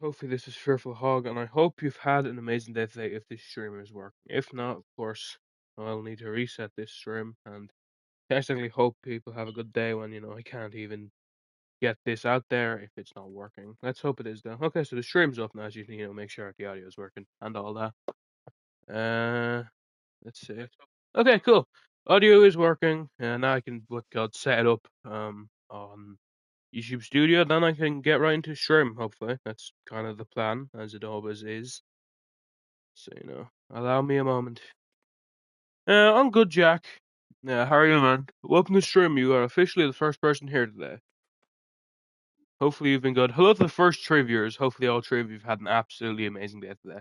Hopefully this is Fearful Hog, and I hope you've had an amazing day today if this stream is working. If not, of course, I'll need to reset this stream, and I actually hope people have a good day when, I can't even get this out there if it's not working. Let's hope it is, though. Okay, so the stream's up now, as you can, make sure the audio is working and all that. Let's see. Okay, cool. Audio is working, and now I can, set it up, on YouTube Studio, then I can get right into stream, hopefully. That's kind of the plan, as it always is. So, allow me a moment. I'm good, Jack. Yeah, how are you, man? Welcome to stream. You are officially the first person here today. Hopefully you've been good. Hello to the first 3 viewers. Hopefully all 3 of you have had an absolutely amazing day today.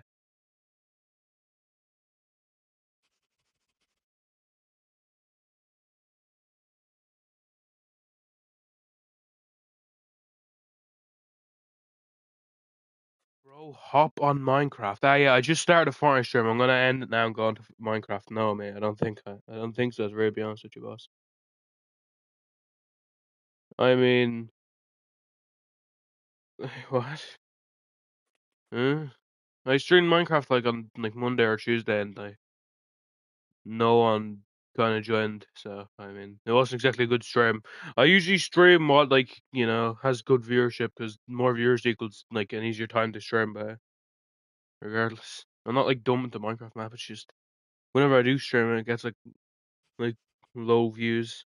Bro, hop on Minecraft. Ah, yeah, I just started a Fortnite stream. I'm gonna end it now and go on to Minecraft. No, mate, I don't think so, to really be honest with you, boss. I mean, what? Huh? I streamed Minecraft like on like Monday or Tuesday, and no one kind of joined. So I mean, it wasn't exactly a good stream. I usually stream what has good viewership, because more viewers equals like an easier time to stream by. Regardless, I'm not like dumb with the Minecraft map. It's just whenever I do stream, it gets like low views.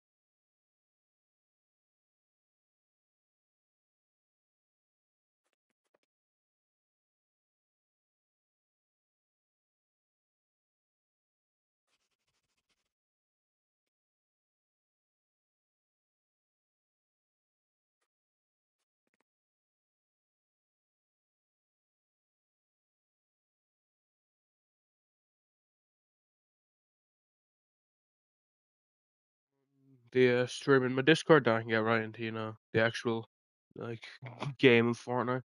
The stream in my Discord, then I can get right into the actual like game of Fortnite,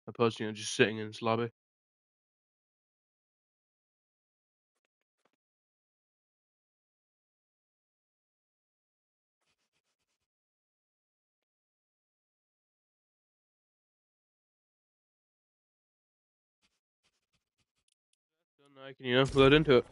opposed to just sitting in its lobby. Then I can load into it.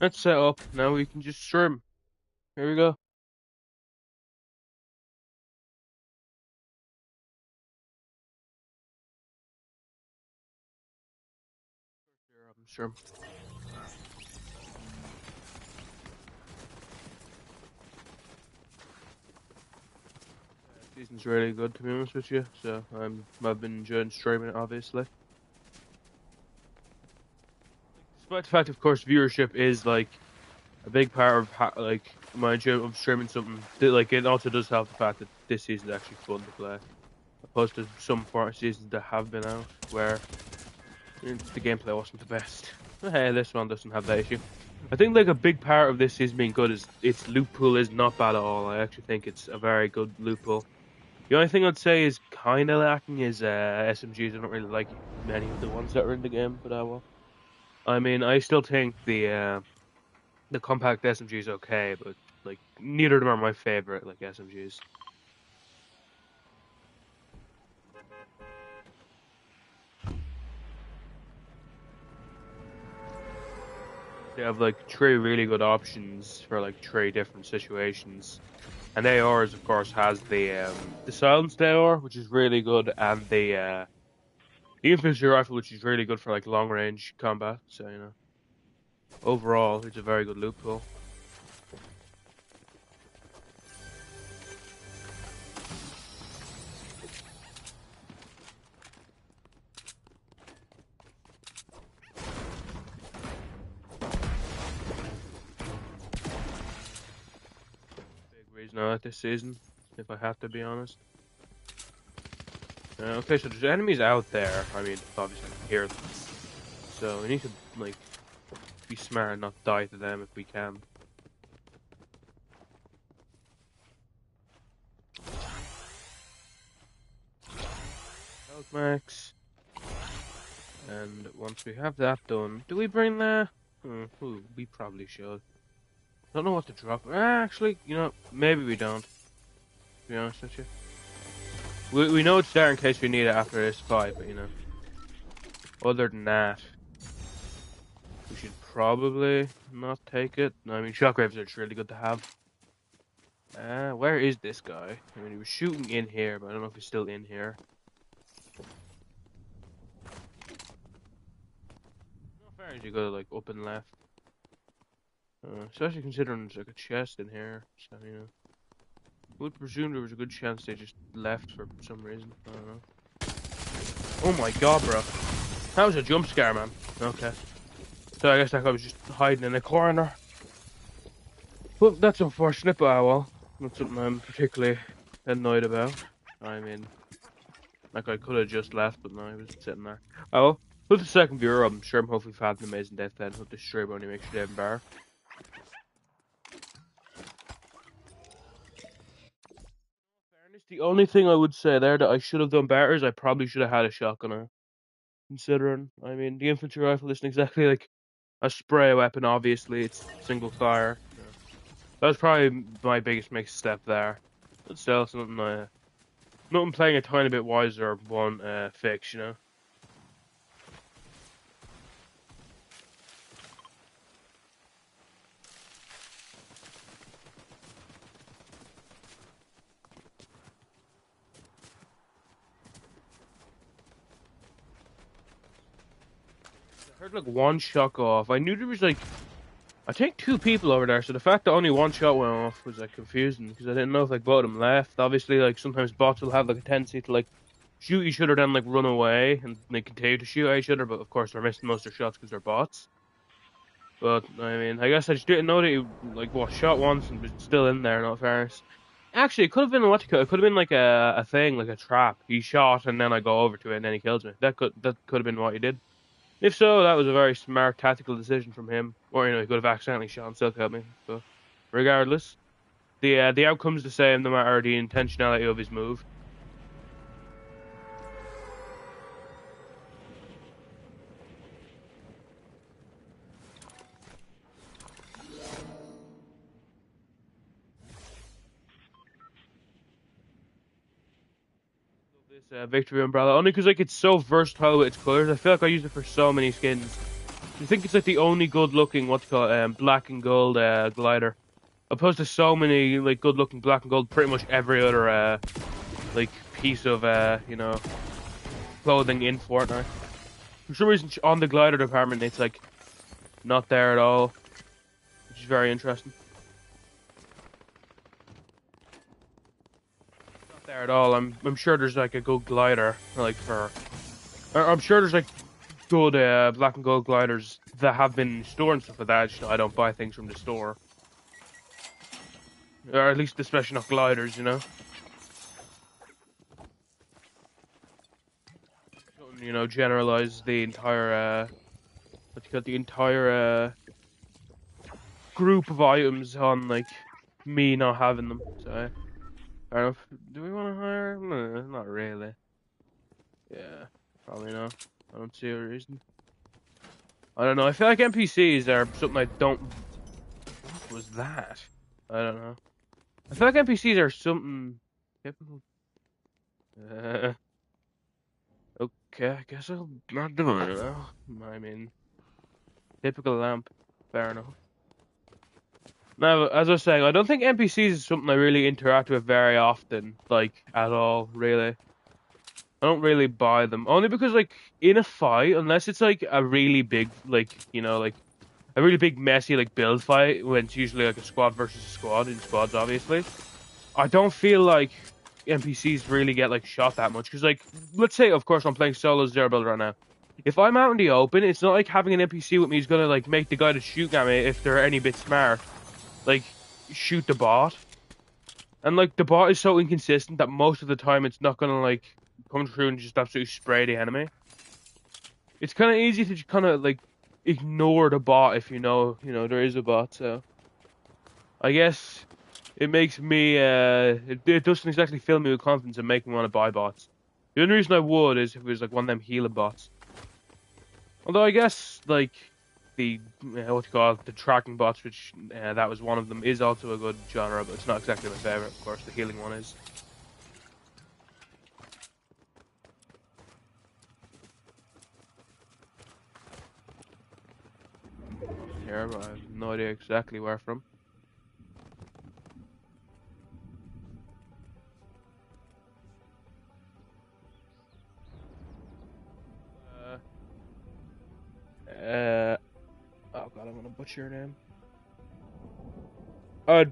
That's set up. Now we can just stream. Here we go. Sure. Season's really good, to be honest with you. So I've been enjoying streaming it, obviously. Despite the fact, of course, viewership is like a big part of like my enjoyment of streaming something. It also does have the fact that this season is actually fun to play, opposed to some Fortnite seasons that have been out where the gameplay wasn't the best. But hey, this one doesn't have that issue. I think like a big part of this season being good is its loot pool is not bad at all. I actually think it's a very good loot pool. The only thing I'd say is kind of lacking is SMGs. I don't really like many of the ones that are in the game, but well. I mean, I still think the compact SMG is okay, but like neither of them are my favorite like SMGs. They have like 3 really good options for like 3 different situations. And ARs, of course, has the silenced AR, which is really good, and the infantry rifle, which is really good for like long range combat. So overall, it's a very good loot pool. Big reason I like this season, if I have to be honest. Okay, so there's enemies out there. I mean, obviously I can hear them. So we need to like be smart and not die to them if we can. Health max. And once we have that done, do we bring the... ooh, we probably should. Don't know what to drop. Actually, you know, maybe we don't. To be honest with you. We know it's there in case we need it after this fight, but you know. Other than that, we should probably not take it. No, I mean, shockwaves are just really good to have. Where is this guy? I mean, he was shooting in here, but I don't know if he's still in here. How far is he go, like, up and left? Especially considering there's like a chest in here, so you know. Would presume there was a good chance they just left for some reason. I don't know. Oh my god, bro. That was a jump scare, man. Okay. So I guess that guy was just hiding in a corner. Well, that's unfortunate, but well. Not something I'm particularly annoyed about. I mean, like I could have just left, but no, he was sitting there. Oh well. With the second viewer, I'm sure I'm hopefully had an amazing death then. Hope this stream only makes you even better. The only thing I would say there that I should have done better is I probably should have had a shotgunner. Considering, I mean, the infantry rifle isn't exactly like a spray weapon, obviously, it's single fire. Yeah. That was probably my biggest misstep there. But still, it's nothing playing a tiny bit wiser one fix, you know? I heard like one shot go off. I knew there was like, I think 2 people over there, so the fact that only one shot went off was like confusing because I didn't know if like both of them left. Obviously, like sometimes bots will have like a tendency to like shoot each other, then like run away and they continue to shoot at each other, but of course they're missing most of their shots because they're bots. But I mean, I guess I just didn't know that he like what shot once and was still in there. Not fairness. Actually, it could have been what it could have been like a thing, like a trap. He shot and then I go over to it and then he kills me. That could have been what he did. If so, that was a very smart tactical decision from him. Or, you know, he could have accidentally shot and still killed me. But regardless, the outcome's the same no matter the intentionality of his move. This victory umbrella, only because like it's so versatile with its colors. I feel like I use it for so many skins. I think it's like the only good-looking black and gold glider, opposed to so many like good-looking black and gold. Pretty much every other like piece of you know, clothing in Fortnite. For some reason, on the glider department, it's like not there at all, which is very interesting. Not there at all. I'm sure there's like a good glider like for. I'm sure there's like good black and gold gliders that have been in the store and stuff like that. Just, I don't buy things from the store, or at least especially not gliders, you know. You know, generalize the entire the entire group of items on like me not having them. So I don't know. Do we want to hire? No, not really. Yeah, probably not. I don't see a reason. I don't know. I feel like NPCs are something I don't. What was that? I don't know. I feel like NPCs are something typical. Okay, I guess I'm not doing it now. I mean, typical lamp. Fair enough. Now, as I was saying, I don't think NPCs is something I really interact with very often, like, at all, really. I don't really buy them. Only because, like, in a fight, unless it's, like, a really big, like, you know, like, a really big, messy, like, build fight, when it's usually, like, a squad versus a squad, in squads, obviously, I don't feel like NPCs really get, like, shot that much. Because, like, let's say, of course, I'm playing solo zero build right now. If I'm out in the open, it's not like having an NPC with me is gonna, like, make the guy that's shooting at me, if they're any bit smart, like, shoot the bot. And, like, the bot is so inconsistent that most of the time it's not gonna, like, come through and just absolutely spray the enemy. It's kind of easy to just kind of, like, ignore the bot if you know, there is a bot, so. I guess it makes me, it doesn't exactly fill me with confidence and make me want to buy bots. The only reason I would is if it was like one of them healing bots. Although I guess like the what you call it, the tracking bots, which that was one of them, is also a good genre, but it's not exactly my favorite. Of course, the healing one is. Here, but I have no idea exactly where from. Uh, oh god, I'm gonna butcher your name. Uh,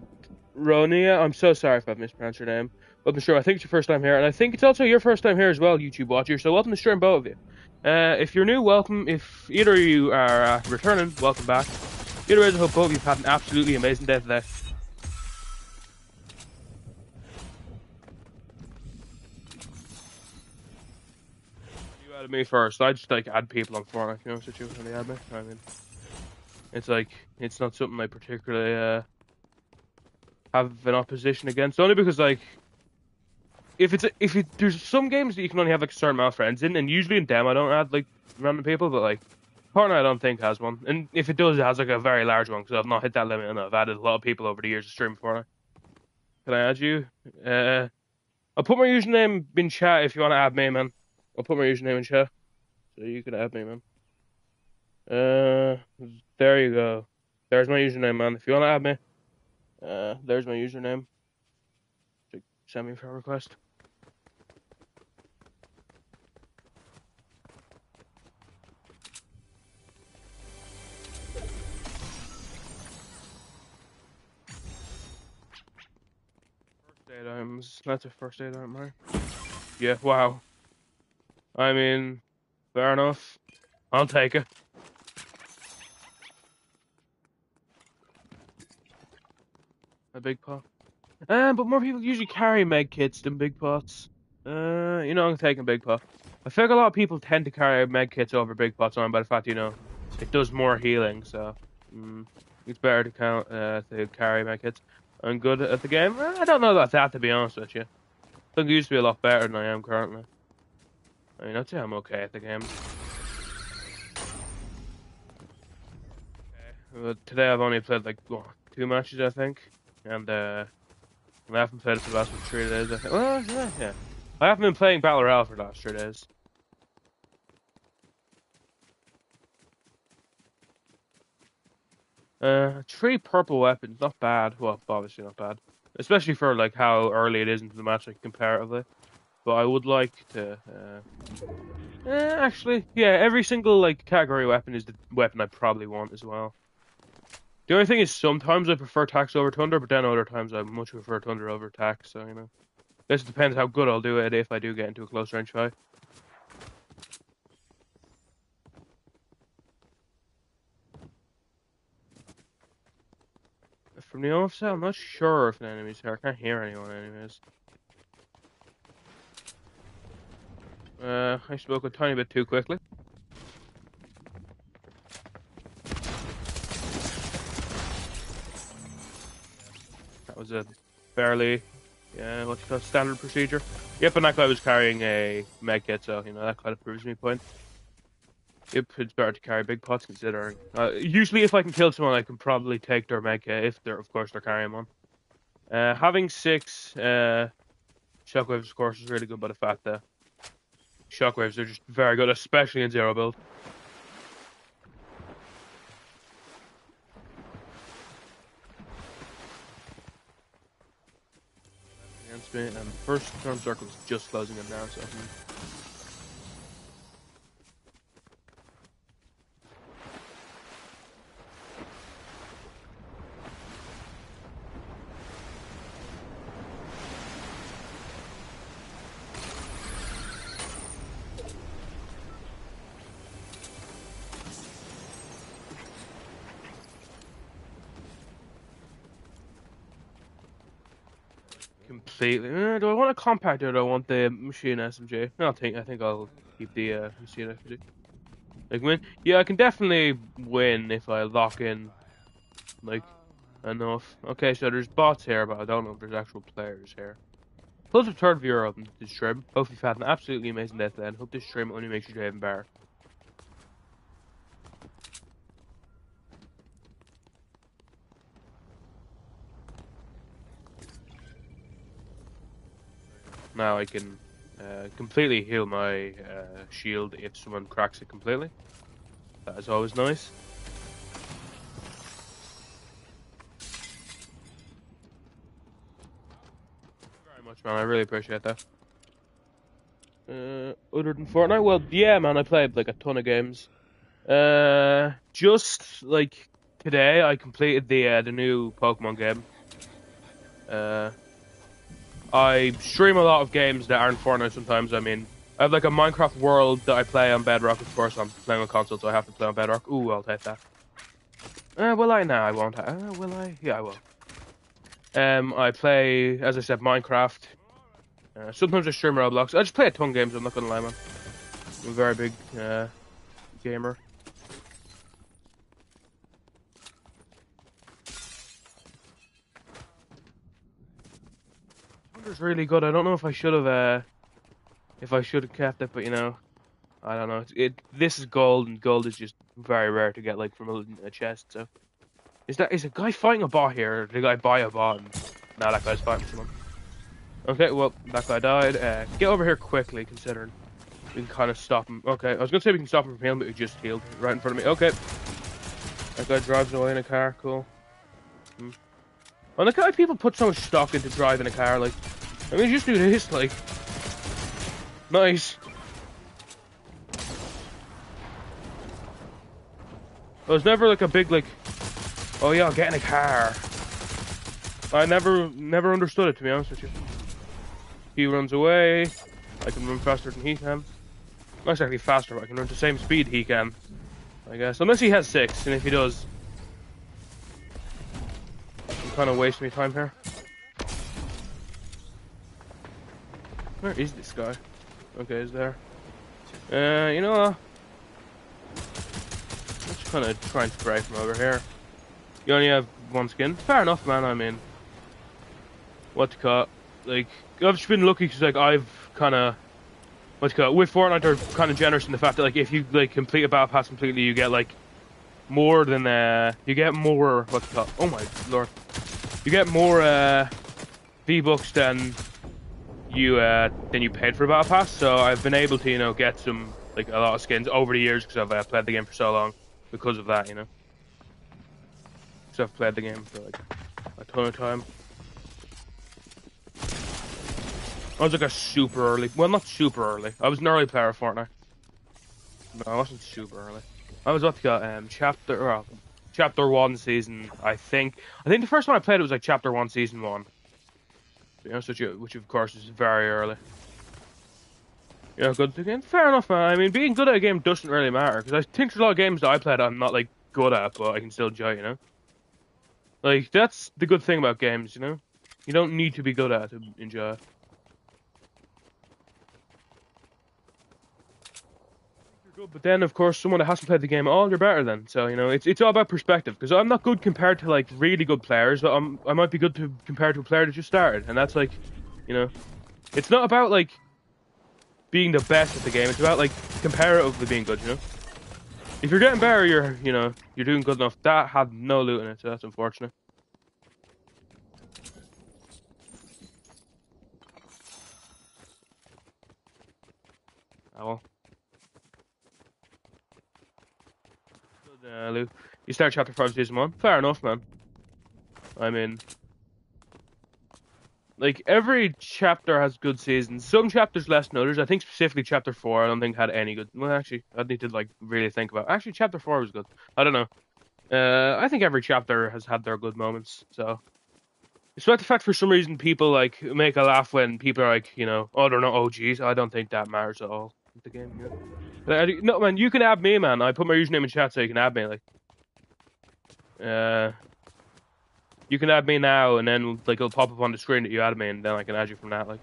Ronia, I'm so sorry if I've mispronounced your name. Welcome to the show. I think it's your first time here, and I think it's also your first time here as well, YouTube watcher. So welcome to the stream, both of you. If you're new, welcome. If either of you are returning, welcome back. Either way, I hope both of you have had an absolutely amazing day today. You added me first. I just like add people on Fortnite. You know, such when they add me. I mean, it's like it's not something I particularly have an opposition against. Only because like there's some games that you can only have like a certain amount of friends in, and usually in them I don't add like random people, but like Fortnite I don't think has one, and if it does, it has like a very large one because I've not hit that limit, and I've added a lot of people over the years to stream Fortnite. Can I add you? I'll put my username in chat if you want to add me, man. I'll put my username in chat so you can add me, man. There you go. There's my username, man. If you want to add me, there's my username. Send me a friend request. First aid items. That's a first aid item, right? Yeah, wow. I mean, fair enough. I'll take it. A big pot. But more people usually carry med kits than big pots. You know, I'm taking big pot. I feel like a lot of people tend to carry med kits over big pots on by the fact, you know, it does more healing, so it's better to carry med kits. I'm good at the game. I don't know about that, to be honest with you. I think I used to be a lot better than I am currently. I mean, I'd say I'm okay at the game. Okay. Today I've only played like 2 matches, I think, and I haven't played it for the last 3 days. I think. Well, yeah. I haven't been playing Battle Royale for the last 3 days. Three purple weapons, not bad. Well, obviously not bad, especially for like how early it is into the match, like comparatively. But I would like to. Actually, yeah, every single like category weapon is the weapon I probably want as well. The only thing is sometimes I prefer Tax over Thunder, but then other times I much prefer Thunder over Tax. So you know, this depends how good I'll do it if I do get into a close range fight. From the offset, I'm not sure if an enemy's here. I can't hear anyone anyways. I spoke a tiny bit too quickly. That was a fairly, what's called standard procedure. Yep, and that guy was carrying a med kit, so you know that kind of proves me point. Yep, it's better to carry big pots considering. Usually, if I can kill someone, I can probably take their med kit if they're, of course, they're carrying one. Having 6 shockwaves, of course, is really good by the fact that shockwaves are just very good, especially in zero build. Against me, and the first storm circle is just closing it now, so. Completely. Do I want a compact or do I want the machine SMG? I think I'll keep the machine SMG. Like win? Yeah, I can definitely win if I lock in like enough. Okay, so there's bots here, but I don't know if there's actual players here. Plus a third viewer on this stream. Hope you've had an absolutely amazing day today, and hope this stream only makes your day even better. Now I can completely heal my shield if someone cracks it completely. That is always nice. Very much, man. I really appreciate that. Other than Fortnite, well, yeah, man, I played like a ton of games. Just like today, I completed the new Pokemon game. I stream a lot of games that aren't Fortnite sometimes. I mean, I have like a Minecraft world that I play on Bedrock. Of course, I'm playing on console, so I have to play on Bedrock. Ooh, I'll take that. Will I? No, I won't. Will I? Yeah, I will. I play, as I said, Minecraft. Sometimes I stream Roblox. I just play a ton of games, I'm not gonna lie, man. I'm a very big gamer. Wonder's really good. I don't know if I should have kept it, but you know, I don't know. This is gold, and gold is just very rare to get like from a chest. So, is a guy fighting a bot here? Or did the guy buy a bot? Nah, that guy's fighting someone. Okay, well, that guy died. Get over here quickly, considering we can kind of stop him. Okay, I was gonna say we can stop him from healing, but he just healed right in front of me. Okay, that guy drives away in a car. Cool. I like how people put so much stock into driving a car. Like, I mean, just do this. Like, nice. I was never like a big like, oh yeah, I'll get in a car. I never understood it, to be honest with you. He runs away. I can run faster than he can. Not exactly faster, but I can run the same speed he can, I guess. Unless he has 6, and if he does, I'm kind of wasting my time here. Where is this guy? Okay, he's there. You know what? I'm just kind of trying to spray from over here. You only have 1 skin. Fair enough, man. I mean, what to call it? Like, I've just been lucky because like I've kind of with Fortnite they're kind of generous in the fact that like if you like complete a battle pass completely, you get like more than you get more what's it called? Oh my lord, you get more V-Bucks than you paid for a battle pass. So I've been able to get some like a lot of skins over the years because I've played the game for so long. Because of that, because I've played the game for like a ton of time. I was like a super early, well, not super early. I was an early player of Fortnite. No, I wasn't super early. I was what you got, chapter 1 season, I think. I think the first one I played it was like chapter 1 season 1. To be honest with you, which of course is very early. Yeah, good again. Fair enough, man. I mean, being good at a game doesn't really matter because I think there's a lot of games that I played I'm not like good at, but I can still enjoy. Like that's the good thing about games. You don't need to be good at it to enjoy it. You're good, but then of course someone that hasn't played the game at all, you're better then. So it's all about perspective because I'm not good compared to like really good players, but I might be good compared to a player that just started, and that's like, it's not about like being the best at the game. It's about like comparatively being good. If you're getting better, you're doing good enough. That had no loot in it, so that's unfortunate. Oh well. Good, Luke. You start chapter 5 season 1. Fair enough, man. I mean, like every chapter has good seasons. Some chapters less than others. I think specifically chapter 4. I don't think had any good. Well, actually, I need to like really think about. Actually, chapter 4 was good. I don't know. I think every chapter has had their good moments. So, despite the fact for some reason people like make a laugh when people are like, oh, they're not OGs. I don't think that matters at all with the game. No, man, you can add me, man. I put my username in chat so you can add me. Like, you can add me now, and then like it'll pop up on the screen that you add me, and then I can add you from that. Like.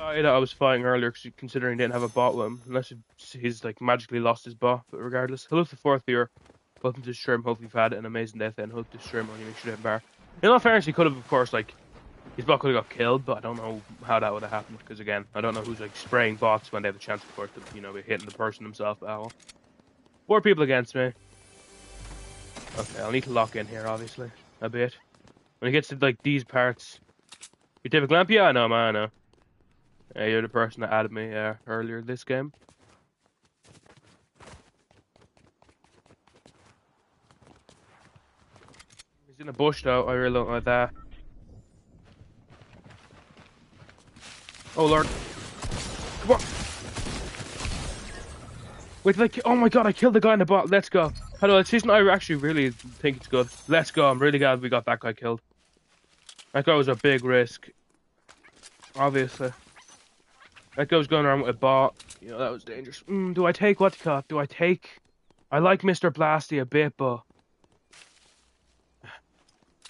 guy that I was fighting earlier, considering he didn't have a bot with him, unless he's like magically lost his bot. But regardless, hello to the fourth viewer. Welcome to the stream. Hopefully you've had an amazing day and hope this stream only makes you bar. In all fairness, he could have, of course, like his bot could have got killed, but I don't know how that would have happened because again, I don't know who's like spraying bots when they have a chance, of course, to be hitting the person himself. Well, 4 people against me. Okay, I'll need to lock in here, obviously, a bit. When it gets to like these parts, you David Glamp? Yeah, I know, man, I know. You're the person that added me earlier this game. He's in a bush though. I really don't like that. Oh lord! Come on! Wait, like, oh my god! I killed the guy in the bot. Let's go. Hello, it's season. I actually really think it's good. Let's go. I'm really glad we got that guy killed. That guy was a big risk. Obviously. That guy was going around with a bot. That was dangerous. Do I take what you call? Do I take? I like Mr. Blasty a bit, but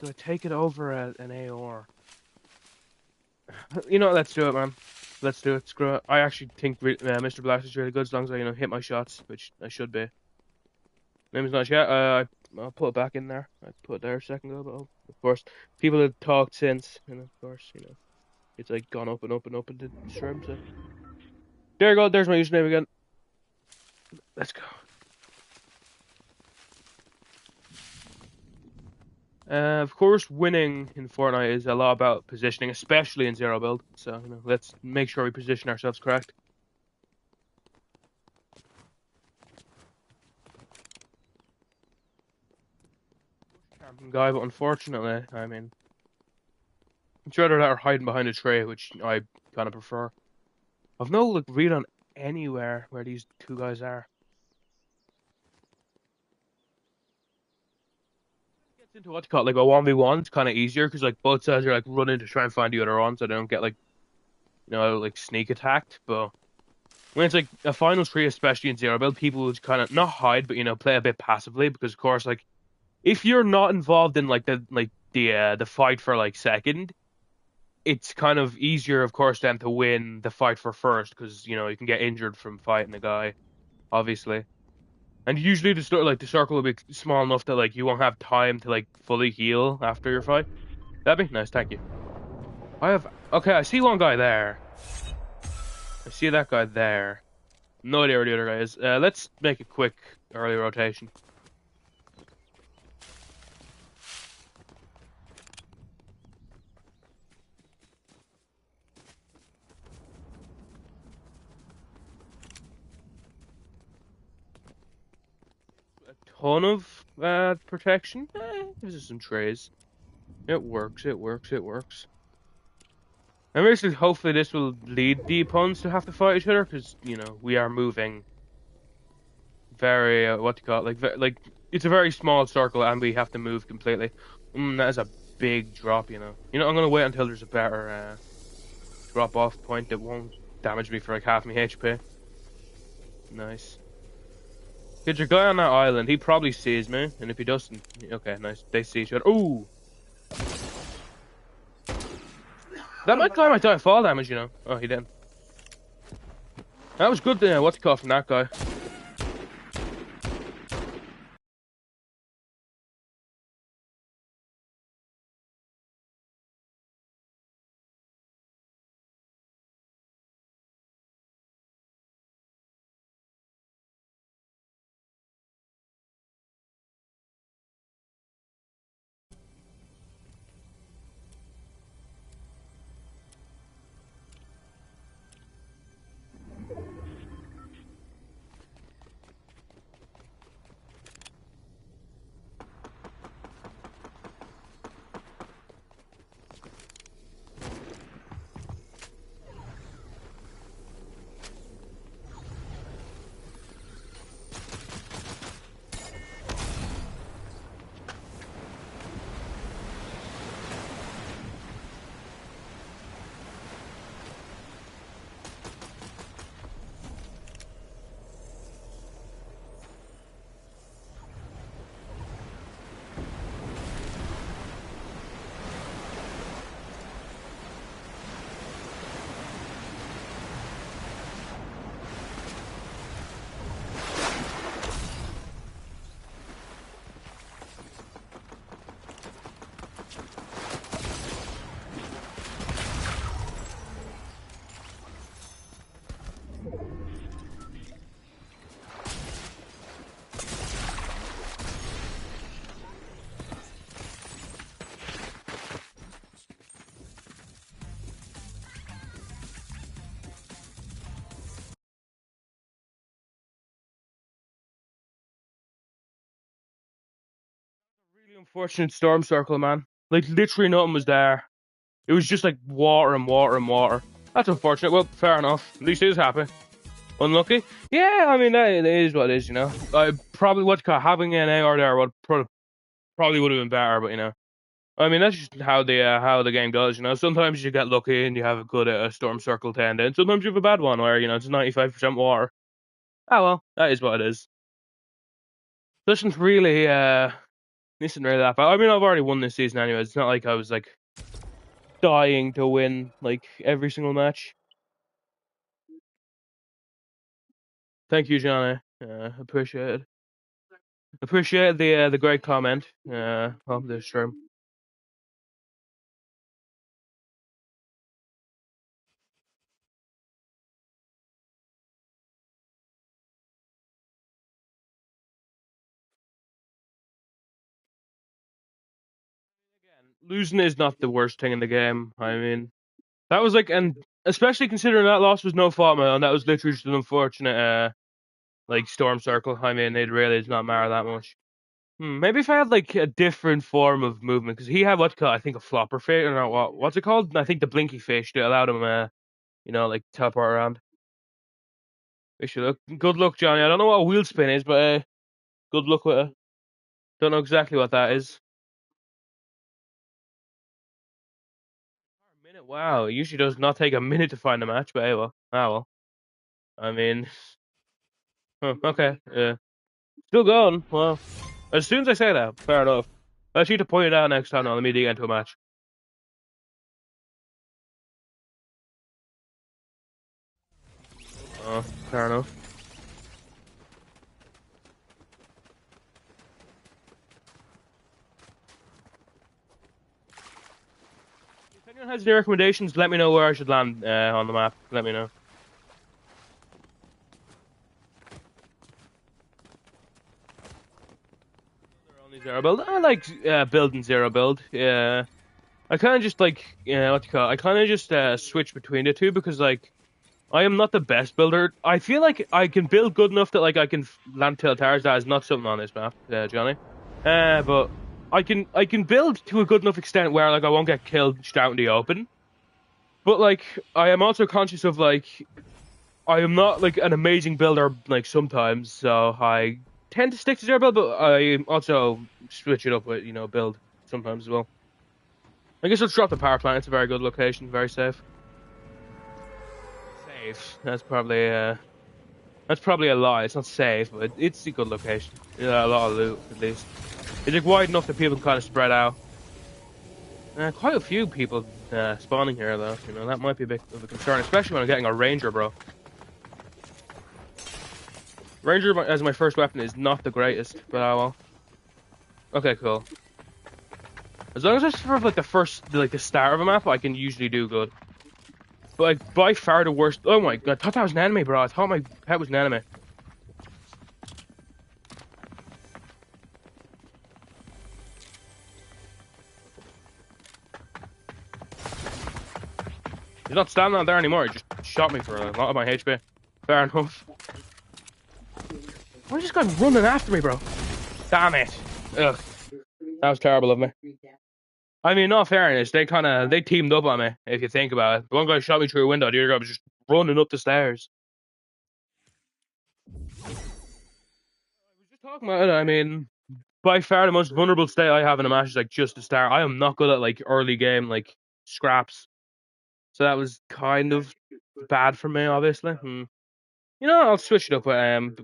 do I take it over an AR? Let's do it, man. Let's do it. Screw it. I actually think Mr. Blast is really good as long as I, hit my shots, which I should be. Name is not yet. I'll put it back in there. I put it there a second ago, but of course, people have talked since, and of course, it's like gone up and up and up in the stream. So there you go. There's my username again. Let's go. Of course, winning in Fortnite is a lot about positioning, especially in zero build. So, let's make sure we position ourselves correct. Camping guy, but unfortunately, I mean, it's rather that or hiding behind a tree, which I kind of prefer. I've no read on anywhere where these two guys are. Into what's called like a 1v1, it's kind of easier because like both sides are like running to try and find the other one so they don't get like sneak attacked. But when it's like a final tree, especially in zero build, people would kind of not hide but play a bit passively because of course like if you're not involved in the fight for like second, it's kind of easier of course then to win the fight for first because you can get injured from fighting a guy, obviously. And usually the circle will be small enough that like you won't have time to like fully heal after your fight. That'd be nice, thank you. Okay, I see one guy there. I see that guy there. No idea where the other guy is. Let's make a quick early rotation. Ton of protection. This is some trays. It works. It works. It works. And basically, hopefully, this will lead the opponents to have to fight each other because we are moving very it's a very small circle and we have to move completely. That is a big drop. I'm gonna wait until there's a better drop off point that won't damage me for like half my HP. Nice. Get your guy on that island. He probably sees me, and if he doesn't, okay, nice. They see each other. Ooh, that guy might die of fall damage. Oh, he didn't. That was good. What's the call from that guy? Really unfortunate storm circle, man. Like, literally nothing was there. It was just like water and water and water. That's unfortunate. Well, fair enough. At least he was happy. Unlucky? Yeah, I mean, that it is what it is, you know. I probably having an AR there would probably would have been better, but you know. I mean, that's just how the game goes, you know. Sometimes you get lucky and you have a good storm circle to end in. Sometimes you have a bad one where, you know, it's 95% water. Oh well, that is what it is. Doesn't really isn't really that bad. I mean, I've already won this season anyway. It's not like I was like dying to win like every single match. Thank you, Johnny. Appreciate it. Appreciate the great comment on the stream. Again, losing is not the worst thing in the game. I mean, that was like, and especially considering that loss was no fault of my own. That was literally just an unfortunate like storm circle. I mean, it really does not matter that much. Maybe if I had like a different form of movement, because he had what's called, I think, a flopper fish, or not, what's it called? I think the blinky fish that allowed him, you know, like teleport around. Wish you luck. Good luck, Johnny. I don't know what a wheel spin is, but good luck with it. Don't know exactly what that is. A minute? Wow. It usually does not take a minute to find a match, but hey, well. Ah, well. I mean, okay. Still going. Well, as soon as I say that, fair enough. I just need to point it out next time. Now, let me dig into a match. Fair enough. If anyone has any recommendations, let me know where I should land on the map. Let me know. Only zero build. I like building zero build. Yeah. I kind of just like, what do you call it? I kind of just switch between the two because like I am not the best builder. I feel like I can build good enough that like I can land tail towers. That is not something on this map, Johnny. But I can build to a good enough extent where like I won't get killed just out in the open. But like I am also conscious of like I am not like an amazing builder like sometimes, so I tend to stick to zero build, but I also switch it up with build sometimes as well. I guess let's drop the power plant. It's a very good location, very safe. Safe. That's probably a lie. It's not safe, but it's a good location. Yeah, a lot of loot at least. It's like wide enough that people can kind of spread out. Quite a few people spawning here though. You know that might be a bit of a concern, especially when I'm getting a ranger, bro. Ranger as my first weapon is not the greatest, but well. Okay, cool. As long as it's sort of like the start of a map, I can usually do good. But like by far the worst. Oh my god! I thought that was an enemy, bro. I thought my pet was an enemy. He's not standing out there anymore. He just shot me for a lot of my HP. Fair enough. Why is this guy running after me, bro? Damn it! Ugh, that was terrible of me. I mean, in all fairness, they teamed up on me. If you think about it, one guy shot me through a window. The other guy was just running up the stairs. I was just talking about it. I mean, by far the most vulnerable state I have in a match is like just the start. I am not good at like early game like scraps, so that was kind of bad for me, obviously. You know, I'll switch it up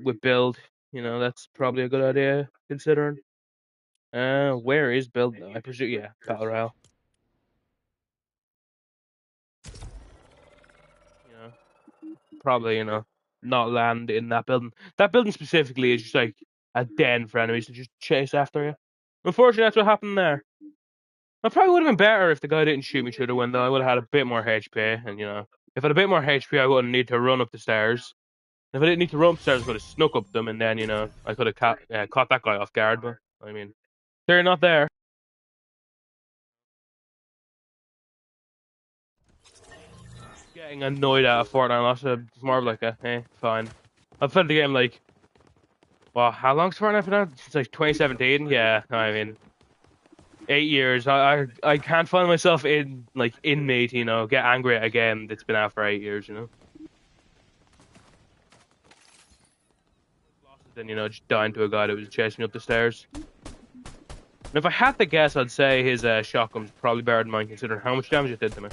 with build. You know, that's probably a good idea considering. Where is build now? I presume, yeah, battle royale. You know, probably not land in that building. That building specifically is just like a den for enemies to just chase after you. Unfortunately, that's what happened there. It probably would have been better if the guy didn't shoot me through the window. I would have had a bit more HP, and if I had a bit more HP, I wouldn't need to run up the stairs. If I didn't need to run up the stairs, I could have snuck up them, and then I could have caught that guy off guard. But I mean, they're not there. Getting annoyed at a Fortnite loss. It's more of like fine. I've played the game like, well, how long's Fortnite for now? It's like 2017. Yeah, I mean, 8 years. I can't find myself in like inmate, you know, get angry at a game that's been out for 8 years, you know. Then, you know, just dying to a guy that was chasing me up the stairs. And if I had to guess, I'd say his shotgun's probably better than mine, considering how much damage it did to me.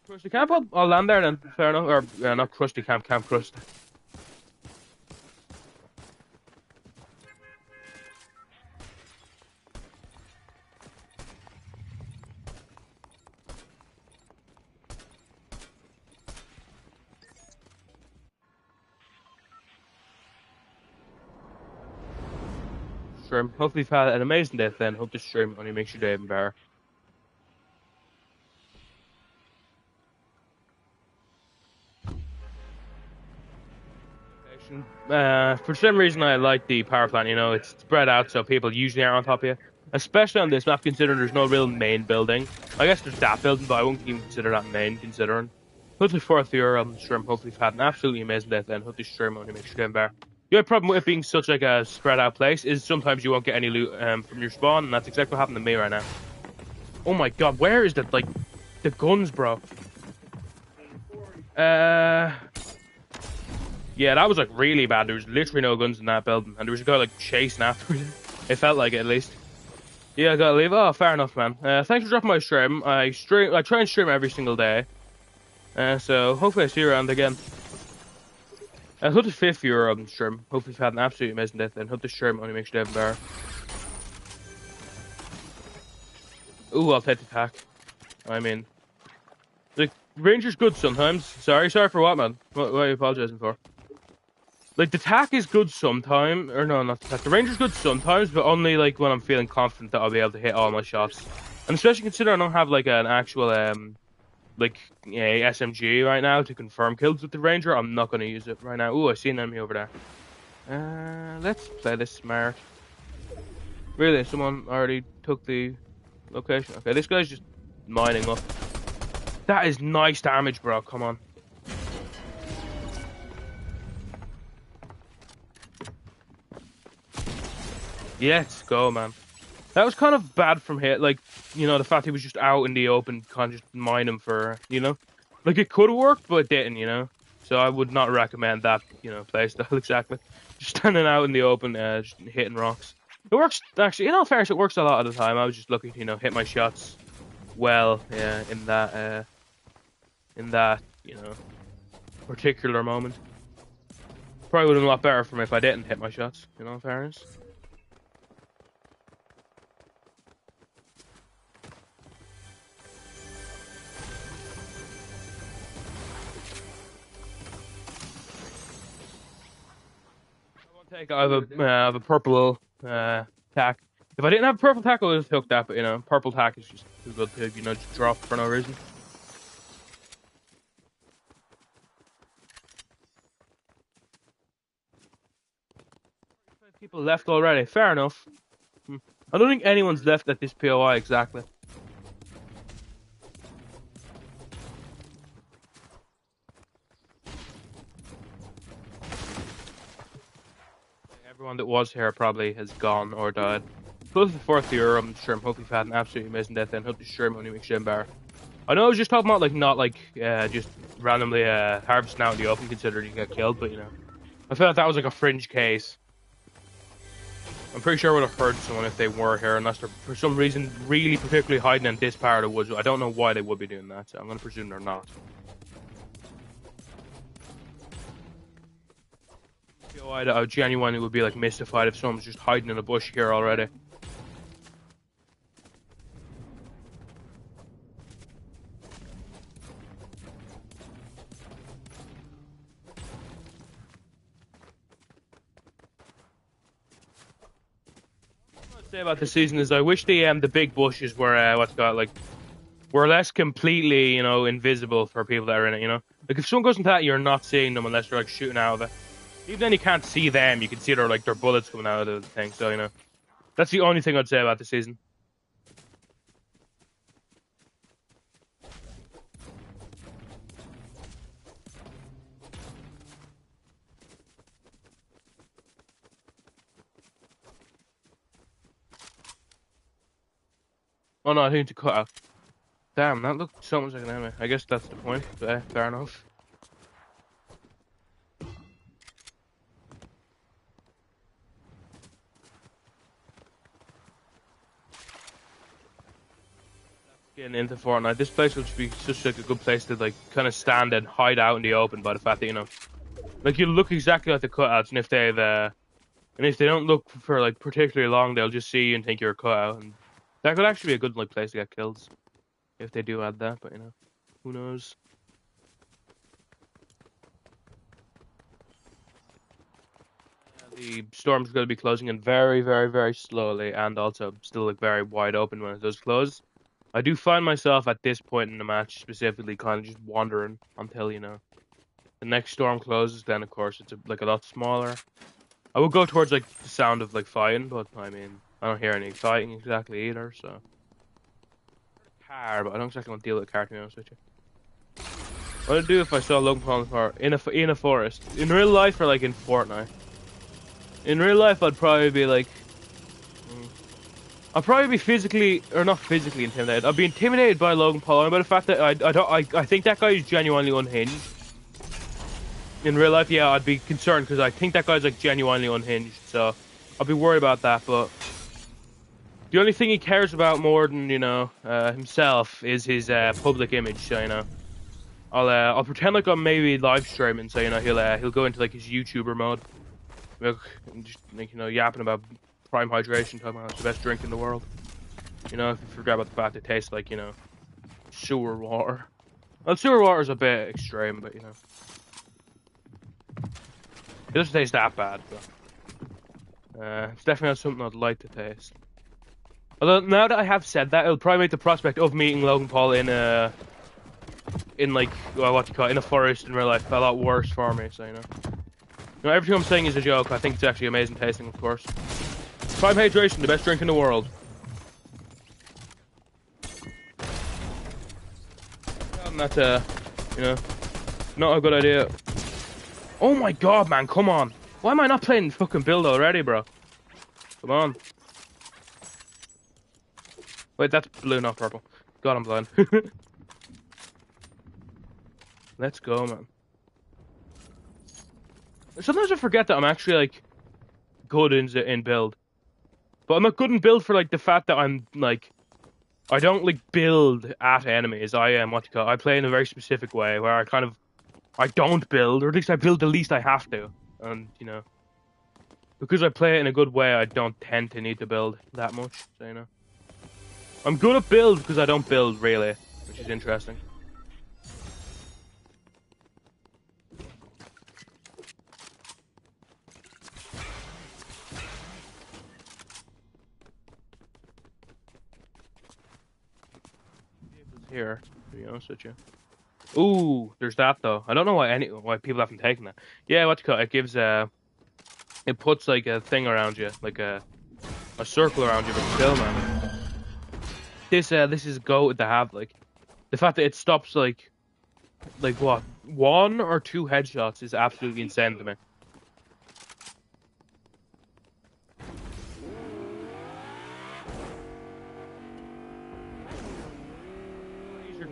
Crusty camp, I'll land there then. Fair enough. Or not crusty camp, camp crust. Stream. Hopefully you've had an amazing day then. Hope this stream only makes your day even better. For some reason I like the power plant, you know, it's spread out so people usually are on top of you. Especially on this map, considering there's no real main building. I guess there's that building, but I won't even consider that main, considering. Hopefully fourth year on the stream, hopefully you've had an absolutely amazing day then. Hope this stream only makes your day better. The only problem with it being such like a spread out place is sometimes you won't get any loot from your spawn, and that's exactly what happened to me right now. Oh my god, where is the guns, bro? Yeah, that was like really bad. There was literally no guns in that building, and there was a guy like chasing after me. It felt like it at least. Yeah, I gotta leave. Oh, fair enough, man. Thanks for dropping my stream. I try and stream every single day. So hopefully I see you around again. Hope the fifth viewer on the stream. Hopefully you've had an absolutely amazing day then. Hope the stream only makes you even better. Ooh, I'll take the attack. I mean, the Ranger's good sometimes. Sorry for what, man? What are you apologizing for? Like, the tack is good sometimes, or no, not the tack. The Ranger's good sometimes, but only, like, when I'm feeling confident that I'll be able to hit all my shots. And especially considering I don't have, like, an actual, like, SMG right now to confirm kills with the Ranger, I'm not going to use it right now. Ooh, I see an enemy over there. Let's play this smart. Really? Someone already took the location? Okay, this guy's just mining up. That is nice damage, bro. Come on. Let's go, man. That was kind of bad from here. Like, you know, the fact he was just out in the open, can't just mine him for, you know? Like, it could have worked, but it didn't, you know? So I would not recommend that, you know, playstyle exactly. Just standing out in the open, just hitting rocks. It works, actually, in all fairness, it works a lot of the time. I was just looking to, you know, hit my shots well, yeah, in that, you know, particular moment. Probably would have been a lot better for me if I didn't hit my shots, in all fairness. I have a purple tack. If I didn't have purple tack, I would have hooked that. But you know, purple tack is just too good to, you know, just drop for no reason. People left already. Fair enough. I don't think anyone's left at this POI exactly. Everyone that was here probably has gone or died. Close to the fourth year, I'm sure. Hopefully, you've had an absolutely amazing death. Then hope the stream only makes you better. I know I was just talking about like not like just randomly harvesting out in the open, considering you get killed, but you know, I feel like that was like a fringe case. I'm pretty sure I would have hurt someone if they were here, unless they're for some reason really particularly hiding in this part of the woods. I don't know why they would be doing that, so I'm going to presume they're not. I genuinely would be like mystified if someone's just hiding in a bush here already. What I'd say about this season is I wish the big bushes were were less completely, you know, invisible for people that are in it, you know? Like if someone goes into that, you're not seeing them unless they're like shooting out of it. Even then you can't see them, you can see their bullets coming out of the thing, so you know. That's the only thing I'd say about the season. Oh no, I think it's a cutout. Damn, that looked so much like an enemy. I guess that's the point. Fair enough. Getting into Fortnite, this place would be such like a good place to like kind of stand and hide out in the open by the fact that like you look exactly like the cutouts, and if they don't look for like particularly long, they'll just see you and think you're a cutout, and that could actually be a good like place to get kills if they do add that. But who knows? The storm's going to be closing in very, very, very slowly, and also still like very wide open when it does close. I do find myself at this point in the match specifically kind of just wandering until the next storm closes. Then of course it's like a lot smaller. I would go towards like the sound of like fighting, but I mean I don't hear any fighting exactly either. So car, but I don't exactly want to deal with a car, to be honest with you. What I'd do if I saw Logan Paul in a forest, in real life or like in Fortnite. In real life, I'd probably be like, I'd probably be physically, or not physically intimidated. I'd be intimidated by Logan Paul by the fact that I think that guy is genuinely unhinged. In real life, yeah, I'd be concerned because I think that guy's like genuinely unhinged. So I'd be worried about that. But the only thing he cares about more than himself is his public image. So I'll pretend like I'm maybe live streaming. So he'll go into like his YouTuber mode, just like yapping about prime hydration, talking about it's the best drink in the world. If you forget about the fact it tastes like sewer water. Well, sewer water is a bit extreme, but it doesn't taste that bad. But, it's definitely not something I'd like to taste. Although now that I have said that, it'll probably make the prospect of meeting Logan Paul in like in a forest in real life a lot worse for me. So everything I'm saying is a joke. I think it's actually amazing tasting, of course. Prime hydration, the best drink in the world. And that's not a good idea. Oh my god, man, come on. Why am I not playing fucking build already, bro? Come on. Wait, that's blue, not purple. God, I'm blind. Let's go, man. Sometimes I forget that I'm actually like good in build. But I'm not good in build for like the fact that I'm like I don't like build at enemies. I play in a very specific way where I don't build, or at least I build the least I have to. And because I play it in a good way, I don't tend to need to build that much. So I'm good at build because I don't build really, which is interesting. Here, to be honest with you. Ooh, there's that though. I don't know why people haven't taken that. Yeah, it gives it puts like a thing around you, like a circle around you, but still, man. This is goated to have, like the fact that it stops like what, 1 or 2 headshots is absolutely insane to me.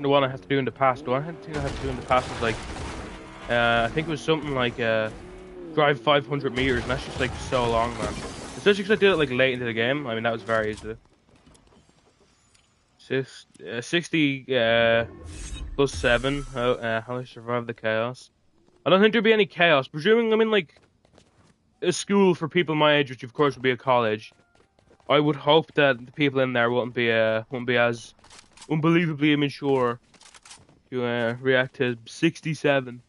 The one I had to do in the past. The one I think I had to do in the past was like, I think it was something like drive 500 meters, and that's just like so long, man. Especially because I did it like late into the game. I mean, that was very easy. 60 plus 7. How I survive the chaos. I don't think there'd be any chaos. Presuming I'm in like a school for people my age, which of course would be a college. I would hope that the people in there wouldn't be as unbelievably immature to react to 67,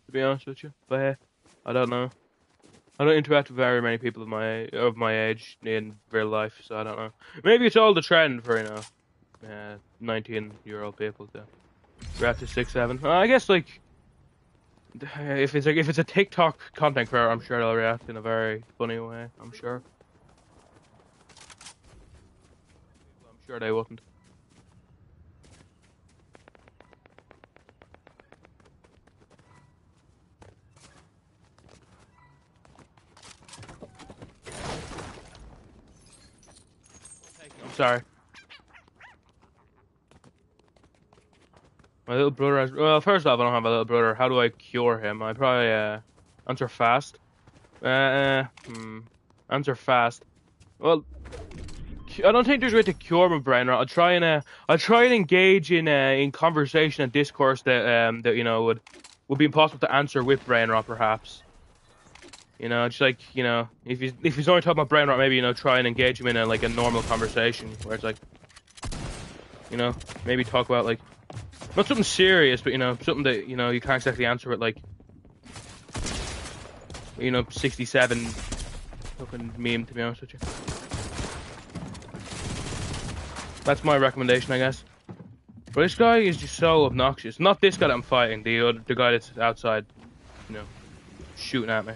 to be honest with you. But I don't know. I don't interact with very many people of my age in real life, so I don't know. Maybe it's all the trend for 19-year-old people to react to 6-7. I guess like if it's a TikTok content creator, I'm sure they'll react in a very funny way. I'm sure they wouldn't. I'm sorry. My little brother has. Well, first off, I don't have a little brother. How do I cure him? I probably answer fast. Answer fast. Well, I don't think there's a way to cure my brain rot. I'll try and engage in conversation and discourse that you know would be impossible to answer with brain rot, perhaps. You know, just like, you know, if he's only talking about brain rot, maybe, you know, try and engage him in a normal conversation where it's like, you know, maybe talk about like not something serious, but, you know, something that, you know, you can't exactly answer with like, you know, 67 fucking meme, to be honest with you. That's my recommendation, I guess. But this guy is just so obnoxious. Not this guy that I'm fighting, the guy that's outside, you know, shooting at me.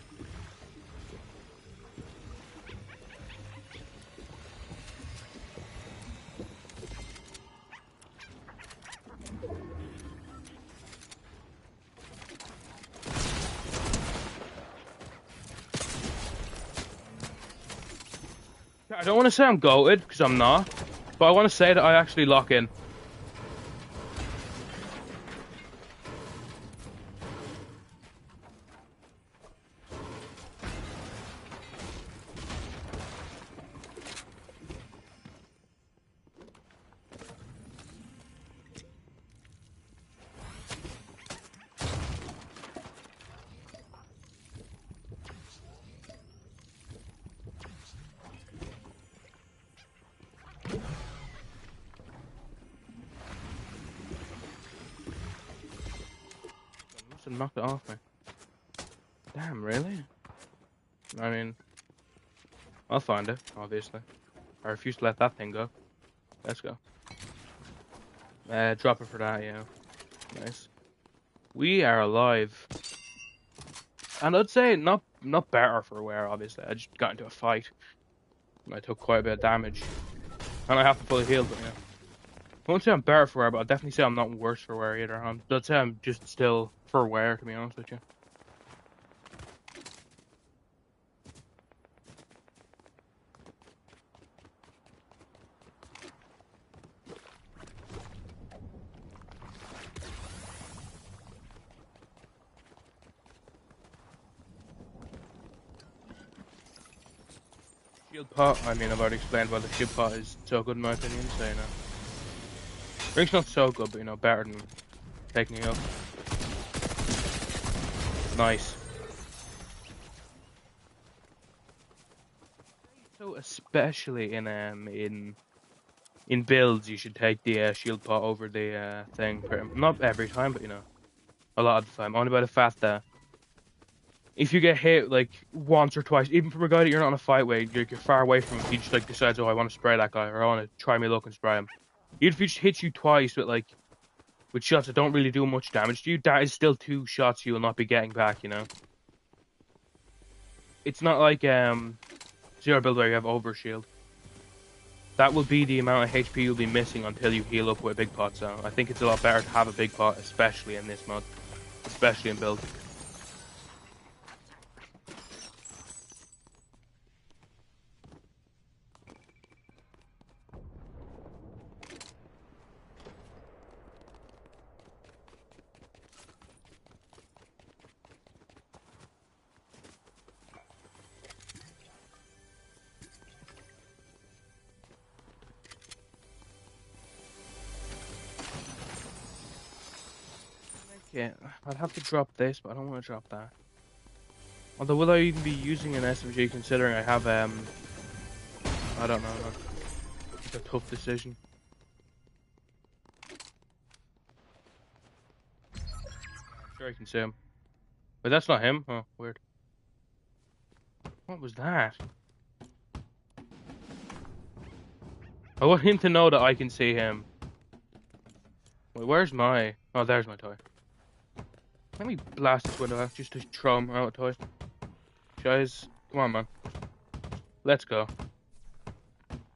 I don't want to say I'm goated, because I'm not, but I want to say that I actually lock in. And knocked it off me. Damn, really? I mean, I'll find it, obviously. I refuse to let that thing go. Let's go. Drop it for that, yeah. Nice. We are alive. And I'd say not better for wear, obviously. I just got into a fight. And I took quite a bit of damage. And I have to fully heal, but yeah. I won't say I'm better for wear, but I'll definitely say I'm not worse for wear either. I'd say I'm just still for wear, to be honest with you. Shield pot, I mean, I've already explained why the shield pot is so good in my opinion, so you know. Ring's not so good, but you know, better than taking it up. Nice. So especially in builds, you should take the shield pot over the thing. Not every time, but you know, a lot of the time. Only by the fact that if you get hit like once or twice, even from a guy that you're not in a fight with, you're far away from him, he just like decides, oh, I want to spray that guy, or I want to try my luck and spray him. Even if he just hits you twice with shots that don't really do much damage to you, that is still 2 shots you will not be getting back, you know? It's not like Zero build where you have overshield. That will be the amount of HP you'll be missing until you heal up with a big pot, so I think it's a lot better to have a big pot, especially in this mod. Especially in build. Yeah, I'd have to drop this, but I don't want to drop that. Although, will I even be using an SMG considering I have, I don't know. It's a tough decision. I'm sure I can see him. But that's not him? Oh, weird. What was that? I want him to know that I can see him. Wait, where's my... Oh, there's my toy. Let me blast this window out just to throw him out of toy. Guys, come on, man. Let's go.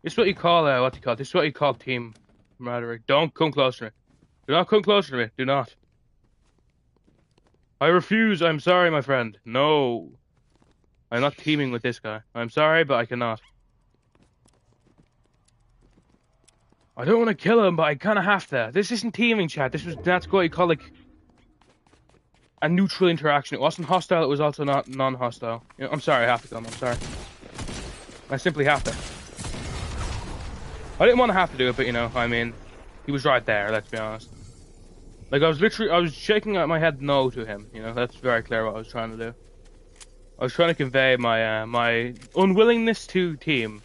This is what you call, This is what you call team camaraderie. Don't come close to me. Do not come closer to me. Do not. I refuse. I'm sorry, my friend. No. I'm not teaming with this guy. I'm sorry, but I cannot. I don't want to kill him, but I kind of have to. This isn't teaming, chat. That's what you call like a neutral interaction. It wasn't hostile. It was also not non-hostile. You know, I'm sorry. I have to kill him. I'm sorry. I simply have to. I didn't want to have to do it, but you know, I mean, he was right there. Let's be honest. Like I was shaking out my head no to him. You know, that's very clear what I was trying to do. I was trying to convey my my unwillingness to team,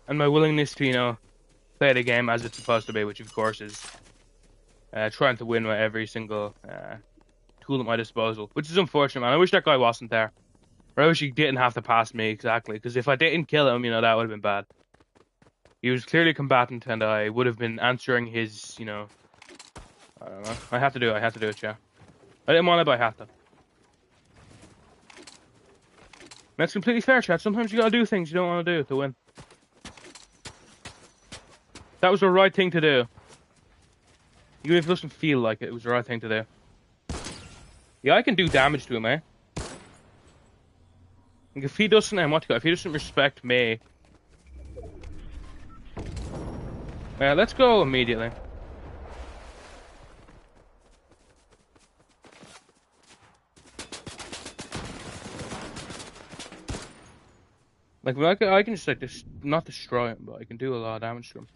and my willingness to, you know, play the game as it's supposed to be, which of course is trying to win with every single tool at my disposal, which is unfortunate, man. I wish that guy wasn't there. Or I wish he didn't have to pass me, exactly, because if I didn't kill him, you know, that would have been bad. He was clearly combatant, and I would have been answering his, you know, I don't know. I have to do it, yeah. I didn't want it, but I have to. That's completely fair, chat. Sometimes you gotta do things you don't want to do to win. That was the right thing to do. Even if it doesn't feel like it, it was the right thing to do. Yeah, I can do damage to him, eh? Like if he doesn't, if he doesn't respect me... let's go immediately. Like, I can just, like, not destroy him, but I can do a lot of damage to him.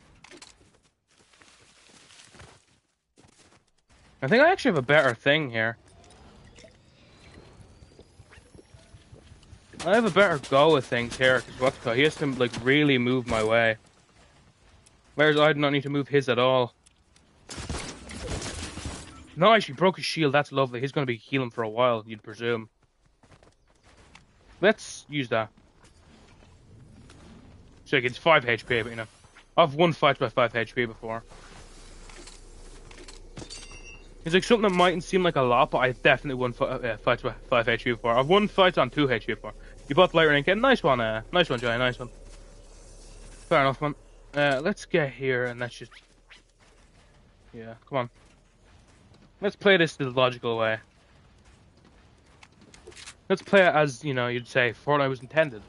I think I actually have a better thing here. I have a better go at things here, because he has to, like, really move my way. Whereas I do not need to move his at all. Nice, he broke his shield, that's lovely. He's going to be healing for a while, you'd presume. Let's use that. So it's 5 HP, but you know. I've won fights by 5 HP before. It's like something that mightn't seem like a lot, but I've definitely won fights by 5 HP before. I've won fights on 2 HP before. You both light rank. Nice one, Joey, nice one. Fair enough, man. Let's get here and let's just... Yeah, come on. Let's play this the logical way. Let's play it as, you know, you'd say Fortnite was intended.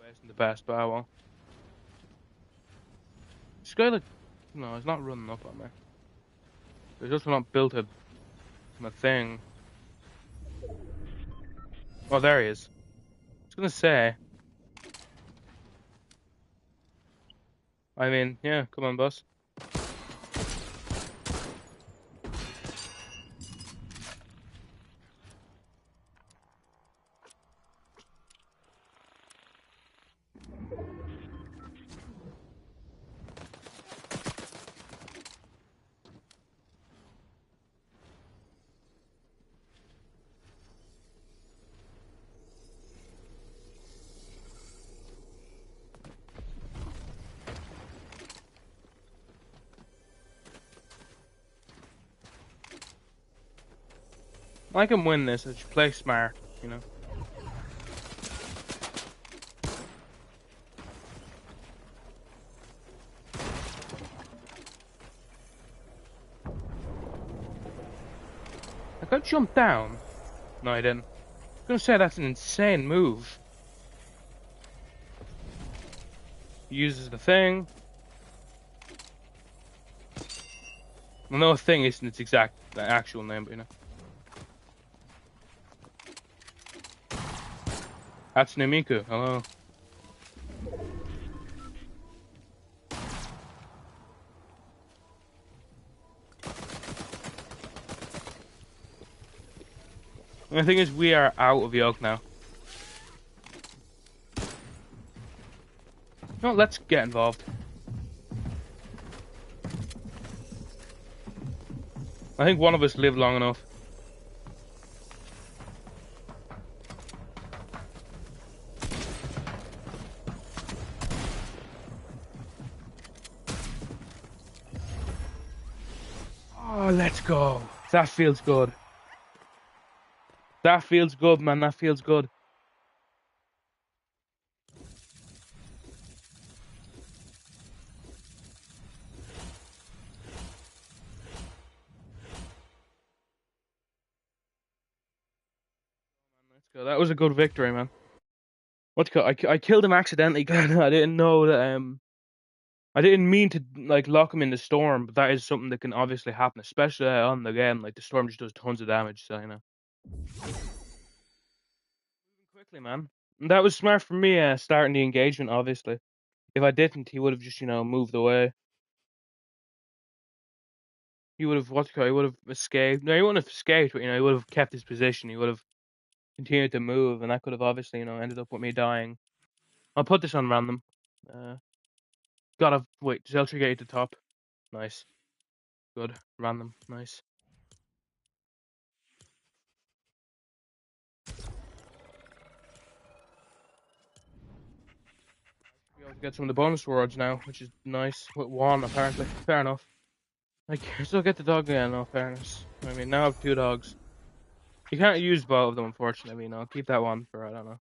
Isn't the best, but I will. This guy, like, no, he's not running up on me. He's just not built a thing. Oh, there he is. I was gonna say. I mean, yeah, come on, boss. I can win this. I should play smart, you know. I could jump down. No, I didn't. I was gonna say that's an insane move. He uses the thing. Well, no, thing isn't its actual name, but you know. That's Nemiku. Hello. And the thing is, we are out of yoke now. No, let's get involved. I think one of us lived long enough. Oh, let's go. That feels good. That feels good, man. That feels good. So that was a good victory, man. I killed him accidentally. I didn't know that. I didn't mean to like lock him in the storm, but that is something that can obviously happen, especially on the game. Like the storm just does tons of damage, so you know. Quickly, man. And that was smart for me. Starting the engagement, obviously. If I didn't, he would have just moved away. He would have he would have escaped. No, he wouldn't have escaped, but he would have kept his position. He would have continued to move, and that could have obviously ended up with me dying. I'll put this on random. Uh, gotta wait. Zeltra gate at the top. Nice. Good. Random. Nice. Be able to get some of the bonus rewards now, which is nice. With one, apparently. Fair enough. I can still get the dog again, no fairness. I mean, now I have 2 dogs. You can't use both of them, unfortunately. I'll keep that one for, I don't know.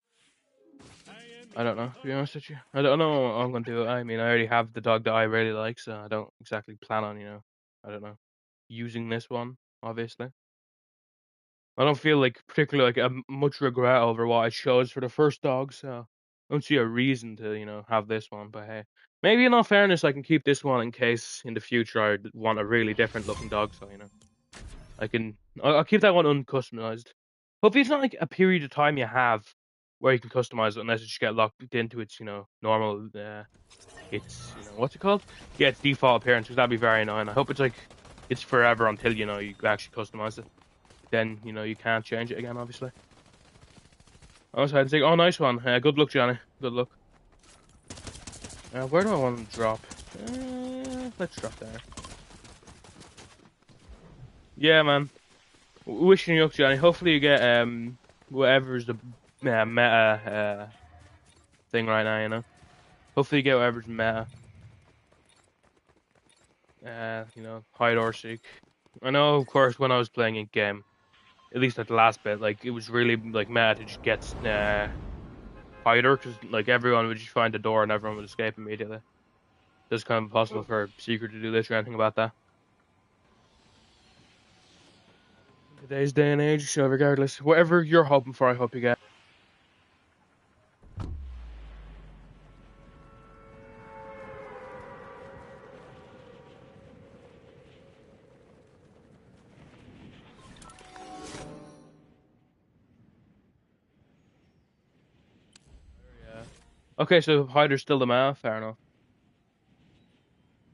I don't know, to be honest with you. I don't know what I'm going to do. I mean, I already have the dog that I really like, so I don't exactly plan on, I don't know, using this one, obviously. I don't feel like particularly like much regret over what I chose for the first dog, so I don't see a reason to, have this one. But hey, maybe in all fairness, I can keep this one in case in the future I want a really different looking dog. So I'll keep that one uncustomized. Hopefully, it's not like a period of time you have where you can customize it unless you just get locked into its, normal, its, what's it called? Yeah, its default appearance, because that'd be very annoying. I hope it's like it's forever until you actually customize it. Then you can't change it again, obviously. Oh, so I'd say, oh, nice one. Good luck, Johnny. Good luck. Where do I want to drop? Let's drop there. Yeah, man. Wishing you luck, Johnny. Hopefully you get whatever's the meta thing right now. Hopefully you get whatever's meta. Hide or seek. I know, of course, when I was playing a game, at least at the last bit, like it was really like mad to just get hider, because like everyone would just find the door and everyone would escape immediately. It's kind of impossible for Secret to do this or anything about that. In today's day and age, so regardless, whatever you're hoping for, I hope you get. Yeah. Okay, so hider's still the man. Fair enough.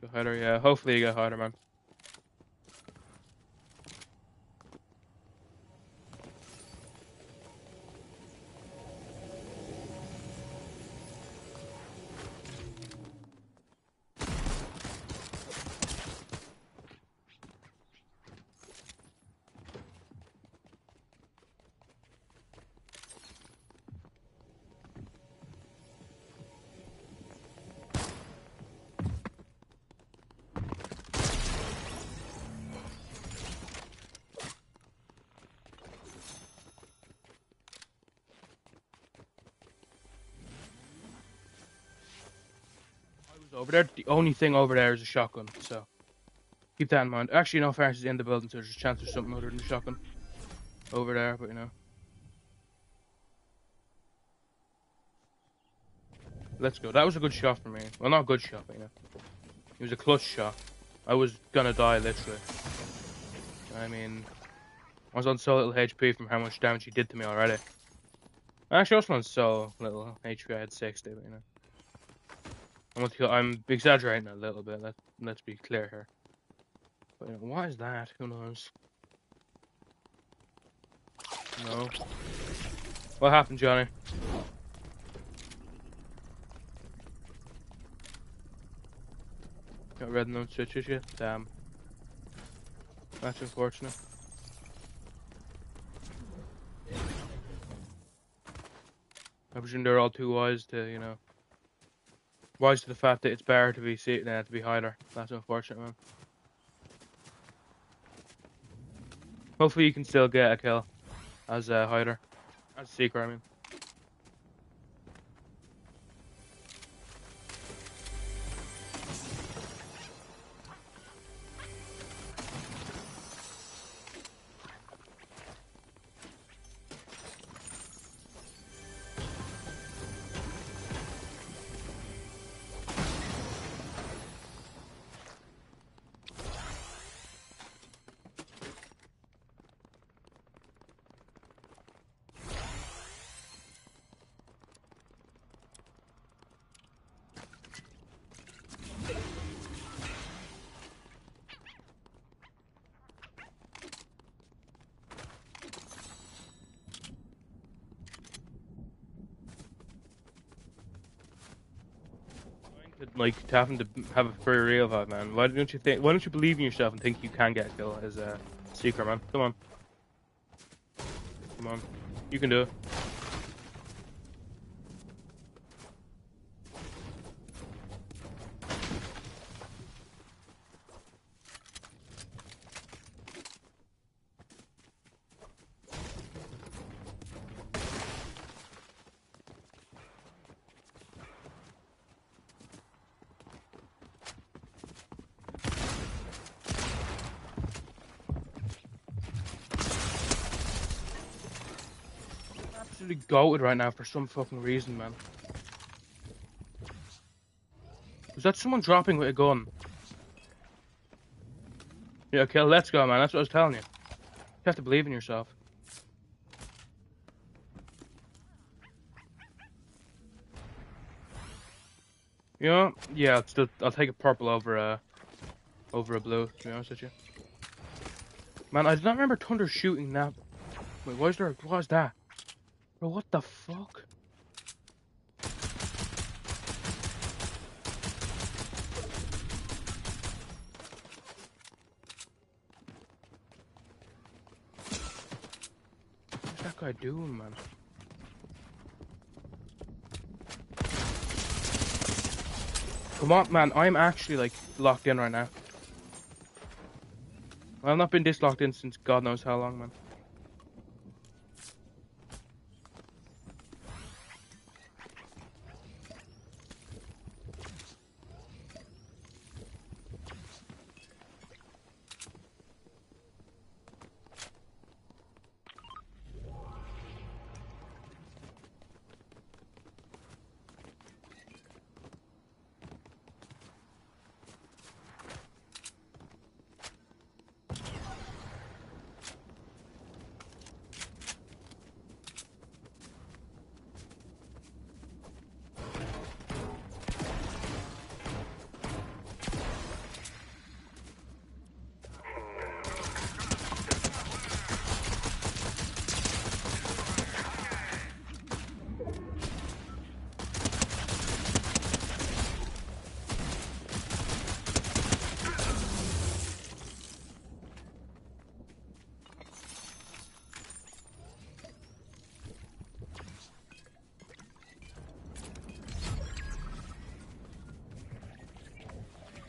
Go hider, yeah. Hopefully you get hider, man. Over there, the only thing over there is a shotgun, so keep that in mind. Actually, no, Fairness is in the building, so there's a chance there's something other than a shotgun over there, but Let's go. That was a good shot for me. Well, not a good shot, but it was a clutch shot. I was gonna die, literally. I mean, I was on so little HP from how much damage he did to me already. Actually, I was on so little HP, I had 60, but I'm exaggerating a little bit, let's be clear here. But what is that? Who knows? No. What happened, Johnny? Got red note switches yet? Damn. That's unfortunate. I presume they're all too wise to, wise to the fact that it's better to be to be hider. That's unfortunate, man. Hopefully you can still get a kill as a hider. As a seeker, I mean. like to having to have a free real vibe, man. Why don't you think? Why don't you believe in yourself and think you can get a kill as a seeker, man? Come on, come on, you can do it. Absolutely goated right now for some fucking reason, man. Was that someone dropping with a gun? Yeah, okay, let's go, man. That's what I was telling you. You have to believe in yourself. You know? Yeah, I'll take a purple over a blue, to be honest with you. Man, I did not remember Thunder shooting that. Wait, what is that? Bro, what the fuck? What's that guy doing, man? Come on, man, I'm actually, like, locked in right now. I've not been this locked in since God knows how long, man.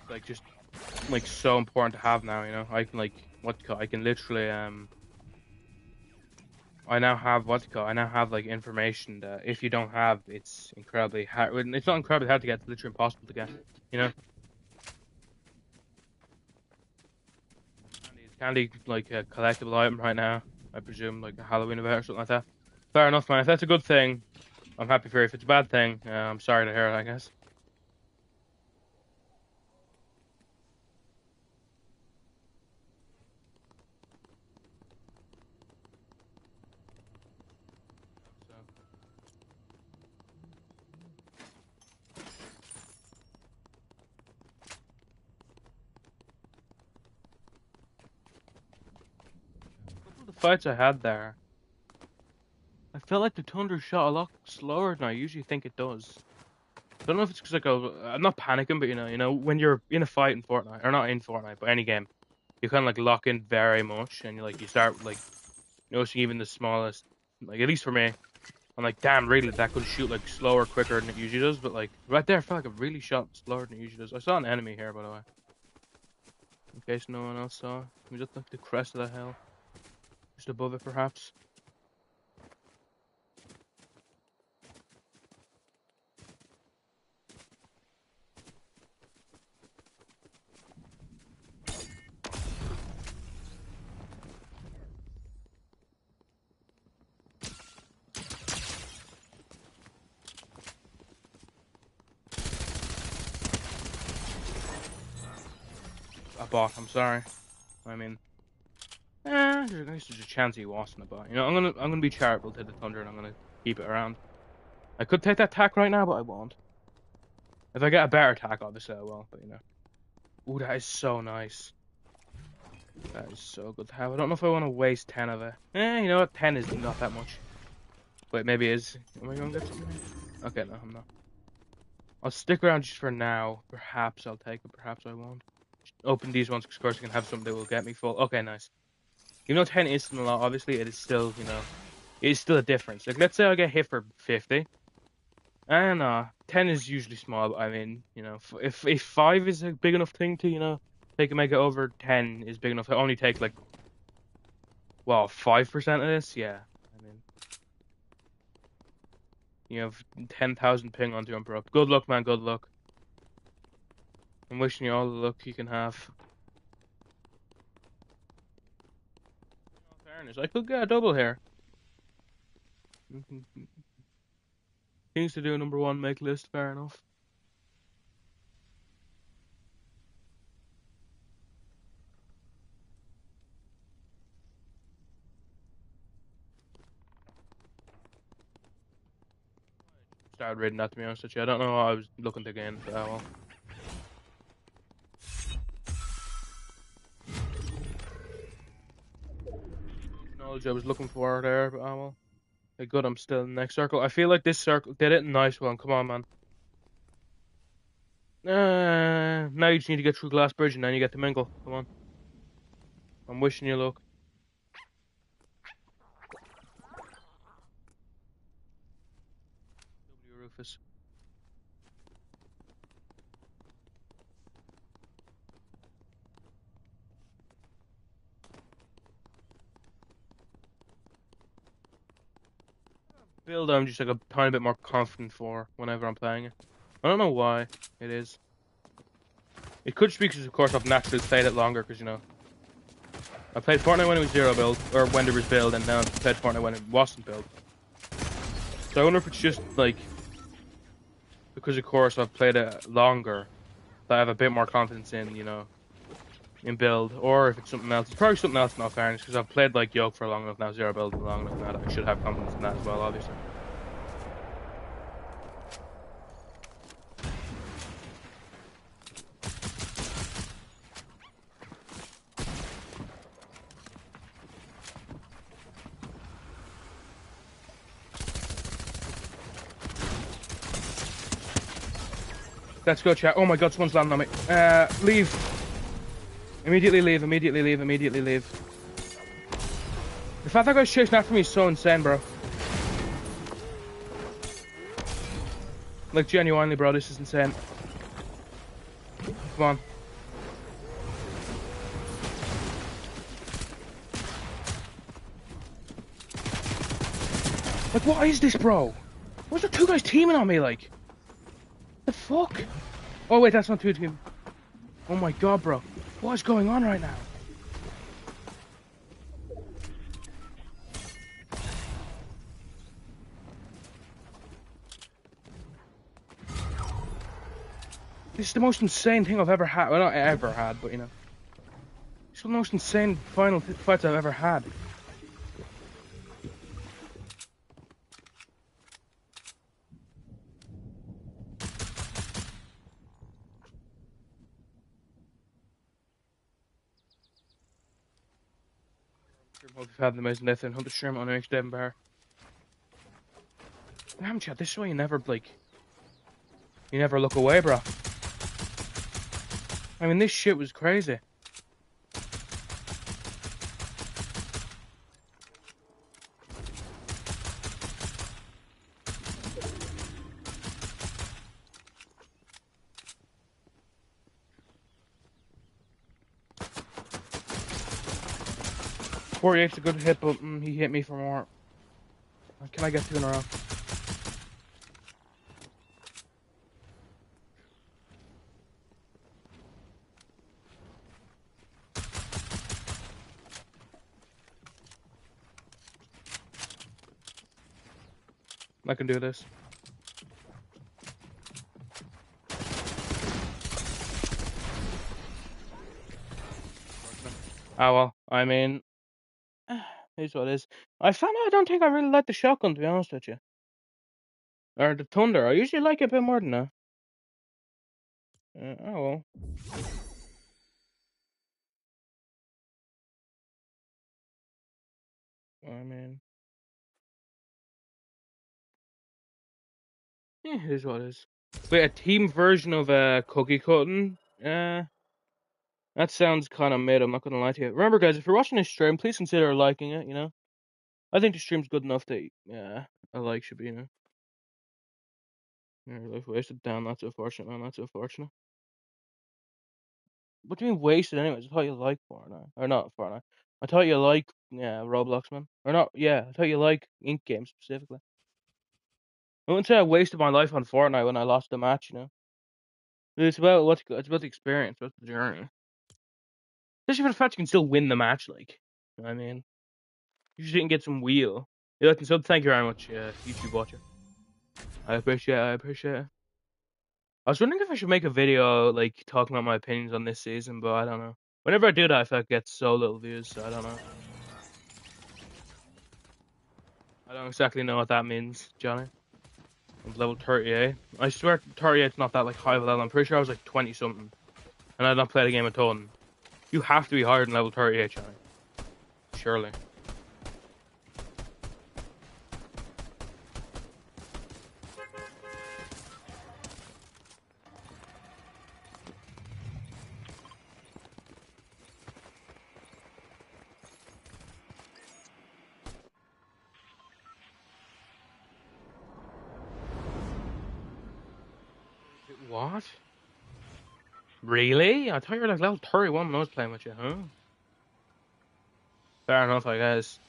Like, just, like, so important to have now, you know? I can, like, I can literally, I now have, I now have, like, information that if you don't have, it's incredibly hard. It's not incredibly hard to get, it's literally impossible to get, you know? Candy, like, a collectible item right now. I presume, like, a Halloween event or something like that. Fair enough, man. If that's a good thing, I'm happy for you. If it's a bad thing, I'm sorry to hear it, I guess. Fights I had there, I felt like the Thunder shot a lot slower than I usually think it does. I don't know if it's because, like, I'm not panicking, but you know, when you're in a fight in Fortnite, or not in Fortnite, but any game, you kind of like lock in very much, and you start like noticing even the smallest, like, at least for me, I'm like, damn, really, that could shoot like slower, quicker than it usually does. But like right there, I felt like it really shot slower than it usually does. I saw an enemy here, by the way, in case no one else saw. We just like the crest of the hill. Just above it, perhaps. A bot, I'm sorry. I mean, there's a chance he wasn't a bot. You know, I'm gonna be charitable to the Thunder, and I'm gonna keep it around. I could take that tack right now, but I won't. If I get a better tack, obviously I will. But you know, ooh, that is so nice. That is so good to have. I don't know if I want to waste 10 of it. You know what? 10 is not that much. Wait, maybe it is. Am I gonna get something? Okay, no, I'm not. I'll stick around just for now. Perhaps I'll take it, perhaps I won't. Open these ones because, of course, I can have something that will get me full. Okay, nice. Even though 10 isn't a lot, obviously, it is still, it is still a difference. Like, let's say I get hit for 50. And 10 is usually small, but I mean, if 5 is a big enough thing to, make it over, 10 is big enough to only take, like, well, 5% of this? Yeah. I mean, you have 10,000 ping on Jump Rope. Good luck, man, good luck. I'm wishing you all the luck you can have. In all fairness, I could get a double here. Things to do, number one, make list, fair enough. Started reading that, to be honest with you. I don't know what I was looking to gain, but well. Knowledge I was looking for there, but well. Okay, good, I'm still in the next circle. I feel like this circle did it. Nice one. Come on, man. Now you just need to get through Glass Bridge and then you get to Mingle. Come on. I'm wishing you luck. W Rufus. Build I'm just like a tiny bit more confident for whenever I'm playing it. I don't know why it is. It could just be because, of course, I've naturally played it longer because, I played Fortnite when it was zero build, or when there was build, and now I've played Fortnite when it wasn't build. So I wonder if it's just, like, because, of course, I've played it longer, that I have a bit more confidence in, in build, or if it's something else. It's probably something else in all fairness, because I've played, like, Yoke for long enough now, zero build long enough now, that I should have confidence in that as well, obviously. Let's go, chat. Oh my god, someone's landing on me. Leave. Immediately leave, immediately leave, immediately leave. The fact that guy's chasing after me is so insane, bro. Like, genuinely, bro, this is insane. Come on. Like, what is this, bro? Why's there two guys teaming on me, like? The fuck? Oh, wait, that's not two team. Oh my god, bro. What is going on right now? This is the most insane thing I've ever had. Well, not ever had, but, It's the most insane final fights I've ever had. Hope you've had the amazing death and Hunter Sherman on the next Devon Bar. Damn, chat, this is why you never, you never look away, bro. I mean, this shit was crazy. .48's a good hit, but he hit me for more. Can I get two in a row? I can do this. Ah, well, I mean, here's what it is. I found out I don't think I really like the shotgun, to be honest with you. Or the Thunder. I usually like it a bit more than that. Oh, well. I mean, it is what it is. Wait, a team version of cookie cutting? That sounds kind of mid. I'm not gonna lie to you. Remember, guys, if you're watching this stream, please consider liking it. You know, I think the stream's good enough that a like should be. You know, yeah, life wasted. Damn, that's unfortunate, man. That's unfortunate. What do you mean wasted? Anyways, I thought you liked Fortnite, or not Fortnite. I thought you like Roblox, man, or not? Yeah, I thought you like Ink games specifically. I wouldn't say I wasted my life on Fortnite when I lost the match. You know, it's about it's about the experience, about the journey. Especially for the fact you can still win the match. Like, I mean, you just didn't get some wheel. Yeah, so thank you very much, YouTube watcher. I appreciate it. I appreciate it. I was wondering if I should make a video like talking about my opinions on this season, but I don't know. Whenever I do that, I feel like it gets so little views, so I don't know. I don't exactly know what that means, Johnny. I'm level 38. I swear 38's not that like high of a level. I'm pretty sure I was like 20 something, and I've not played a game a ton. You have to be higher than level 38, Johnny. Surely. What? Really? I thought you were like level 31 when I was playing with you, huh? Fair enough, I guess.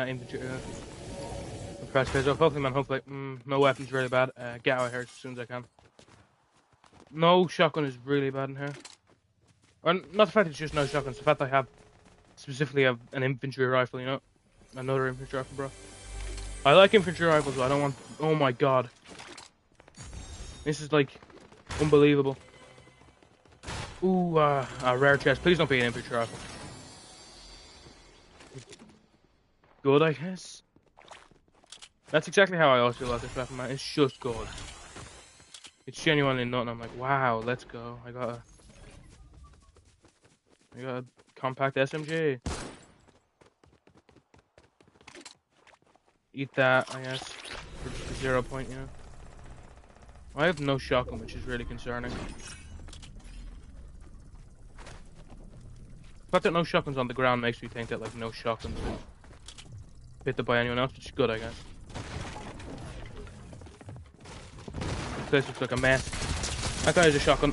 Infantry. Press guys up. Hopefully, man. Hopefully. No weapons really bad. Get out of here as soon as I can. No shotgun is really bad in here. Or not the fact it's just no shotguns. The fact I have specifically an infantry rifle. You know, another infantry rifle, bro. I like infantry rifles, but I don't want. Oh my god, this is like unbelievable. Ooh, a rare chest. Please don't be an infantry rifle. Good, I guess. That's exactly how I always feel about this weapon, man. It's just good. It's genuinely nothing. I'm like, wow, let's go. I got a compact SMG. Eat that, I guess. For just a 0 point, yeah. I have no shotgun, which is really concerning. The fact that no shotguns on the ground makes me think that like no shotguns been picked up by anyone else, which is good, I guess. This place looks like a mess. That guy has a shotgun.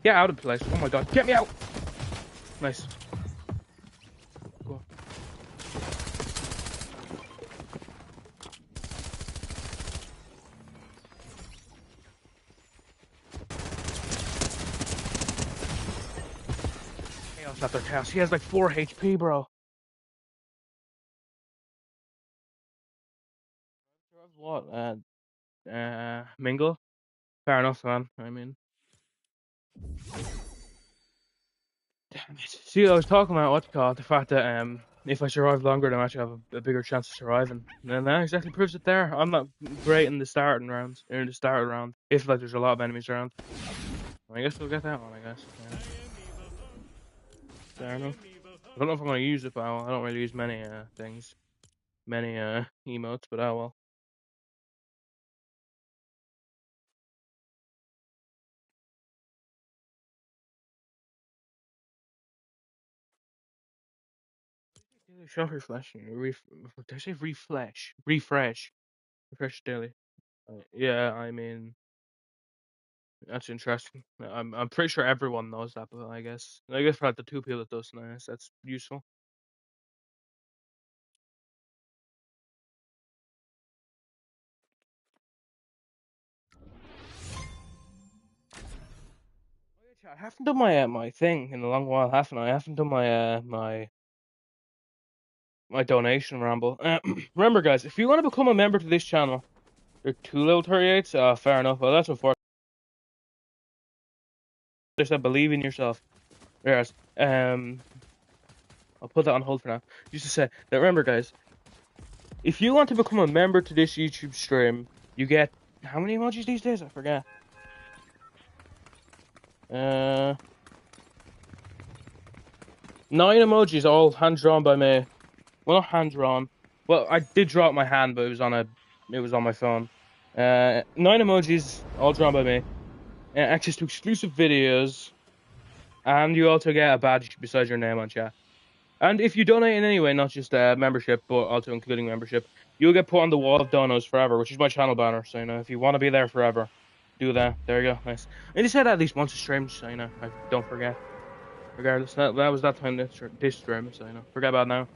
Get out of the place. Oh my god, get me out! Nice. Cool. Chaos after chaos. He has like 4 HP, bro. What? Mingle? Fair enough, man. I mean, damn it. See, I was talking about what's called the fact that if I survive longer, then I actually have a bigger chance of surviving. And that exactly proves it there. I'm not great in the starting rounds, or in the starter round. If like there's a lot of enemies around, I guess we'll get that one. I guess. Yeah. Fair enough. I don't know if I'm gonna use it, but I don't really use many things, many emotes, but oh well. Daily shelf refresh. Did I say refresh? Refresh daily. Yeah, I mean that's interesting. I'm pretty sure everyone knows that, but I guess for like the 2 people that doesn't, I guess that's useful. I haven't done my my thing in a long while, haven't I? I haven't done my my donation ramble. Remember, guys, if you want to become a member to this channel, there are 2 level 38s. Fair enough. Well, that's unfortunate. Just believe in yourself. Yes. I'll put that on hold for now. Just to say that, remember, guys, if you want to become a member to this YouTube stream, you get how many emojis these days? I forget. Uh, 9 emojis, all hand drawn by me. Well, not hand drawn. Well, I did draw it my hand, but it was on my phone. 9 emojis, all drawn by me. Access to exclusive videos, and you also get a badge beside your name on chat. And if you donate in any way, not just membership, but also including membership, you'll get put on the wall of donos forever, which is my channel banner. So, if you want to be there forever, do that. There you go. Nice. I just said that at least once a stream, so, I don't forget. Regardless, that was that time this stream, so, forget about it now.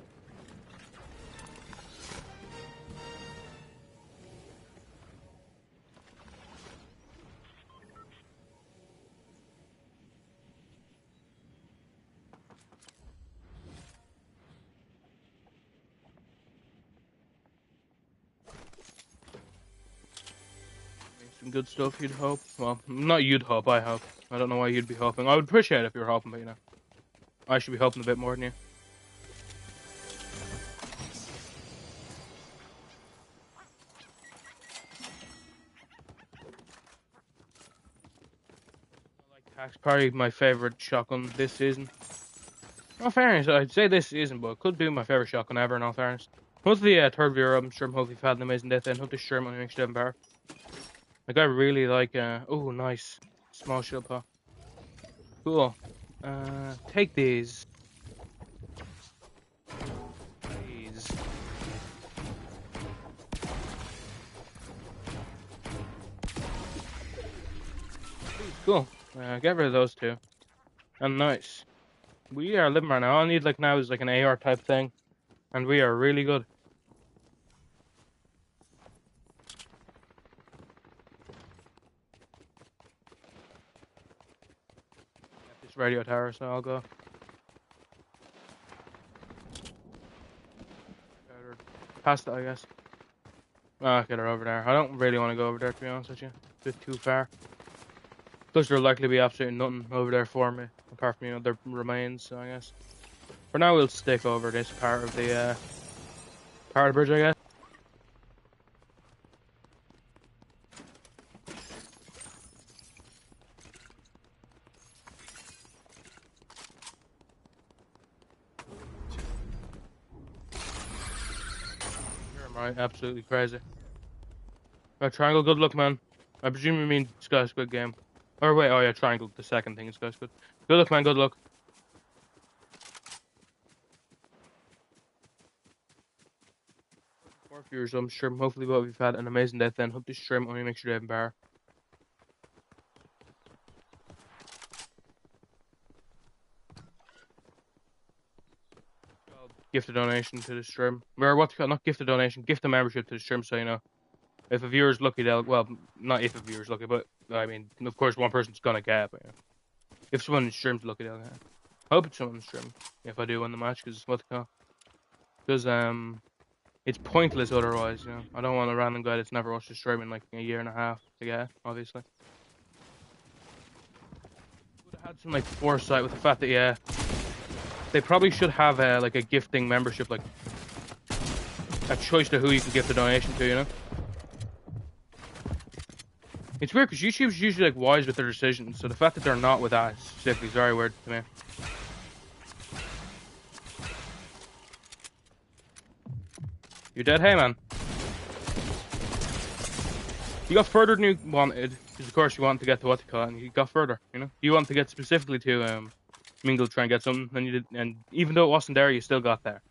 Some good stuff, you'd hope. Well, not you'd hope, I hope. I don't know why you'd be hoping. I would appreciate it if you were hoping, but, I should be hoping a bit more than you. Tax probably my favorite shotgun this season. In all fairness, I'd say this season, but it could be my favorite shotgun ever. In all fairness, hopefully, third viewer, I'm sure hopefully you've had an amazing day. And hope this stream only makes you better. Like I really like. Oh, nice small shield pop. Cool. Take these. Please. Cool. Get rid of those two. And nice. We are living right now. All I need now is like an AR type thing, and we are really good. At this radio tower, so I'll go. Past it, I guess. Oh, get her over there. I don't really want to go over there, to be honest with you. A bit too far. Plus, there'll likely be absolutely nothing over there for me, apart from, their remains, so I guess. For now, we'll stick over this part of the bridge, I guess. You're right, absolutely crazy. Right, triangle, good luck, man. I presume you mean Sky Squid game. Or wait, oh yeah, triangle, the second thing is Sky Squid. Good luck, man, good luck. More viewers, I'm sure. Hopefully, we've had an amazing day then. Hope this stream only makes your day better. Gift a donation to the stream. Or what's called, not gift a donation, gift a membership to the stream, so if a viewer's lucky, they'll, well, not if a viewer's lucky, but I mean, of course, one person's gonna get it, but if someone in the stream's lucky, they'll get it. I hope it's someone in the stream if I do win the match, because what's called, because it's pointless otherwise, I don't want a random guy that's never watched the stream in like a year and a half to get it, obviously. Would have had some like foresight with the fact that they probably should have like a gifting membership, like a choice to who you can gift a donation to, It's weird because YouTube's usually like wise with their decisions, so the fact that they're not with that specifically is very weird to me. You dead? Hey man. You got further than you wanted, because of course you wanted to get to what they call it, and you got further, You wanted to get specifically to Mingle to try and get something, and you did, and even though it wasn't there, you still got there.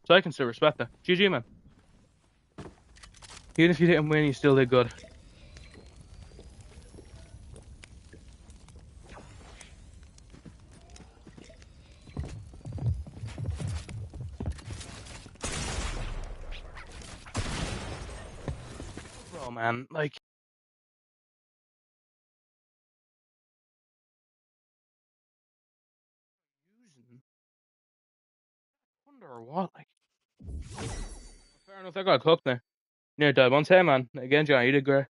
So I can still respect that. GG, man. Even if you didn't win, you still did good. Oh man, like. Wonder or what, like. Fair enough, I got cooked now. Near died once, hey man. Again, John, you did great.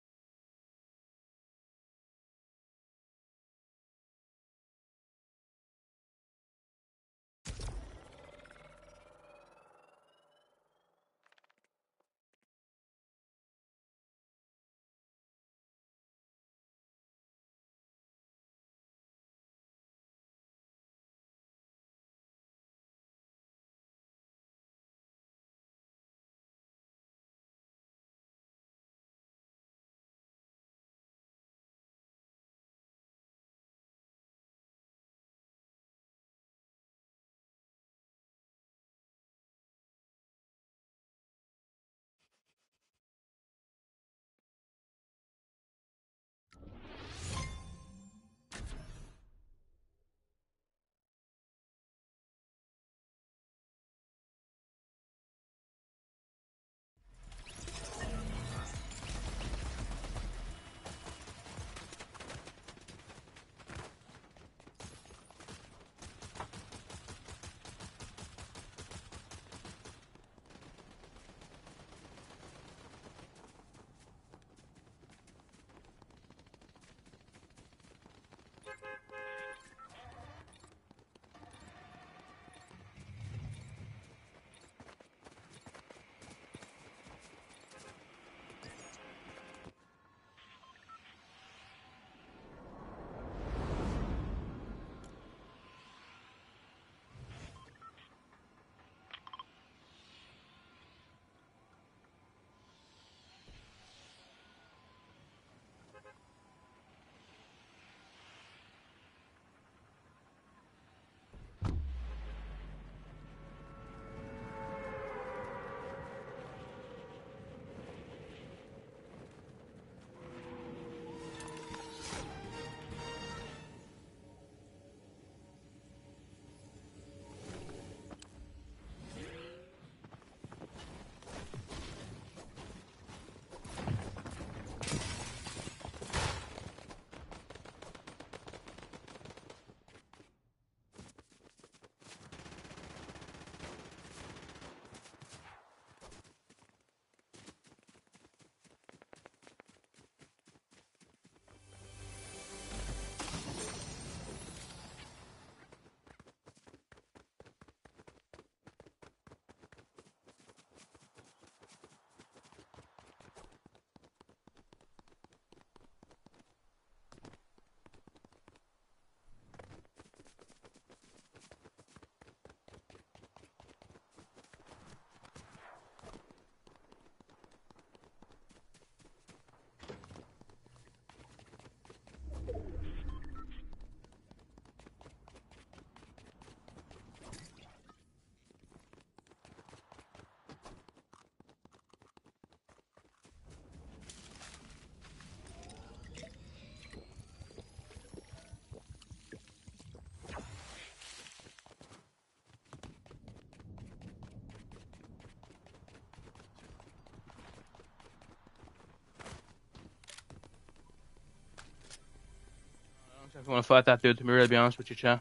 If you want to fight that dude, to be really be honest with you, chat.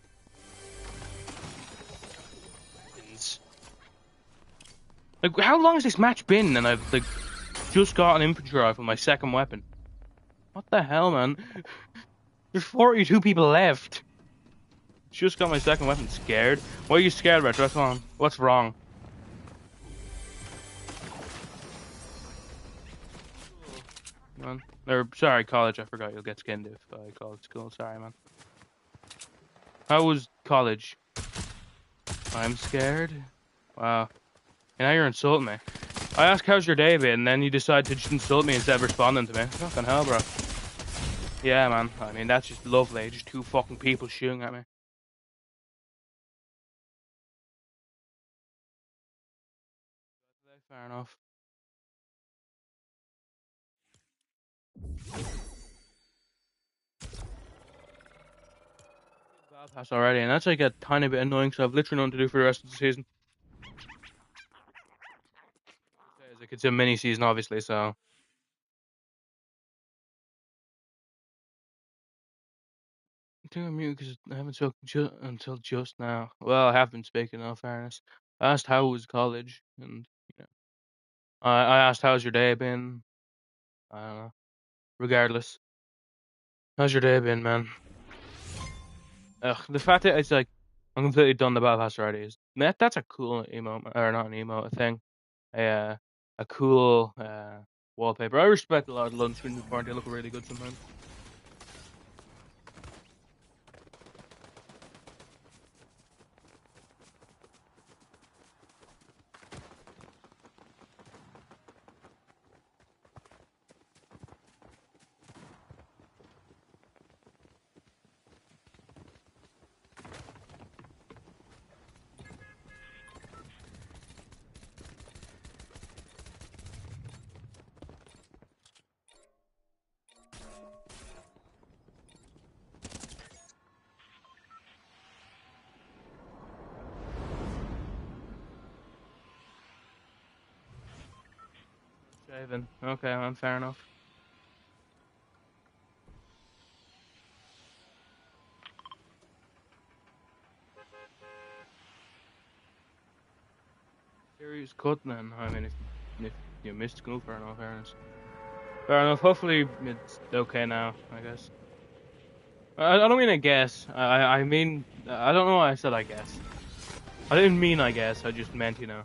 Like, how long has this match been? And I've like just got an infantry rifle, my second weapon. What the hell, man? There's 42 people left. Just got my second weapon. Scared? What are you scared about? What's wrong? What's wrong? Man. Or, sorry, college. I forgot you'll get skinned if I call it school. Sorry, man. How was college? I'm scared. Wow. And now you're insulting me. I asked how's your day been, and then you decide to just insult me instead of responding to me. Fucking hell, bro. Yeah, man. I mean, that's just lovely. Just two fucking people shooting at me. Fair enough. Battle Pass already, and that's like a tiny bit annoying, so I've literally nothing to do for the rest of the season. Like, it's a mini season, obviously, so. I think I'm mute because I haven't spoken until just now. Well, I have been speaking, in all fairness. I asked how was college, and you know, I asked how's your day been. I don't know. Regardless, how's your day been, man? Ugh, the fact that it's like I'm completely done the battle pass already is that's a cool emote, or not an emote, a thing, a cool wallpaper. I respect a lot of loading screens in Fortnite. They look really good sometimes. Shaven. Okay, man, fair enough. Serious cut, then. I mean, if you missed school, fair enough, fairness. Fair enough. Hopefully, it's okay now, I guess. I don't mean I guess. I mean, I don't know why I said I guess. I didn't mean I guess. I just meant, you know.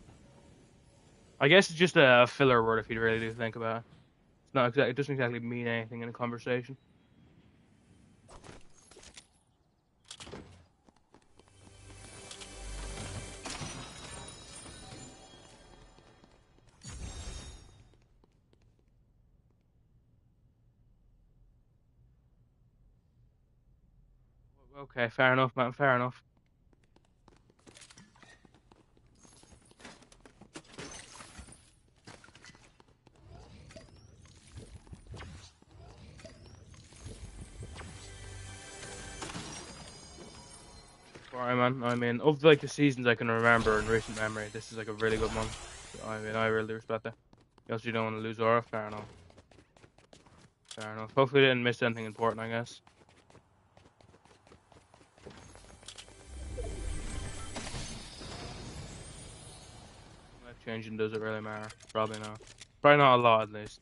I guess it's just a filler word if you really do think about it. It's not exactly. It doesn't exactly mean anything in a conversation. Okay, fair enough, man. Fair enough. Sorry, man. I mean, of like the seasons I can remember in recent memory, this is like a really good one. So, I mean, I really respect that. You also don't want to lose aura. Fair enough. Fair enough. Hopefully, they didn't miss anything important. I guess. Life changing, does it really matter? Probably not. Probably not a lot, at least.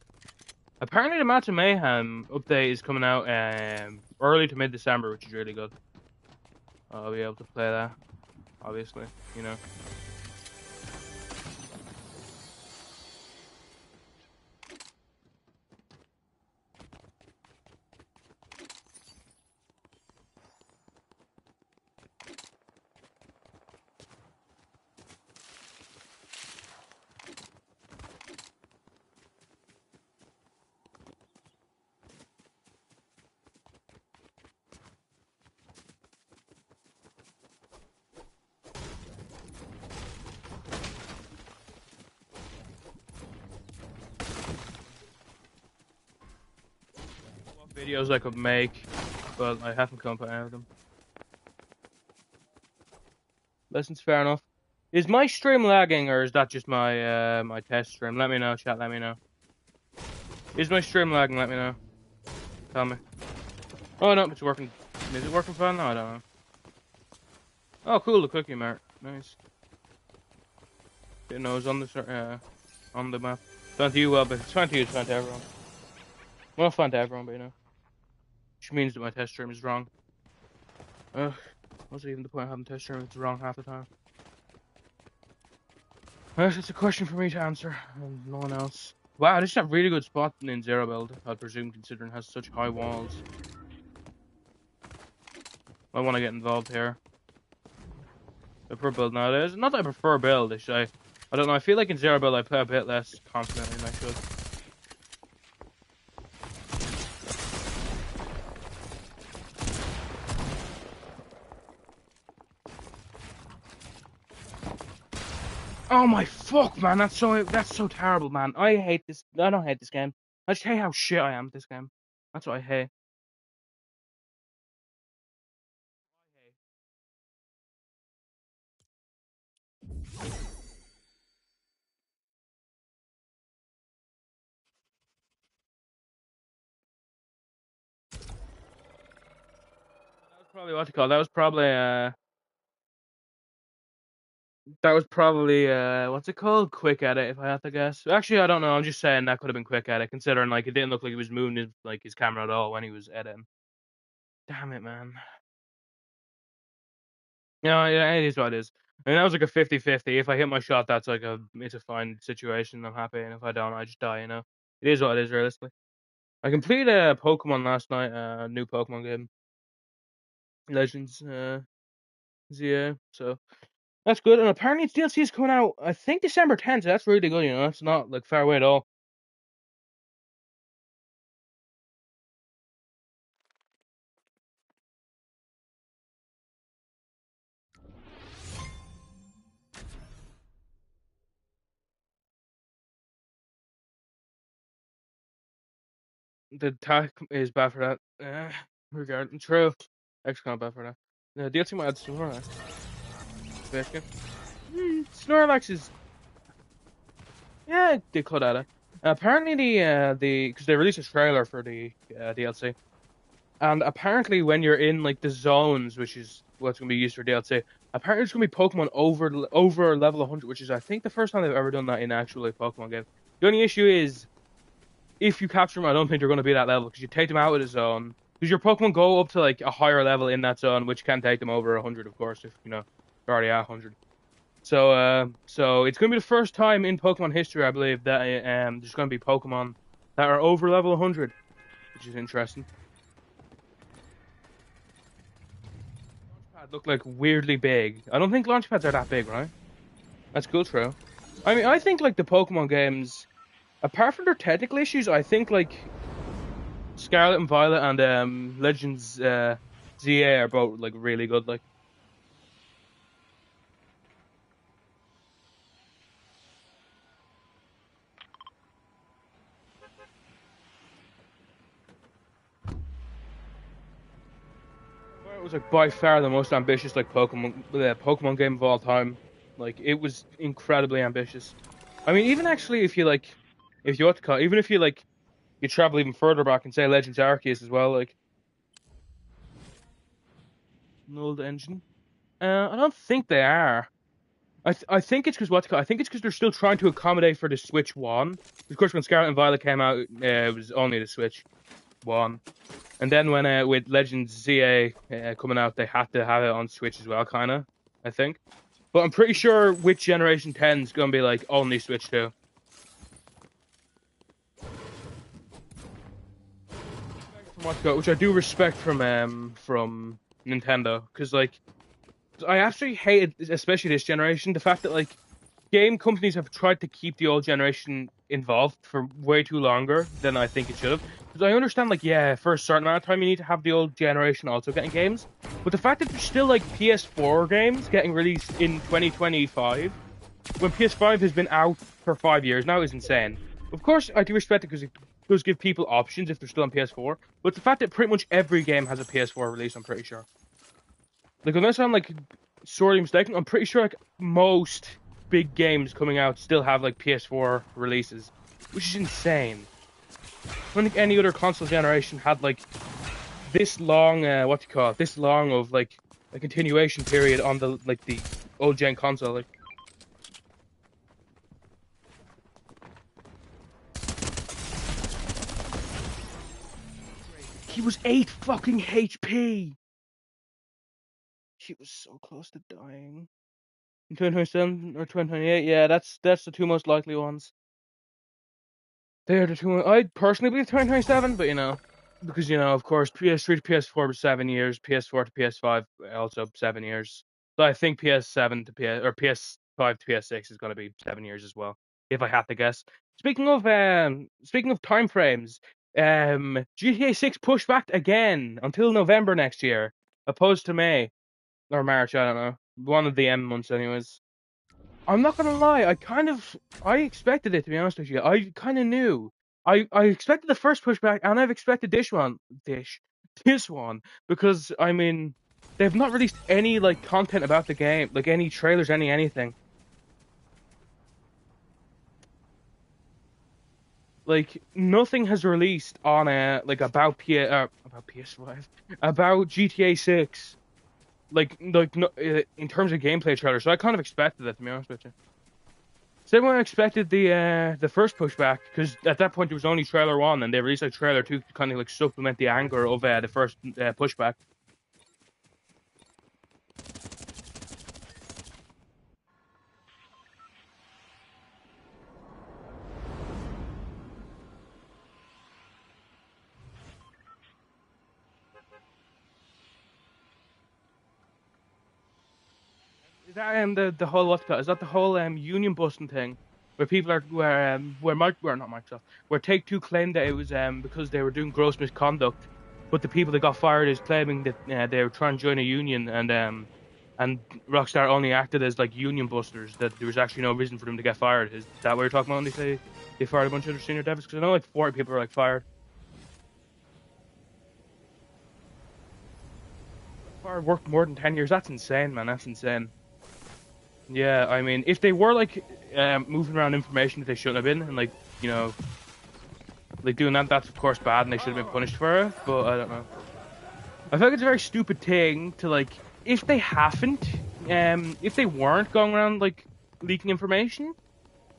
Apparently, the Match of Mayhem update is coming out early to mid-December, which is really good. I'll be able to play that, obviously, you know. What videos I could make, but I haven't come up with any of them. Lessons, fair enough. Is my stream lagging, or is that just my my test stream? Let me know, chat. Let me know. Is my stream lagging? Let me know. Tell me. Oh no, it's working. Is it working fine? No, I don't know. Oh, cool, the cookie mart. Nice. Didn't know it was on the map. Fun to you, well, but it's fun to you, it's fun to everyone. Well, fun to everyone, but you know. Which means that my test stream is wrong. Ugh. What's even the point of having a test stream if it's wrong half the time? It's a question for me to answer, and no one else. Wow, this is a really good spot in Zero Build, I presume, considering it has such high walls. I want to get involved here. I prefer build nowadays. Not that I prefer build, I don't know, I feel like in Zero Build I play a bit less confidently than I should. Oh my fuck, man, that's so terrible, man. I hate this. I don't hate this game. I just hate how shit I am at this game. That's what I hate. That was probably what to call. That was probably what's it called? Quick edit, if I had to guess. Actually, I don't know. I'm just saying that could have been quick edit, considering like it didn't look like he was moving his camera at all when he was editing. Damn it, man. Yeah, it is what it is. I mean, that was like a 50-50. If I hit my shot, it's a fine situation. I'm happy, and if I don't, I just die. You know, it is what it is. Realistically, I completed a Pokemon last night. A new Pokemon game, Legends. Yeah. So that's good. And apparently, its DLC is coming out. I think December 10th. So that's really good. You know, that's not like far away at all. The attack is bad for that. Regarding true, X not bad for that. The DLC might add Snorlax. Basically. Snorlax is they could add it. Apparently the because they released a trailer for the DLC, and apparently when you're in like the zones, which is what's gonna be used for DLC, apparently it's gonna be Pokemon over level 100, which is I think the first time they've ever done that in actually a Pokemon game. The only issue is if you capture them, I don't think they're gonna be that level because you take them out of the zone. Because your Pokemon go up to like a higher level in that zone, which can take them over 100, of course, if they're already at 100. So it's gonna be the first time in Pokemon history, I believe, that there's gonna be Pokemon that are over level 100, which is interesting. Launchpad look like weirdly big. I don't think launch pads are that big, right? That's cool, true. I mean, I think like the Pokemon games, apart from their technical issues, I think like Scarlet and Violet and Legends ZA are both like really good. Like, it was like by far the most ambitious like Pokemon game of all time. Like, it was incredibly ambitious. I mean, even actually, if you want to call, even if you like, you travel even further back and say Legends Arceus as well, like, an old engine. I don't think they are. I think it's because I think it's because they're still trying to accommodate for the Switch One. Of course, when Scarlet and Violet came out, it was only the Switch One, and then when with Legends ZA coming out, they had to have it on Switch as well, kind of. I think, but I'm pretty sure with Generation 10 is gonna be like only Switch 2. Which I do respect from Nintendo, because like I absolutely hate it, especially this generation, the fact that like game companies have tried to keep the old generation involved for way too longer than I think it should have. Because I understand, like, yeah, for a certain amount of time you need to have the old generation also getting games, but the fact that there's still like PS4 games getting released in 2025 when PS5 has been out for 5 years now is insane. Of course, I do respect it because it does give people options if they're still on PS4, but the fact that pretty much every game has a PS4 release, I'm pretty sure. Like, unless I'm like sorely mistaken, I'm pretty sure like most big games coming out still have like PS4 releases, which is insane. I don't think any other console generation had like this long, this long of like a continuation period on the old gen console. Like, he was 8 fucking HP. He was so close to dying. In 2027 or 2028, yeah, that's the two most likely ones. They're the two. I personally believe 2027, but because of course, PS3 to PS4 was 7 years, PS4 to PS5 also 7 years. So I think PS7 to PS5 to PS6 is going to be 7 years as well, if I had to guess. Speaking of time frames, GTA 6 pushed back again until November next year, opposed to May or March. I don't know, one of the M months, anyways. I'm not gonna lie, I expected it, to be honest with you. I kind of knew. I expected the first pushback, and I've expected this one, because I mean, they've not released any like content about the game, like any trailers, anything. Like nothing has released on about PS5, about GTA 6, like no, in terms of gameplay trailers. So I kind of expected it, to be honest with you. Same way I expected the first pushback, because at that point there was only trailer 1, and they released like trailer 2 to kind of like supplement the anger of the first pushback. Is that the whole what's that? Is that the whole union busting thing, where people are where not Microsoft, where Take-Two claimed that it was because they were doing gross misconduct, but the people that got fired is claiming that they were trying to join a union, and Rockstar only acted as like union busters, that there was actually no reason for them to get fired. Is that what you're talking about when they say they fired a bunch of their senior devs? Because I know like 40 people are like fired. Fired worked more than 10 years. That's insane, man. That's insane. Yeah, I mean, if they were like moving around information that they shouldn't have been, and like like doing that, that's of course bad, and they should have been punished for it. But I don't know. I feel like it's a very stupid thing to like. If they haven't, if they weren't going around like leaking information,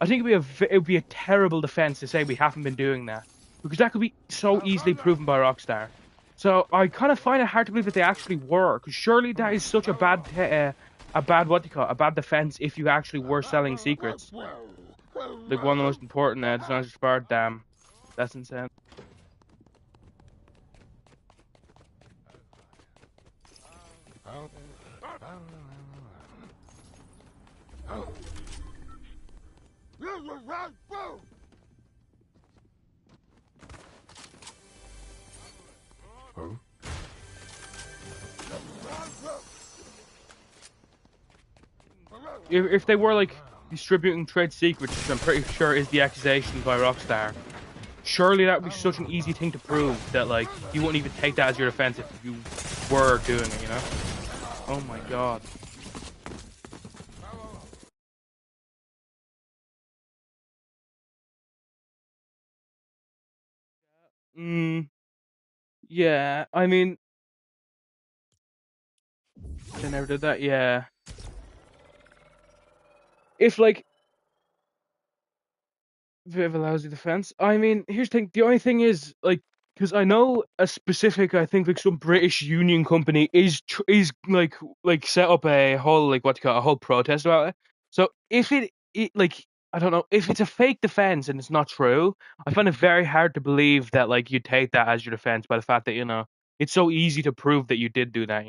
I think it would be a terrible defense to say we haven't been doing that, because that could be so easily proven by Rockstar. So I kind of find it hard to believe that they actually were, because surely that is such a bad what do you call it, a bad defense if you actually were selling secrets. Like one of the most important designers for damn, that's insane. If they were like distributing trade secrets, which I'm pretty sure is the accusation by Rockstar, surely that would be such an easy thing to prove that like you wouldn't even take that as your defense if you were doing it, you know? Oh my god. Mm, yeah, I mean, they never did that. Yeah, if like bit of a lousy defense. I mean, here's the thing. The only thing is, like, because I know a specific, I think, like some British union company is like set up a whole like what you call it, a whole protest about it. So if it like I don't know if it's a fake defense and it's not true, I find it very hard to believe that like you take that as your defense by the fact that it's so easy to prove that you did do that.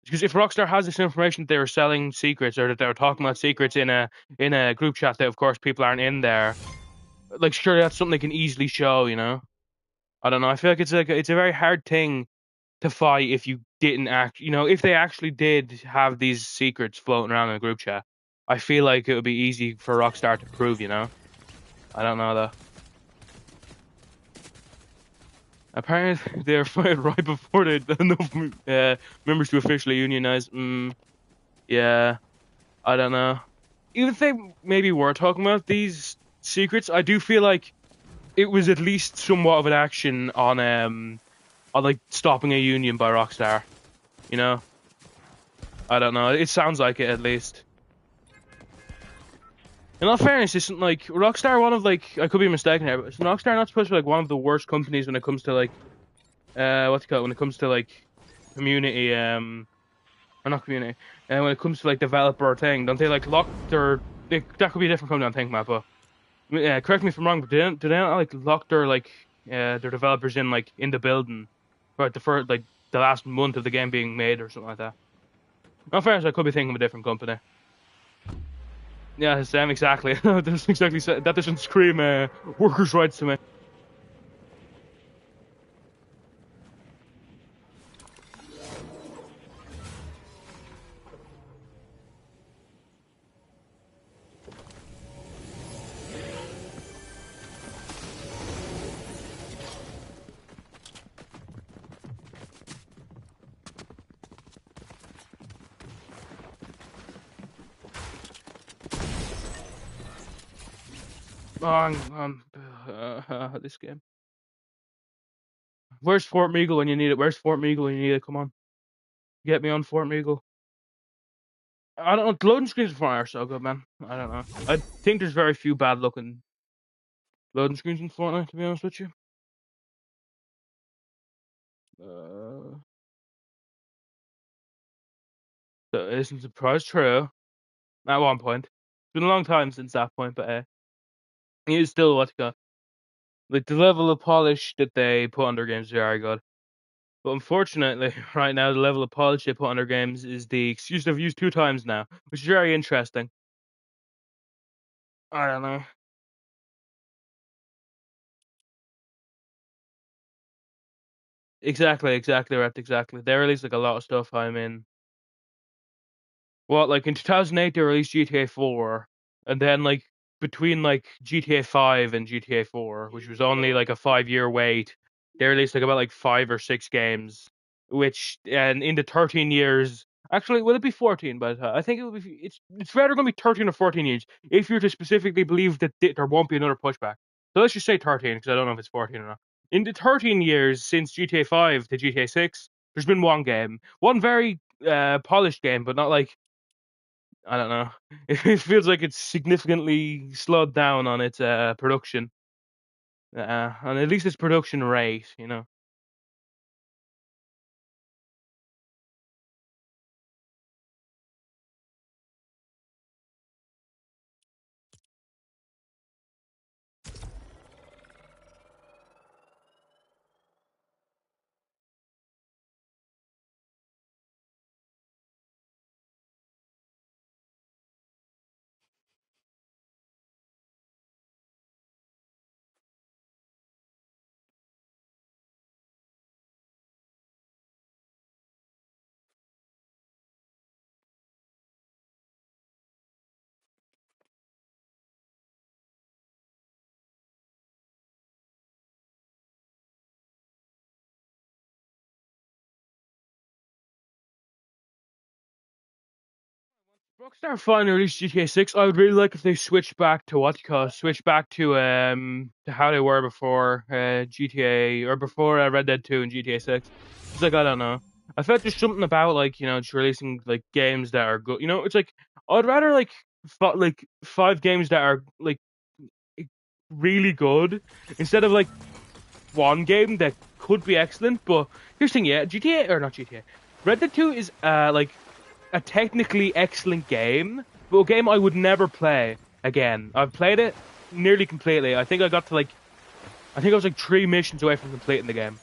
Because if Rockstar has this information that they were selling secrets or that they were talking about secrets in a group chat that of course people aren't in there, like sure that's something they can easily show. I don't know. I feel like it's a very hard thing to fight if you didn't if they actually did have these secrets floating around in a group chat. I feel like it would be easy for Rockstar to prove. I don't know though. Apparently they're fired right before they had enough members to officially unionize. Yeah, I don't know. Even if they maybe were talking about these secrets, I do feel like it was at least somewhat of an action on like stopping a union by Rockstar. You know, I don't know. It sounds like it at least. In all fairness, isn't like Rockstar one of like I could be mistaken here, but is Rockstar not supposed to be like one of the worst companies when it comes to like what's it called when it comes to like community or not community and when it comes to like developer thing, don't they like lock their that could be a different company I'm thinking about, but yeah, correct me if I'm wrong, but do they not like lock their like their developers in like in the building for the first like the last month of the game being made or something like that? In fairness, I could be thinking of a different company. Yeah, Sam, exactly. That's exactly that doesn't scream workers' rights to me. This game. Where's Fort Meagle when you need it? Where's Fort Meagle when you need it? Come on, get me on Fort Meagle. I don't know. The loading screens for Fortnite are so good, man. I don't know. I think there's very few bad looking loading screens in Fortnite, to be honest with you. Uh, that isn't surprised true. At one point, it's been a long time since that point, but it is still what you got. Like the level of polish that they put on their games is very good. But unfortunately, right now the level of polish they put on their games is the excuse they've used two times now, which is very interesting. I don't know. Exactly, right, exactly. They released like a lot of stuff. I mean, what like in 2008 they released GTA 4, and then like between like GTA 5 and GTA 4, which was only like a 5 year wait, they released like about like 5 or 6 games. Which and in the 13 years, actually, will it be 14 by the time? I think it will be. It's rather going to be 13 or 14 years if you're to specifically believe that there won't be another pushback. So let's just say 13 because I don't know if it's 14 or not. In the 13 years since GTA 5 to GTA 6, there's been one game, one very polished game, but not like I don't know. It feels like it's significantly slowed down on its production, and at least its production rate. Rockstar finally released GTA 6. I would really like if they switched back to switch back to how they were before GTA or before Red Dead 2 and GTA 6. It's like I don't know. I felt there's something about like just releasing like games that are good. It's like I'd rather like like 5 games that are like really good instead of like one game that could be excellent. But here's the thing, yeah, GTA or not GTA, Red Dead 2 is like a technically excellent game, but a game I would never play again. I've played it nearly completely. I think I got to I think I was like 3 missions away from completing the game.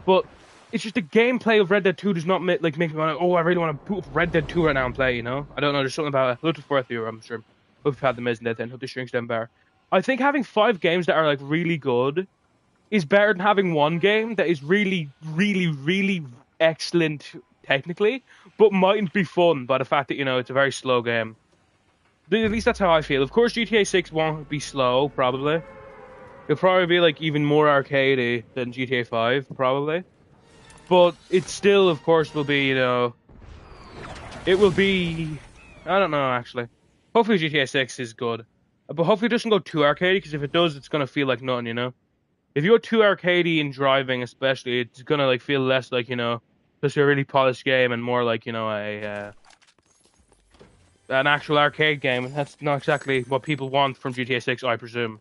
But it's just the gameplay of Red Dead 2 does not make me want to, oh, I really want to boot up Red Dead 2 right now and play, I don't know, there's something about it. Look at for you, I'm sure. Hope you've had the amazing dead then. Hope the shrinks down better. I think having 5 games that are like really good is better than having one game that is really, really, really excellent technically, but mightn't be fun by the fact that, it's a very slow game. At least that's how I feel. Of course, GTA 6 won't be slow, probably. It'll probably be, like, even more arcadey than GTA 5, probably. But it still, of course, will be, it will be... I don't know, actually. Hopefully GTA 6 is good. But hopefully it doesn't go too arcadey, because if it does, it's going to feel like nothing. If you go too arcadey in driving, especially, it's gonna like feel less like just a really polished game and more like a an actual arcade game. And that's not exactly what people want from GTA 6, I presume.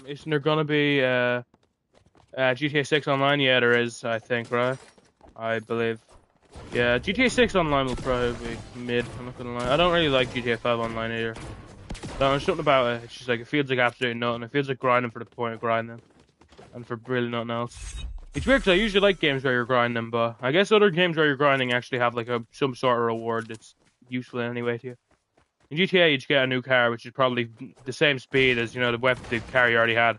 Isn't there gonna be GTA 6 online? Yeah, there is. I think, right? I believe. Yeah, GTA 6 online will probably be mid. I'm not gonna lie. I don't really like GTA 5 online either. There's something about it. It's just like it feels like absolutely nothing. It feels like grinding for the point of grinding, and for really nothing else. It's weird because I usually like games where you're grinding, but I guess other games where you're grinding actually have like some sort of reward that's useful anyway to you. In GTA, you just get a new car, which is probably the same speed as the car you already had.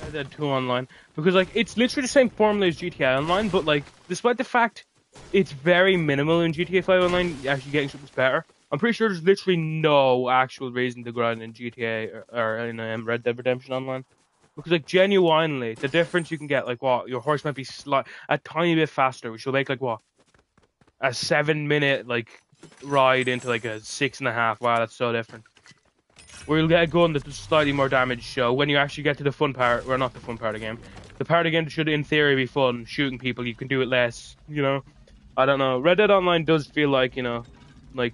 Red Dead 2 Online, because like it's literally the same formula as GTA Online, but like despite the fact it's very minimal in GTA 5 Online, actually getting something better. I'm pretty sure there's literally no actual reason to grind in GTA or in Red Dead Redemption Online, because like genuinely the difference you can get, like what your horse might be a tiny bit faster, which will make like what a 7 minute like ride into like a 6.5. Wow, that's so different. Where you'll get a gun that does slightly more damage. So when you actually get to the fun part, or not the fun part of the game, the part of the game that should in theory be fun, shooting people, you can do it less. I don't know. Red Dead Online does feel like like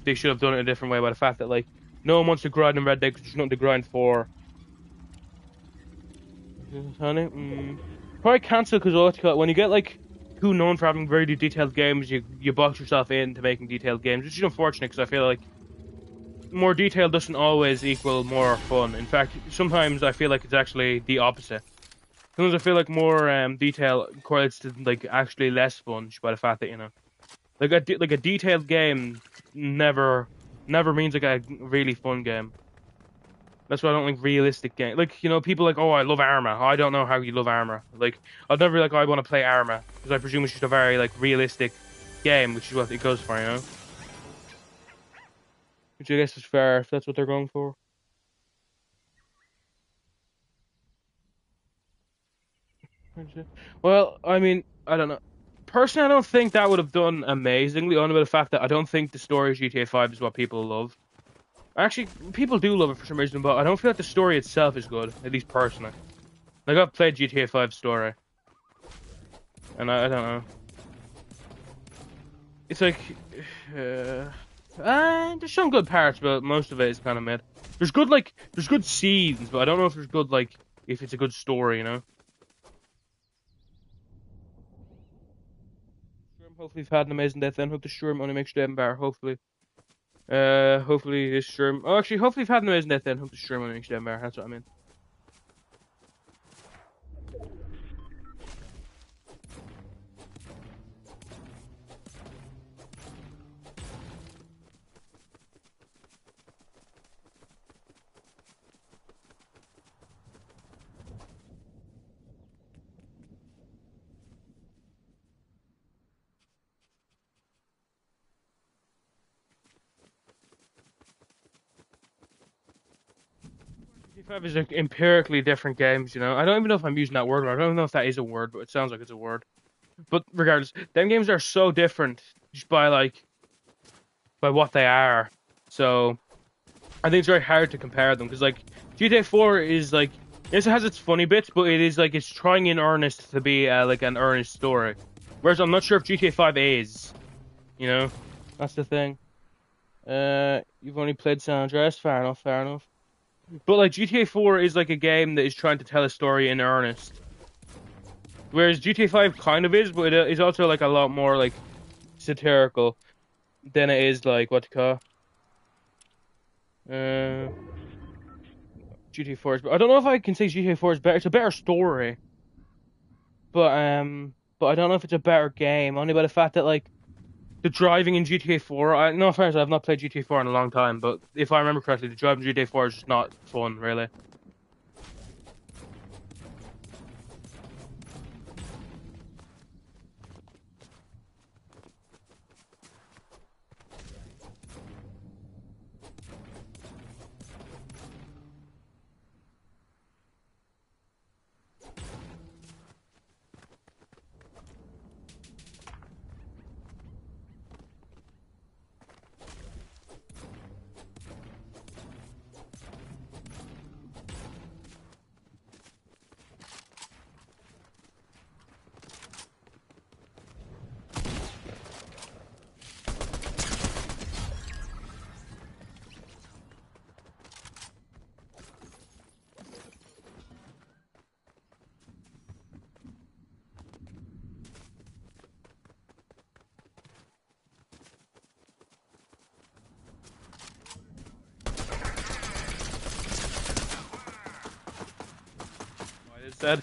they should have done it a different way by the fact that like no one wants to grind in Red Dead because there's nothing to grind for. Honey, probably cancel because when you get like too known for having very detailed games, you box yourself into making detailed games, which is unfortunate because I feel like more detail doesn't always equal more fun. In fact, sometimes I feel like it's actually the opposite. Sometimes I feel like more detail correlates to like actually less fun by the fact that like a detailed game never means like a really fun game. That's why I don't like realistic games. Like people like, oh, I love Arma. I don't know how you love Arma. Like I'd never be like, oh, I want to play Arma because I presume it's just a very like realistic game, which is what it goes for. Which I guess is fair if that's what they're going for. Well, I mean, I don't know. Personally, I don't think that would have done amazingly, only by the fact that I don't think the story of GTA 5 is what people love. Actually, people do love it for some reason, but I don't feel like the story itself is good, at least personally. Like, I've played GTA 5 story, and I don't know. it's like, uh, there's some good parts, but most of it is kind of mid. There's good scenes, but I don't know if there's good if it's a good story, you know. Hopefully, you've had an amazing day. Then hope the stream only makes you better. Hopefully, hopefully this stream. Oh, actually, hopefully you've had an amazing day. Then hope the stream only makes you better. That's what I mean. GTA 5 is like empirically different games, you know. I don't even know if I'm using that word, or I don't even know if that is a word, but it sounds like it's a word. But regardless, them games are so different just by what they are. So I think it's very hard to compare them because GTA 4 is it has its funny bits, but it is it's trying in earnest to be like an earnest story. Whereas I'm not sure if GTA 5 is, you know, that's the thing. You've only played San Andreas, fair enough, fair enough. But GTA 4 is like a game that is trying to tell a story in earnest. Whereas GTA 5 kind of is, but it is also a lot more satirical than it is what to call. GTA 4 is. I don't know if I can say GTA 4 is better. It's a better story, but I don't know if it's a better game. Only by the fact that the driving in GTA 4. No offense, I've not played GTA 4 in a long time, but if I remember correctly, the driving in GTA 4 is just not fun, really. It said.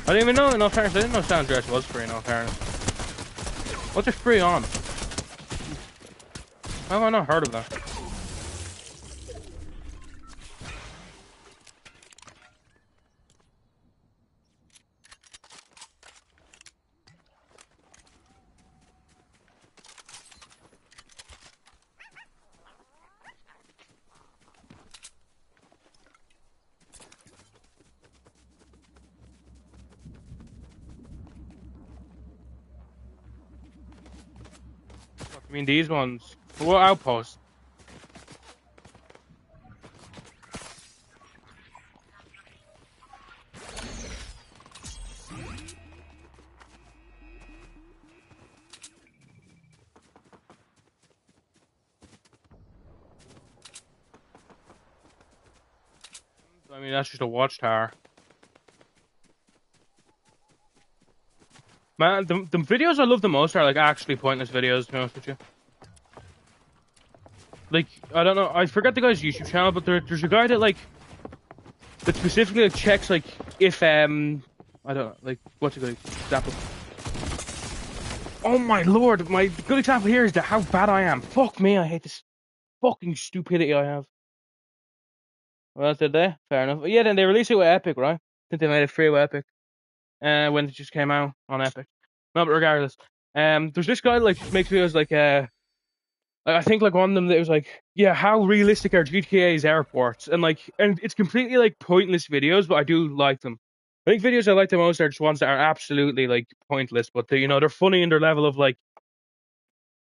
I didn't even know, in all fairness, I didn't know San Andreas was free, in all fairness. What's it free on? How have I not heard of that? I mean, these ones. What outposts? I mean, that's just a watchtower. Man, the videos I love the most are actually pointless videos, to be honest with you. I don't know, I forget the guy's YouTube channel, but there's a guy that specifically checks if I don't know, what's a good example? Oh my lord, my good example here is that how bad I am. Fuck me, I hate this fucking stupidity I have. Well, did they? Fair enough. Yeah, then they released it with Epic, right? I think they made it free with Epic. When it just came out on Epic. No, but regardless, there's this guy makes videos I think one of them that was yeah, how realistic are GTA's airports, and and it's completely pointless videos, but I do like them. I think videos I like the most are just ones that are absolutely pointless, but they're funny in their level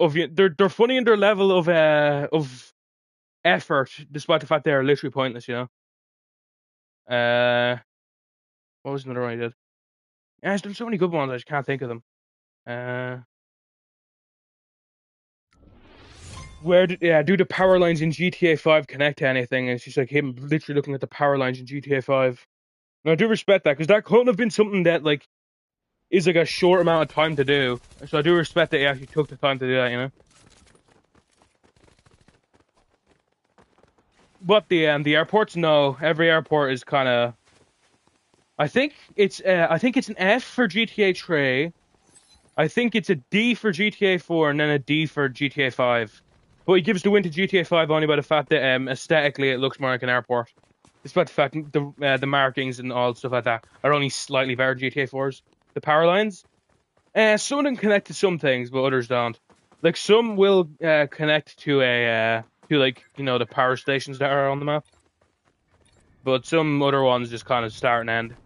they're funny in their level of effort, despite the fact they are literally pointless, you know. What was another one I did? Yeah, there's so many good ones, I just can't think of them. Uh, do the power lines in GTA 5 connect to anything? And it's just like him literally looking at the power lines in GTA 5. And I do respect that because that couldn't have been something that like is like a short amount of time to do. So I do respect that he actually took the time to do that, you know. But the airports, no, every airport is kind of. I think it's an F for GTA 3. I think it's a D for GTA 4 and then a D for GTA 5. But he gives the win to GTA 5 only by the fact that aesthetically it looks more like an airport. Despite the fact the markings and all stuff like that are only slightly better GTA 4's. The power lines, some of them connect to some things, but others don't. Like some will connect to to like the power stations that are on the map, but some other ones just kind of start and end.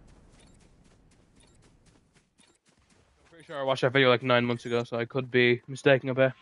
I'm pretty sure I watched that video like 9 months ago, so I could be mistaken a bit.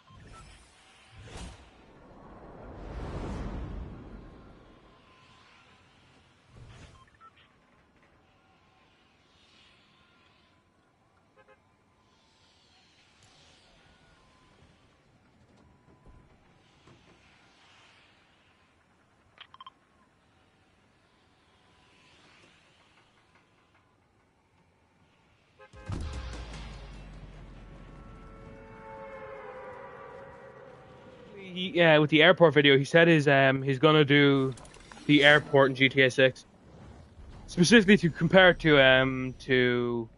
Yeah, with the airport video, he said he's gonna do the airport in GTA 6 specifically to compare it to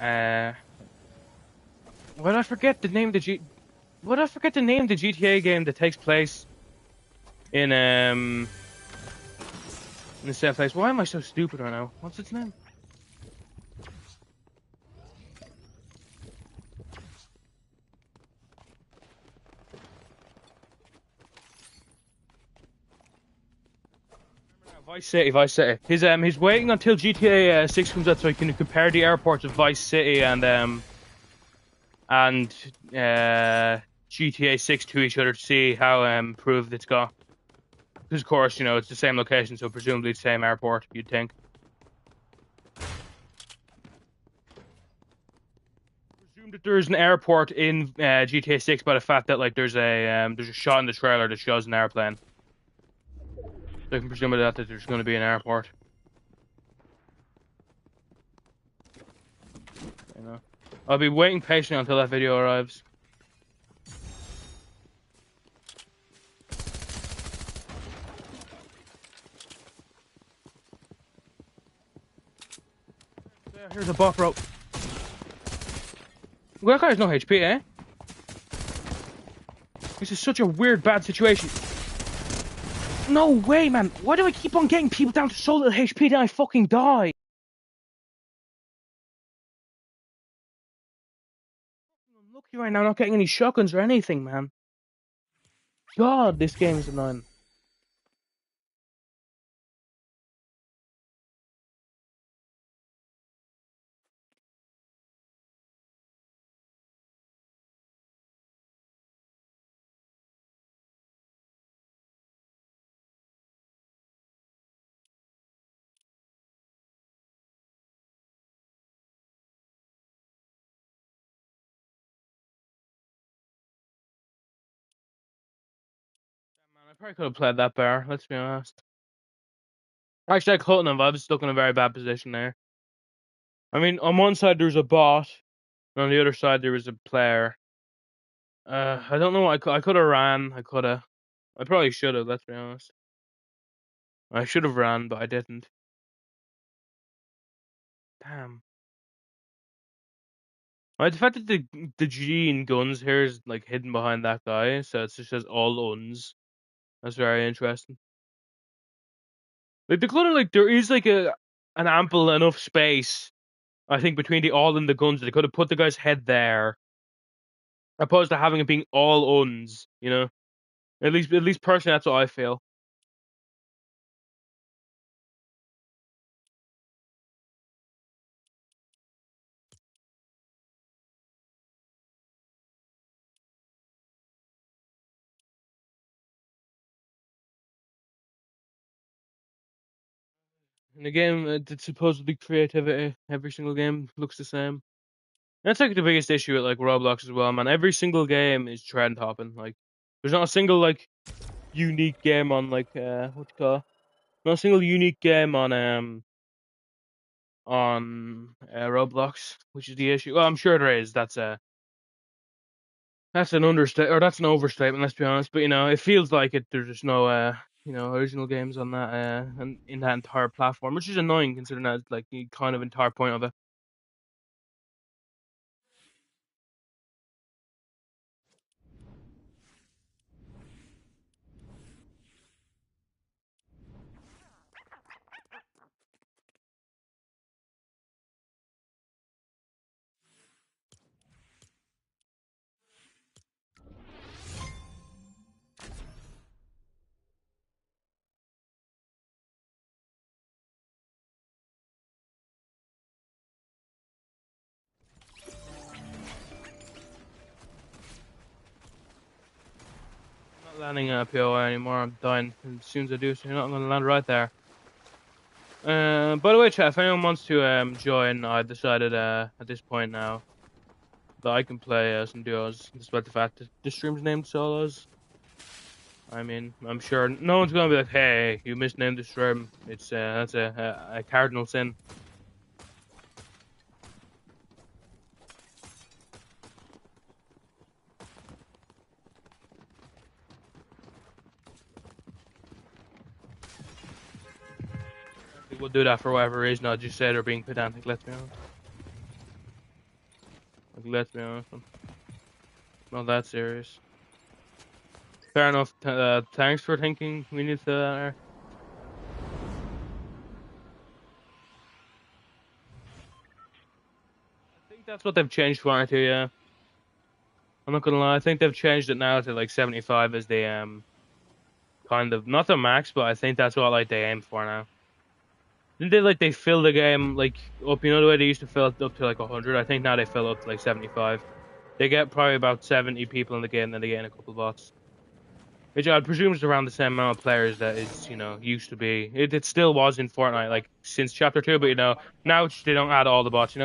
uh what I forget the name of the what I forget the name of the GTA game that takes place in the same place. Why am I so stupid right now? What's its name? Vice City, Vice City. He's waiting until GTA 6 comes out so he can compare the airports of Vice City and GTA 6 to each other to see how improved it's got. Because of course, it's the same location, so presumably the same airport, you'd think. Presume that there's an airport in GTA 6 by the fact that like there's a shot in the trailer that shows an airplane. So I can presume that there's going to be an airport. I'll be waiting patiently until that video arrives. Yeah, here's a bot rope. Well, that guy has no HP, eh? This is such a weird, bad situation. No way, man. Why do I keep on getting people down to so little HP then I fucking die? I'm lucky right now not getting any shotguns or anything, man. God, this game is annoying. Man, I probably could have played that better, let's be honest. Actually, I couldn't have. I was stuck in a very bad position there. I mean, on one side there was a bot, and on the other side there was a player. I don't know. I could have ran. I could have. I probably should have. Let's be honest. I should have ran, but I didn't. Damn. Right, the fact that the G in guns here is like hidden behind that guy, so it just says all uns. That's very interesting. Like the clutter, like there is like an ample enough space, I think, between the all and the guns that they could have put the guy's head there, opposed to having it being all uns. At least personally, that's what I feel. In the game, it's supposedly creativity. Every single game looks the same. That's like the biggest issue with like Roblox as well, man. Every single game is trend hopping. Like There's not a single like unique game on like what you call it? Not a single unique game on Roblox, which is the issue. Well, I'm sure there is. That's an understatement, or that's an overstatement. Let's be honest. But it feels like it. There's just no original games on that and in that entire platform, which is annoying considering that's like the kind of entire point of it. I'm not landing a POI anymore. I'm dying. And as soon as I do, so you're not going to land right there. By the way, chat, if anyone wants to join, I decided at this point now that I can play some duos, despite the fact that the stream's named solos. I mean, I'm sure no one's gonna be like, "Hey, you misnamed the stream." It's that's a cardinal sin. We'll do that for whatever reason. I'll just say they're being pedantic. Let's be honest. Like, let's be honest. Not that serious. Fair enough. Thanks for thinking we need to. I think that's what they've changed Fortnite to. Yeah, I'm not gonna lie. I think they've changed it now to like 75 as the kind of not the max, but I think that's what like they aim for now. Didn't they fill the game like up? You know the way they used to fill it up to like 100. I think now they fill up to like 75. They get probably about 70 people in the game, then they get in a couple bots. Which I presume is around the same amount of players that is, used to be. It still was in Fortnite, like, since Chapter 2, but, now they don't add all the bots.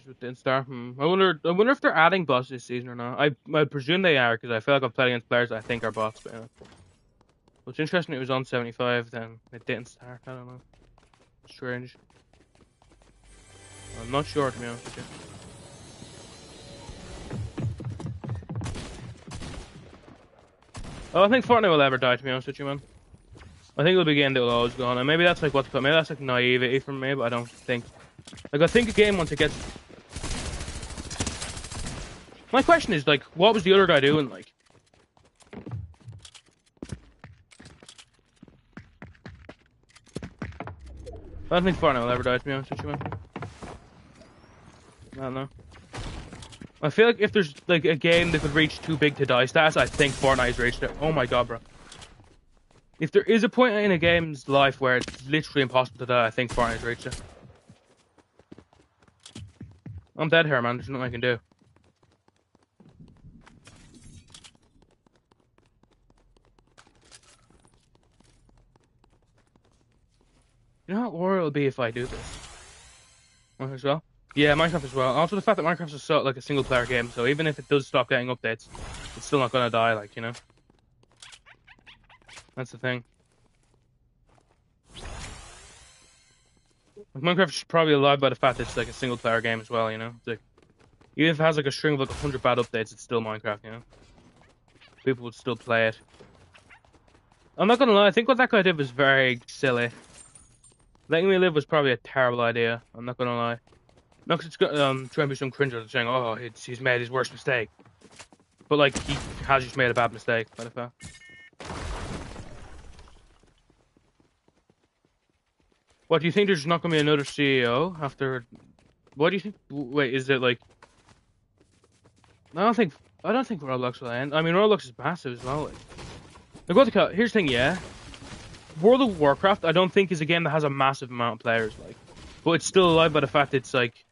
With the Instar. I wonder if they're adding bots this season or not. I presume they are, because I feel like I've played against players that I think are bots, but, What's interesting, it was on 75, then it didn't start. I don't know. Strange. I'm not sure, to be honest with you. Oh, I think Fortnite will ever die, to be honest with you, man. I think it'll be a game that will always go on, and maybe that's like maybe that's like naivety from me, but I don't think. Like, I think a game once it gets. My question is, like, what was the other guy doing, like? I don't think Fortnite will ever die, to be honest with you, man. I don't know. I feel like if there's, like, a game that could reach too big to die stats, I think Fortnite's reached it. Oh my god, bro. If there is a point in a game's life where it's literally impossible to die, I think Fortnite's reached it. I'm dead here, man. There's nothing I can do. You know how horrible it'll be if I do this? Minecraft as well? Yeah, Minecraft as well. Also the fact that Minecraft is so, like, a single player game, so even if it does stop getting updates, it's still not gonna die, like, That's the thing. Like, Minecraft is probably alive by the fact that it's like a single player game as well, It's like, even if it has like a string of like 100 bad updates, it's still Minecraft, People would still play it. I'm not gonna lie, I think what that guy did was very silly. Letting me live was probably a terrible idea. I'm not gonna lie. No, because it's trying to be some cringer saying, "Oh, he's made his worst mistake," but like he has just made a bad mistake. By the fact. What do you think? There's not gonna be another CEO after? What do you think? Wait, is it like? I don't think Roblox will end. I mean, Roblox is massive as well. Like what the hell? Here's the thing, yeah. World of Warcraft, I don't think is a game that has a massive amount of players, like, but it's still alive by the fact it's like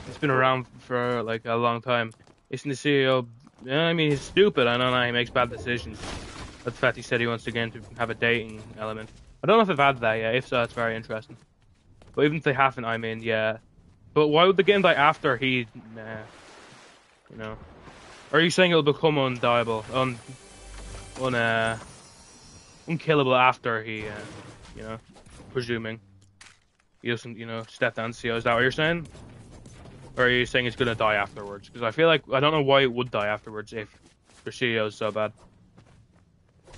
it's been around for like a long time. Isn't the CEO? Yeah, I mean he's stupid. I know he makes bad decisions. But the fact he said he wants the game to have a dating element. I don't know if they've added that yet. If so, that's very interesting. But even if they haven't, I mean, yeah. But why would the game die after he... Nah. You know. Or are you saying it'll become undiable? Unkillable after he, you know, presuming he doesn't, you know, step down to CO. Is that what you're saying? Or are you saying it's gonna die afterwards? Because I feel like, I don't know why it would die afterwards if the CEO is so bad.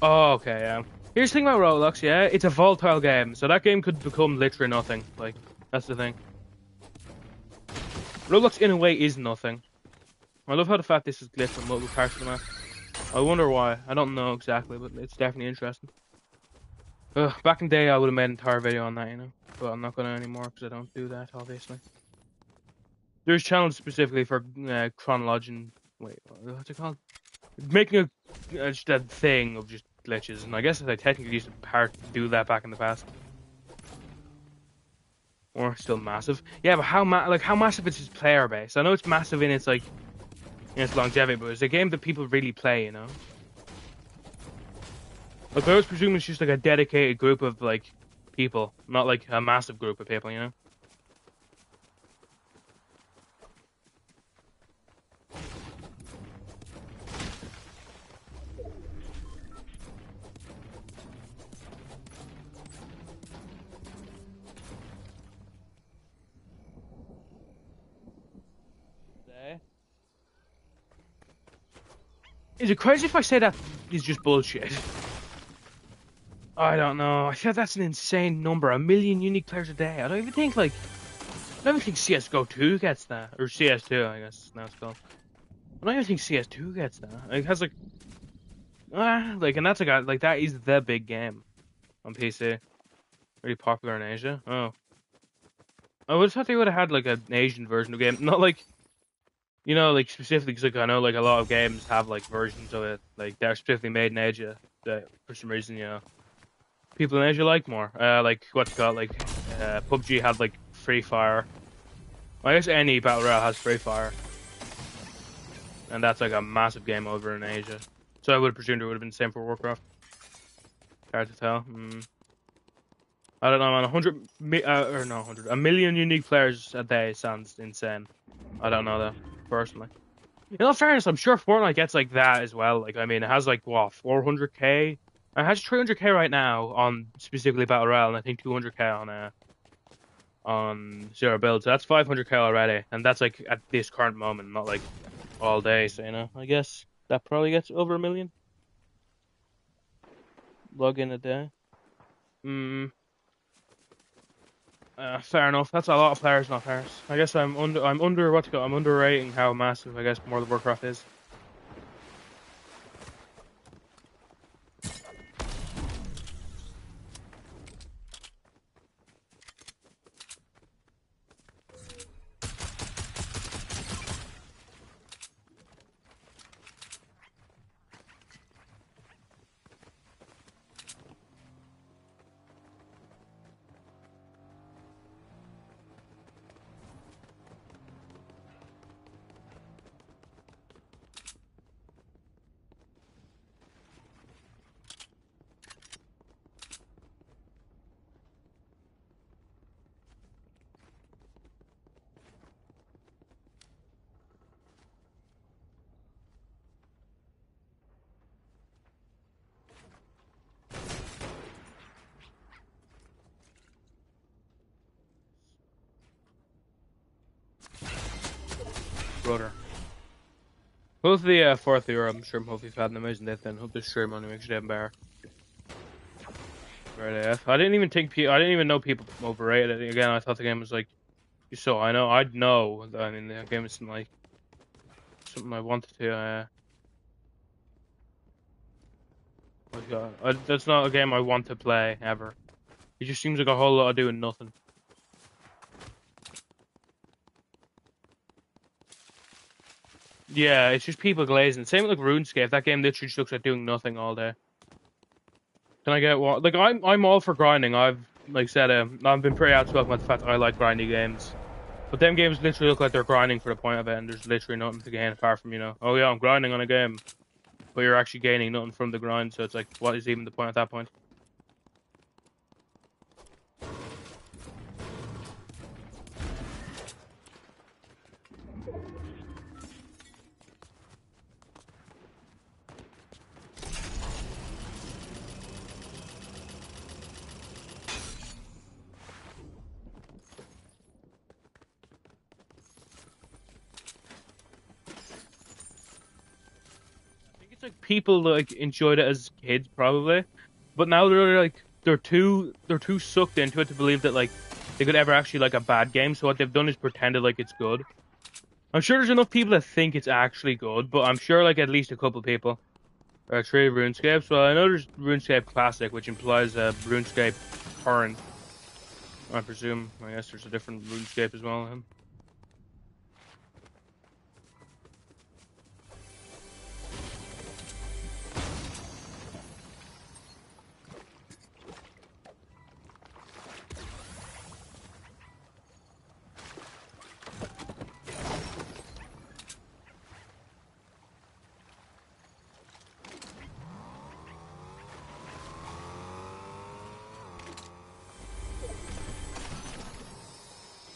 Oh, okay, yeah. Here's the thing about Roblox, yeah? It's a volatile game, so that game could become literally nothing. Like, that's the thing. Roblox, in a way, is nothing. I love how the fact this is glitched on multiple parts of the map. I wonder why. I don't know exactly, but it's definitely interesting. Back in the day, I would have made an entire video on that, you know? But I'm not gonna anymore, because I don't do that, obviously. There's channels specifically for chronology. Wait, what's it called? Making just a thing of just glitches, and I guess I technically used to do that back in the past. Or still massive. Yeah, but how massive is its player base? I know it's massive in its like in its longevity, but it's a game that people really play, you know. Like I was presuming it's just like a dedicated group of like people, not like a massive group of people, you know. Is it crazy if I say that is just bullshit? I don't know. I feel that's an insane number. 1 million unique players a day. I don't even think CS:GO 2 gets that, or CS2, I guess now it's called. I don't even think CS2 gets that. It has like, and that's that is the big game on PC. Really popular in Asia. Oh, I would have thought they would have had like an Asian version of the game, not like. You know, like specifically, because like, I know like a lot of games have like versions of it, like they're specifically made in Asia that for some reason, you know, people in Asia like more. Like what's it called, like PUBG had like Free Fire. I guess any battle royale has Free Fire, and that's like a massive game over in Asia. So I would have presumed it would have been the same for Warcraft. Hard to tell. I don't know, man. 1 million unique players a day sounds insane. I don't know though. Personally, in all fairness, I'm sure Fortnite gets like that as well. Like, I mean, it has like what 400k. It has 300k right now on specifically Battle Royale, and I think 200k on Zero Build. So that's 500k already, and that's like at this current moment, not like all day. So you know, I guess that probably gets over 1 million. Log in a day. Fair enough. That's a lot of players, not players. I guess I'm underrating how massive I guess World of Warcraft is. Brother. Both the fourth year, I'm sure hopefully you've had an amazing day then. Hope this stream only makes you damn better. Right AF. I didn't even know people overrated it. Again, I thought the game was like so I'd know. I mean the game isn't like something I wanted to that's not a game I want to play ever. It just seems like a whole lot of doing nothing. Yeah, it's just people glazing. Same with like RuneScape. That game literally just looks like doing nothing all day. Can I get one? Like I'm all for grinding. I've like said I've been pretty outspoken about the fact that I like grindy games. But them games literally look like they're grinding for the point of it, and there's literally nothing to gain apart from, you know, oh yeah, I'm grinding on a game. but you're actually gaining nothing from the grind. So it's like, what is even the point at that point? It's like people like enjoyed it as kids probably, but now they're like they're too sucked into it to believe that like they could ever actually like a bad game. So what they've done is pretended like it's good. I'm sure there's enough people that think it's actually good, but I'm sure like at least a couple people are three RuneScapes. Well, I know there's RuneScape Classic, which implies RuneScape Current. I presume. I guess there's a different RuneScape as well.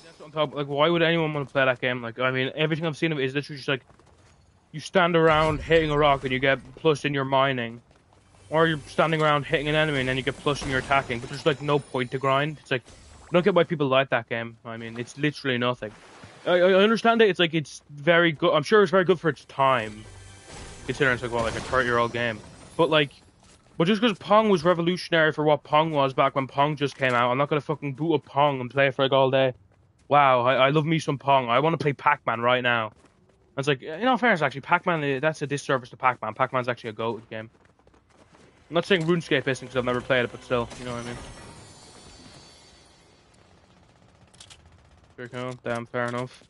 That's what I'm talking. Like, why would anyone want to play that game? Like, I mean, everything I've seen of it is literally just like you stand around hitting a rock and you get plus in your mining, or you're standing around hitting an enemy and then you get plus in your attacking. But there's like no point to grind. It's like I don't get why people like that game. I mean, it's literally nothing. I understand it. It's like it's very good. I'm sure it's very good for its time, considering it's like what like a 30-year-old game. But like, but just because Pong was revolutionary for what Pong was back when Pong just came out, I'm not gonna fucking boot up Pong and play it for like all day. Wow, I love me some Pong. I want to play Pac-Man right now. It's like, in all fairness, actually, Pac-Man, that's a disservice to Pac-Man. Pac-Man's actually a GOAT game. I'm not saying RuneScape isn't because I've never played it, but still, you know what I mean? Very cool. Damn, fair enough.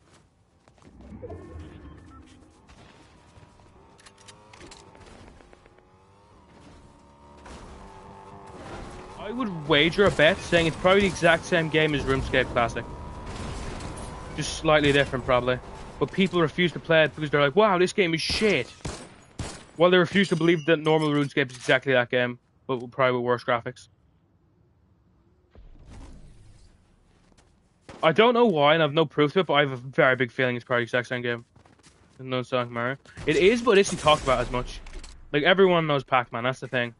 I would wager a bet saying it's probably the exact same game as RuneScape Classic. Just slightly different, probably. But people refuse to play it because they're like, wow, this game is shit. While they refuse to believe that normal RuneScape is exactly that game, but probably with worse graphics. I don't know why, and I've no proof to it, but I have a very big feeling it's probably the exact same game. No Sonic Mario. It is, but it isn't talked about as much. Like, everyone knows Pac-Man, that's the thing.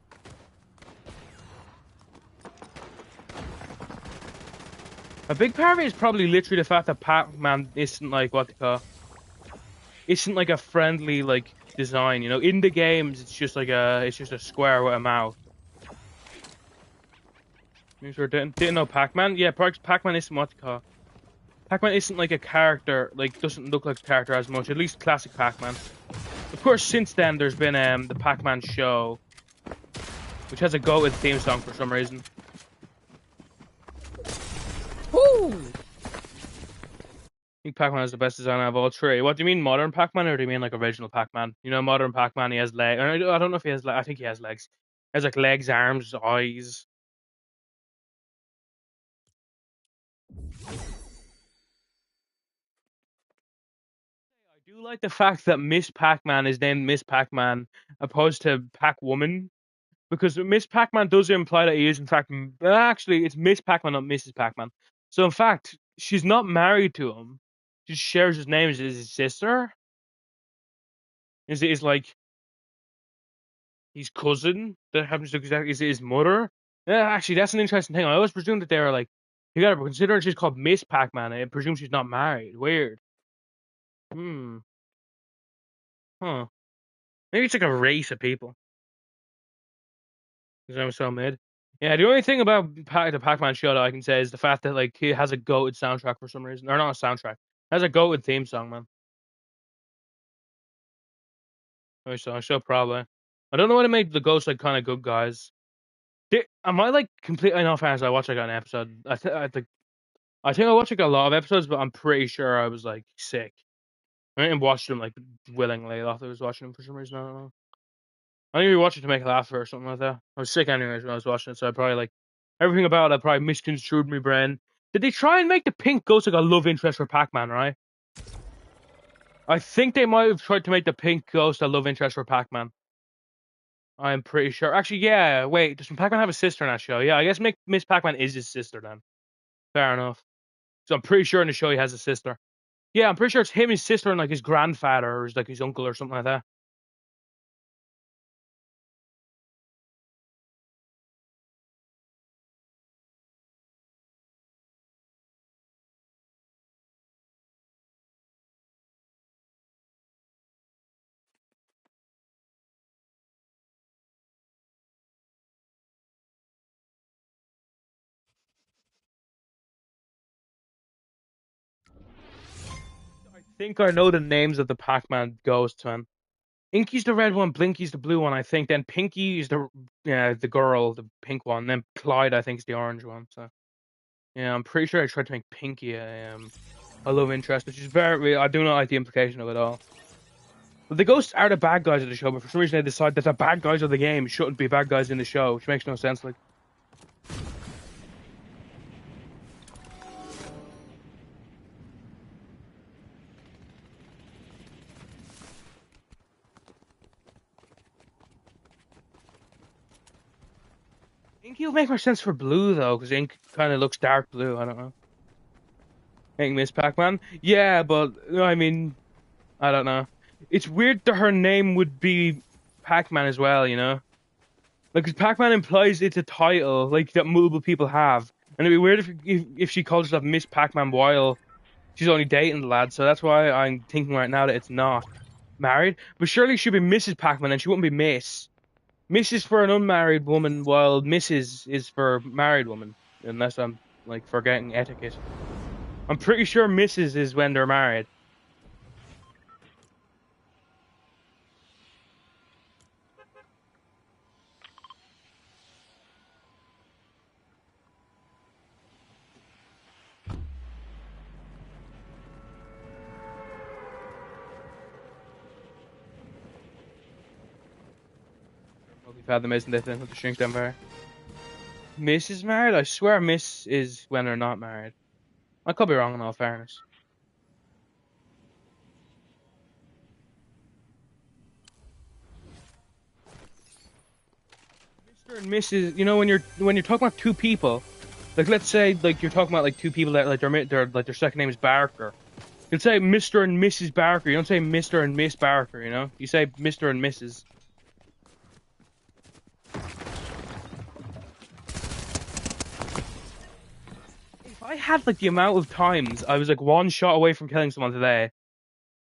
A big part of it is probably literally the fact that Pac-Man isn't like, what they call... Isn't like a friendly, like, design, you know? In the games, it's just like it's just a square with a mouth. You sure didn't know Pac-Man? Yeah, Pac-Man isn't what they call... Pac-Man isn't like a character, like, doesn't look like a character as much, at least classic Pac-Man. Of course, since then, there's been the Pac-Man show, which has a goated theme song for some reason. Woo! I think Pac-Man is the best design out of all three. What do you mean, modern Pac-Man, or do you mean like original Pac-Man? You know, modern Pac-Man, he has legs. I don't know if he has legs. I think he has legs. He has like legs, arms, eyes. I do like the fact that Miss Pac-Man is named Miss Pac-Man opposed to Pac-Woman. Because Miss Pac-Man does imply that he is, in fact, actually, it's Miss Pac-Man, not Mrs. Pac-Man. So, in fact, she's not married to him. She shares his name as his sister. Is like his cousin that happens to exactly is his mother. Yeah, actually, that's an interesting thing. I always presumed that they were like together, but considering she's called Miss Pac-Man, I presume she's not married. Weird. Hmm. Huh. Maybe it's like a race of people. Because I'm so mid. Yeah, the only thing about the Pac-Man show that I can say is the fact that like he has a goated soundtrack for some reason, or not a soundtrack, has a goated theme song, man. I show probably. I don't know what to make the ghosts like kind of good guys. Am I like completely not fans? I watched like an episode. I think I watched like a lot of episodes, but I'm pretty sure I was like sick. I didn't watch them like willingly. I thought I was watching them for some reason. I don't know. I think we watched it to make a laugh or something like that. I was sick anyways when I was watching it, so I probably like everything about it. Probably misconstrued my brain. Did they try and make the pink ghost like a love interest for Pac-Man? Right? I think they might have tried to make the pink ghost a love interest for Pac-Man. I'm pretty sure. Actually, yeah. Wait, does Pac-Man have a sister in that show? Yeah, I guess Miss Pac-Man is his sister then. Fair enough. So I'm pretty sure in the show he has a sister. Yeah, I'm pretty sure it's him, his sister, and like his grandfather or like his uncle or something like that. I think I know the names of the Pac-Man ghosts, man. Inky's the red one, Blinky's the blue one, I think. Then Pinky is the girl, the pink one. Then Clyde, I think, is the orange one. So yeah, I'm pretty sure I tried to make Pinky a love interest, which is very. I do not like the implication of it all. But the ghosts are the bad guys of the show, but for some reason they decide that the bad guys of the game shouldn't be bad guys in the show, which makes no sense. Like, Inky would make more sense for blue though, because Ink kind of looks dark blue. I don't know. Make Miss Pac-Man, yeah, but I mean, I don't know. It's weird that her name would be Pac-Man as well, you know? Like, 'cause Pac-Man implies it's a title, like, that multiple people have. And it'd be weird if she calls herself Miss Pac-Man while she's only dating the lad, so that's why I'm thinking right now that it's not married. But surely she'd be Mrs. Pac-Man and she wouldn't be Miss. Miss is for an unmarried woman, while Mrs. is for married woman. Unless I'm, like, forgetting etiquette. I'm pretty sure Mrs. is when they're married. We've had them, isn't it? Then with the shrink down there. Miss is married? I swear Miss is when they're not married. I could be wrong in all fairness. Mr. and Mrs. You know when you're talking about two people, like let's say like you're talking about like two people that like their second name is Barker. You'd say Mr. and Mrs. Barker. You don't say Mr. and Miss Barker. You know, you say Mr. and Mrs. If I had like the amount of times I was like one shot away from killing someone today,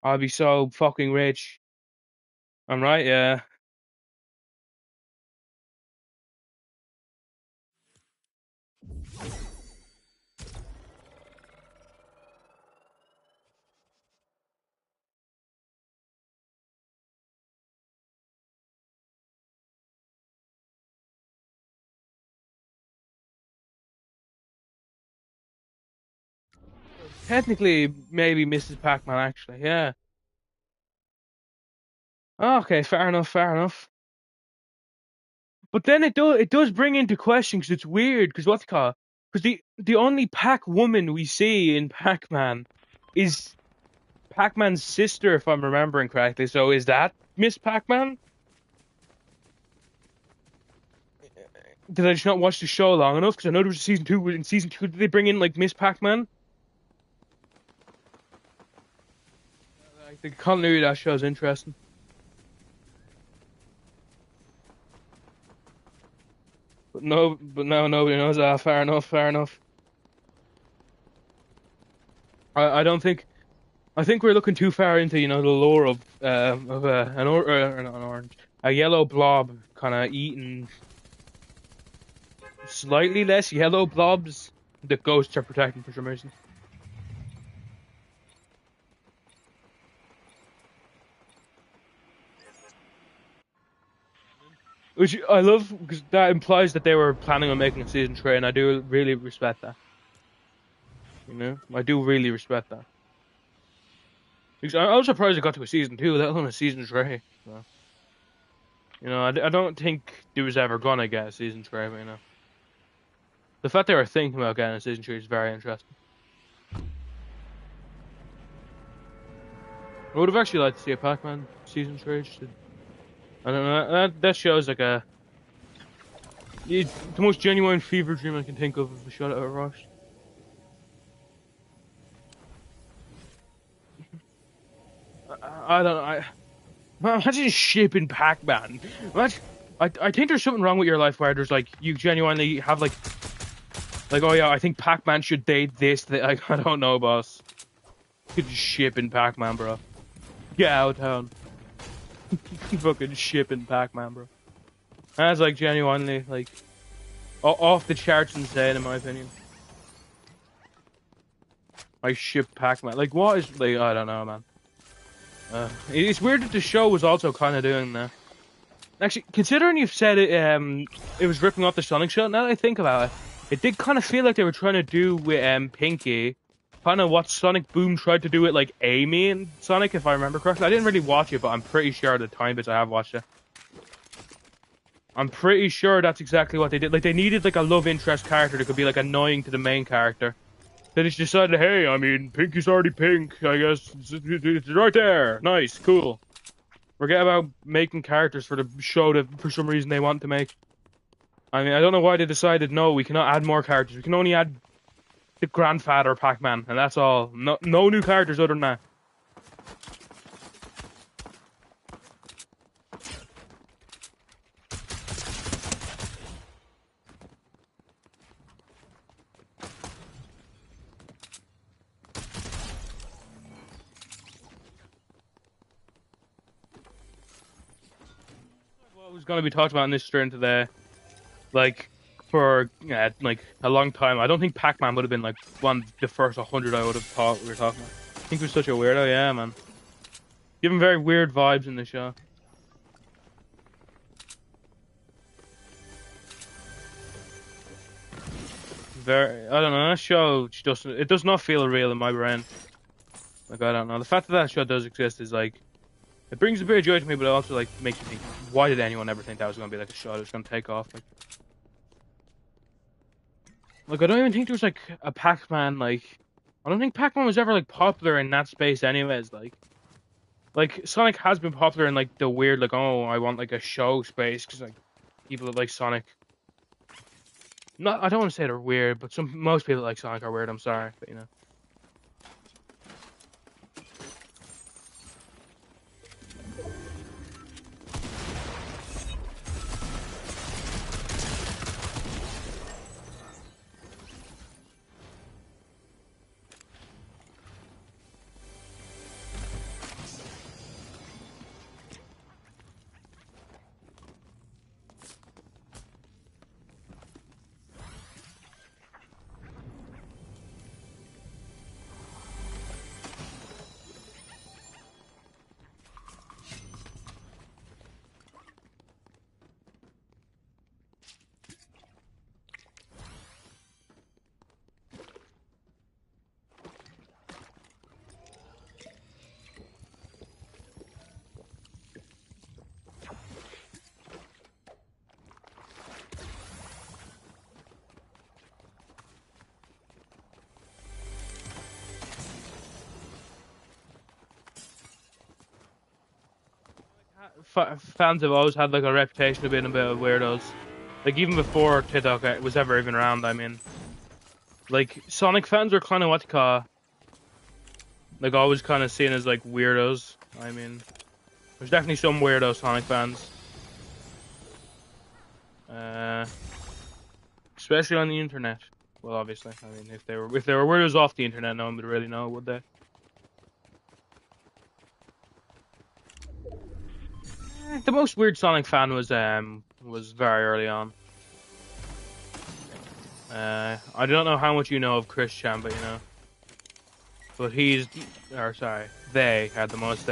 I'd be so fucking rich. I'm right, yeah. Technically, maybe Mrs. Pac-Man actually, yeah. Okay, fair enough, fair enough. But then it does bring into question because it's weird because what's it called? Because the only Pac woman we see in Pac-Man is Pac-Man's sister, if I'm remembering correctly. So is that Miss Pac-Man? Did I just not watch the show long enough? Because I know there was a season two. In season two, did they bring in like Miss Pac-Man? Like the continuity of that show is interesting. But no, nobody knows that. Fair enough, fair enough. I don't think. I think we're looking too far into the lore of not an orange, a yellow blob kind of eating slightly less yellow blobs that ghosts are protecting for some reason. Which I love because that implies that they were planning on making a season three, and I do really respect that. I do really respect that. Because I was surprised it got to a season two, let alone a season three. So, I don't think there was ever gonna get a season three, but the fact they were thinking about getting a season three is very interesting. I would have actually liked to see a Pac-Man season three. I don't know. That shows like the most genuine fever dream I can think of a shot at a rush. I don't know. Imagine shipping Pac-Man. I think there's something wrong with your life where there's like you genuinely have like oh yeah, I think Pac-Man should date this. Like I don't know, boss. You could just shipping Pac-Man, bro. Get out of town. Fucking shipping Pac-Man, bro. That's like genuinely like off the charts insane in my opinion. I ship Pac-Man. Like what is like I don't know, man. It's weird that the show was also kind of doing that. Actually, considering you've said it was ripping off the Sonic show. Now that I think about it, it did kind of feel like they were trying to do with Pinky, kind of what Sonic Boom tried to do with like Amy and Sonic, if I remember correctly. I didn't really watch it, but I'm pretty sure the time bits I have watched it. I'm pretty sure that's exactly what they did. Like they needed like a love interest character that could be like annoying to the main character. They just decided, hey, I mean, Pinky's already pink. I guess it's right there. Nice, cool. Forget about making characters for the show that for some reason they want to make. I mean, I don't know why they decided, no, we cannot add more characters. We can only add the grandfather Pac-Man, and that's all. No new characters other than that. What was going to be talked about in this stream today, like, for like a long time. I don't think Pac-Man would have been like one of the first 100 I would have thought we were talking about. I think he was such a weirdo, yeah, man. Give him very weird vibes in the show. I don't know, that show just, it does not feel real in my brain. Like, I don't know. The fact that that show does exist is like, it brings a bit of joy to me, but it also like makes me think, why did anyone ever think that was going to be like a show that was going to take off? Like, I don't even think there was like a Pac-Man, like, I don't think Pac-Man was ever like popular in that space anyways, like Sonic has been popular in like the weird, like, oh, I want like a show space, because like people that like Sonic, not, I don't want to say they're weird, but most people that like Sonic are weird, I'm sorry, but you know. Fans have always had like a reputation of being a bit of weirdos. Like even before TikTok was ever even around, I mean. Like Sonic fans are kind of what you call, like always kind of seen as like weirdos. I mean, there's definitely some weirdo Sonic fans. Especially on the internet. Well, obviously, I mean, if they were weirdos off the internet, no one would really know, would they? The most weird Sonic fan was very early on. I don't know how much you know of Christian, but you know, but they are the most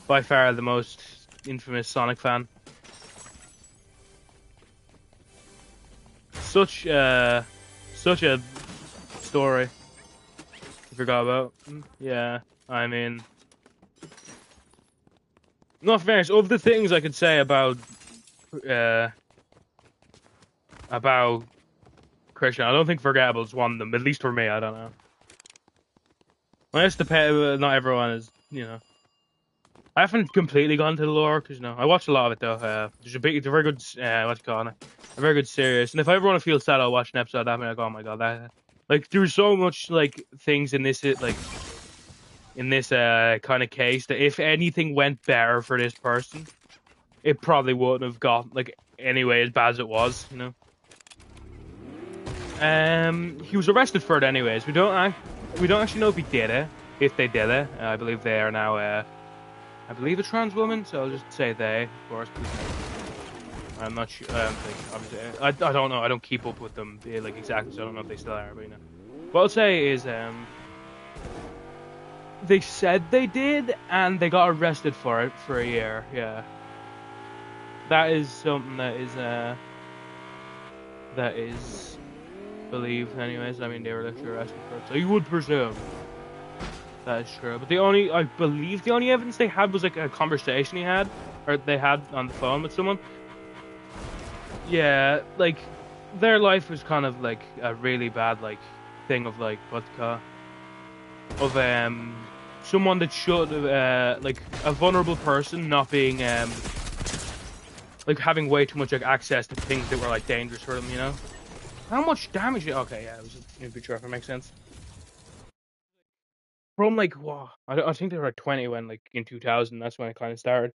by far the most infamous Sonic fan. Such a story. You forgot about? Yeah, I mean. Not fairness, of the things I could say about Christian, I don't think Forgettable is one of them. At least for me, I don't know. Unless not everyone is, you know. I haven't completely gone to the lore because I watched a lot of it though. There's a very good what you call it, a very good series. And if I ever want to feel sad, I'll watch an episode of that. And be like, oh my god, that like there's so much like things in this kind of case that if anything went better for this person, it probably wouldn't have got like anyway as bad as it was. He was arrested for it anyways. We don't actually know if he did it. If they did it, I believe they are now. I believe a trans woman, so I'll just say they, of course. I'm not sure. I don't think. Obviously, I don't know. I don't keep up with them like exactly, so I don't know if they still are. But what I'll say is they said they did, and they got arrested for it for a year. Yeah, that is something that is believed. Anyways, I mean they were literally arrested for it, so you would presume that is true. But I believe the only evidence they had was like a conversation they had on the phone with someone. Yeah, like their life was kind of like a really bad like thing of like someone that should like a vulnerable person not being like having way too much like access to things that were like dangerous for them. How much damage? Okay, yeah, it was just infantry if it makes sense. From like, wow, I think they were like 20 when like in 2000. That's when it kind of started.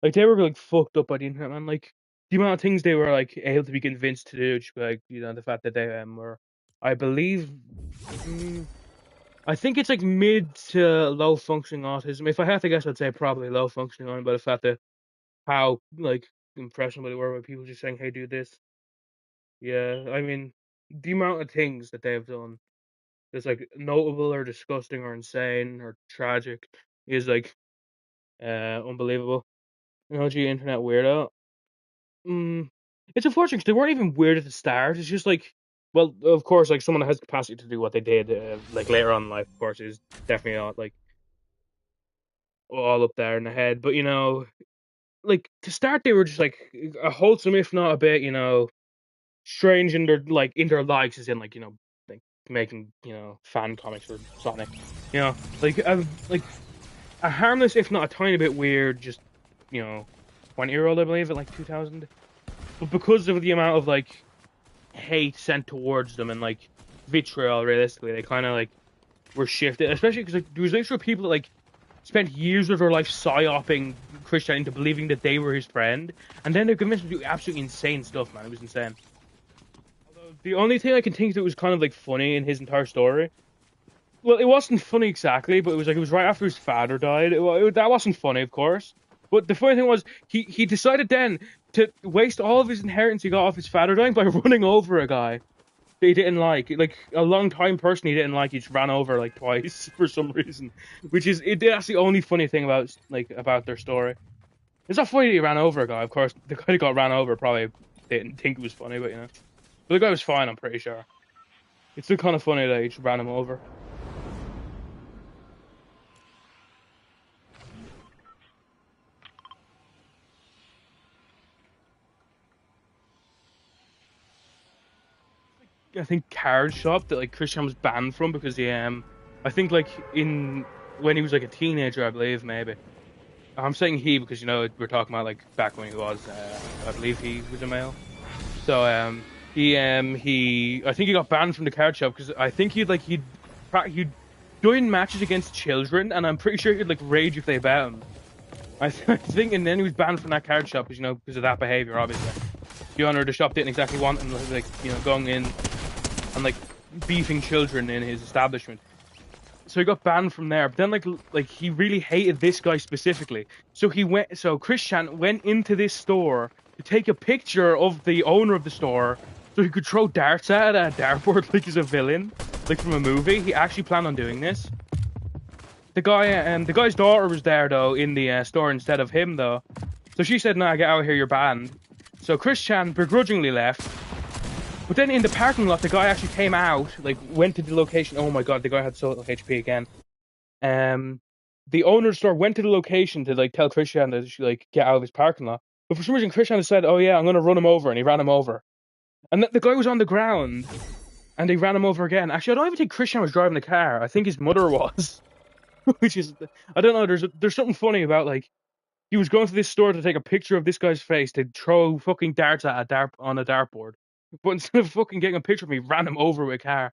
Like they were like fucked up by the internet, man. Like the amount of things they were like able to be convinced to do, just like the fact that they were, I believe, I think it's like mid to low functioning autism. If I had to guess, I'd say probably low functioning on by the fact that how like impressionable they were with people just saying, "Hey, do this." Yeah, I mean, the amount of things that they've done that's like notable or disgusting or insane or tragic is like unbelievable. Gee, internet weirdo. It's unfortunate because they weren't even weird at the start. It's just like, well, of course, like someone that has capacity to do what they did, like later on in life, of course, is definitely not like all up there in the head. But like to start, they were just like a wholesome, if not a bit, strange in their likes, as in like making fan comics for Sonic, like a harmless, if not a tiny bit weird, just 20-year-old, I believe, at like 2000. But because of the amount of like hate sent towards them and like vitriol, realistically, they kind of like were shifted. Especially because like there was extra people that like spent years of their life psyoping Christian into believing that they were his friend, and then they're convinced to do absolutely insane stuff. Man, it was insane. Although the only thing I can think that was kind of like funny in his entire story, well, it wasn't funny exactly, but it was right after his father died. That wasn't funny, of course. But the funny thing was, he decided then to waste all of his inheritance he got off his father dying by running over a guy that he didn't like a long time person he didn't like. He just ran over like twice for some reason, that's the only funny thing about their story. It's not funny that he ran over a guy. Of course, the guy that got ran over probably didn't think it was funny, but but the guy was fine. I'm pretty sure. It's still kind of funny that he just ran him over. I think card shop that like Christian was banned from because I think like in when he was like a teenager, I believe maybe. I'm saying he because we're talking about like back when he was I believe he was a male. So he I think he got banned from the card shop because I think he'd join matches against children, and I'm pretty sure he'd like rage if they bet him. I think, and then he was banned from that card shop because of that behavior, obviously. The owner of the shop didn't exactly want him like going in and like beating children in his establishment. So he got banned from there. But then like he really hated this guy specifically. So Christian went into this store to take a picture of the owner of the store so he could throw darts at a dartboard like he's a villain, like from a movie. He actually planned on doing this. The guy's daughter was there though in the store instead of him though. So she said, "Nah, get out of here, you're banned." So Christian begrudgingly left. But then in the parking lot, the guy actually came out, like went to the location. Oh my god, the guy had so little HP again. The owner of the store went to the location to like tell Christian that he should like get out of his parking lot. But for some reason, Christian said, "Oh yeah, I'm gonna run him over," and he ran him over. And the guy was on the ground, and they ran him over again. Actually, I don't even think Christian was driving the car. I think his mother was. which is I don't know. There's something funny about like he was going to this store to take a picture of this guy's face to throw fucking darts at a dart on a dartboard, but instead of fucking getting a picture of me, ran him over with a car.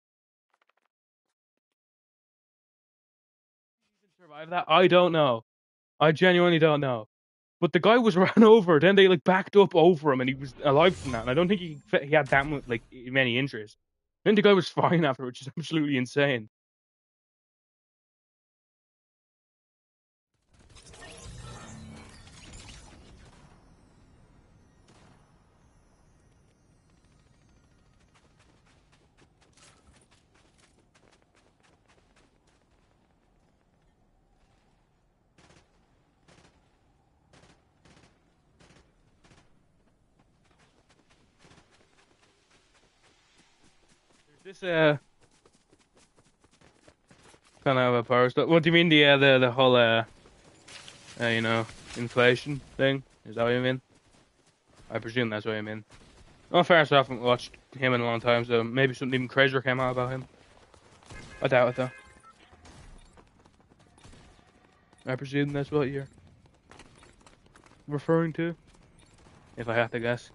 Survive that? I don't know. I genuinely don't know. But the guy was ran over. Then they like backed up over him, and he was alive from that. And I don't think he had that much, like many injuries. Then the guy was fine after, which is absolutely insane. This kind of a power stuff. What do you mean the whole you know, inflation thing? Is that what you mean? I presume that's what you mean. Oh, fair enough. I haven't watched him in a long time, so maybe something even crazier came out about him. I doubt it though. I presume that's what you're referring to, if I have to guess.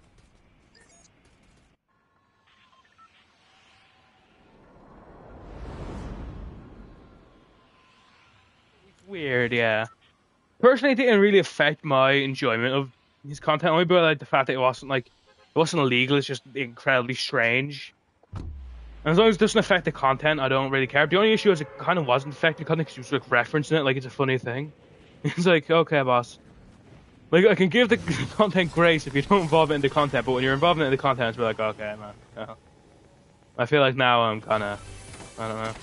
Weird, yeah. Personally, it didn't really affect my enjoyment of his content. Only by like the fact that it wasn't illegal. It's just incredibly strange. And as long as it doesn't affect the content, I don't really care. The only issue is it kind of wasn't affecting the content because he was like referencing it like it's a funny thing. It's like, okay, boss. Like I can give the content grace if you don't involve it in the content, but when you're involving it in the content, it's like, okay, man. I feel like now I'm kind of, I don't know.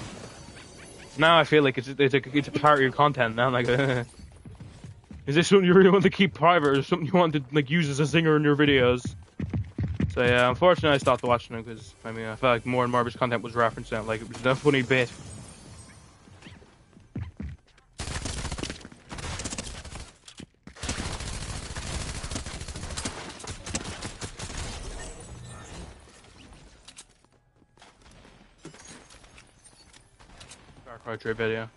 Now I feel like it's a part of your content. Now I'm like, is this something you really want to keep private, or something you want to like use as a singer in your videos? So yeah, unfortunately I stopped watching it because I mean I felt like more and more of his content was referencing it, like it was a funny bit. Far Cry 3 video,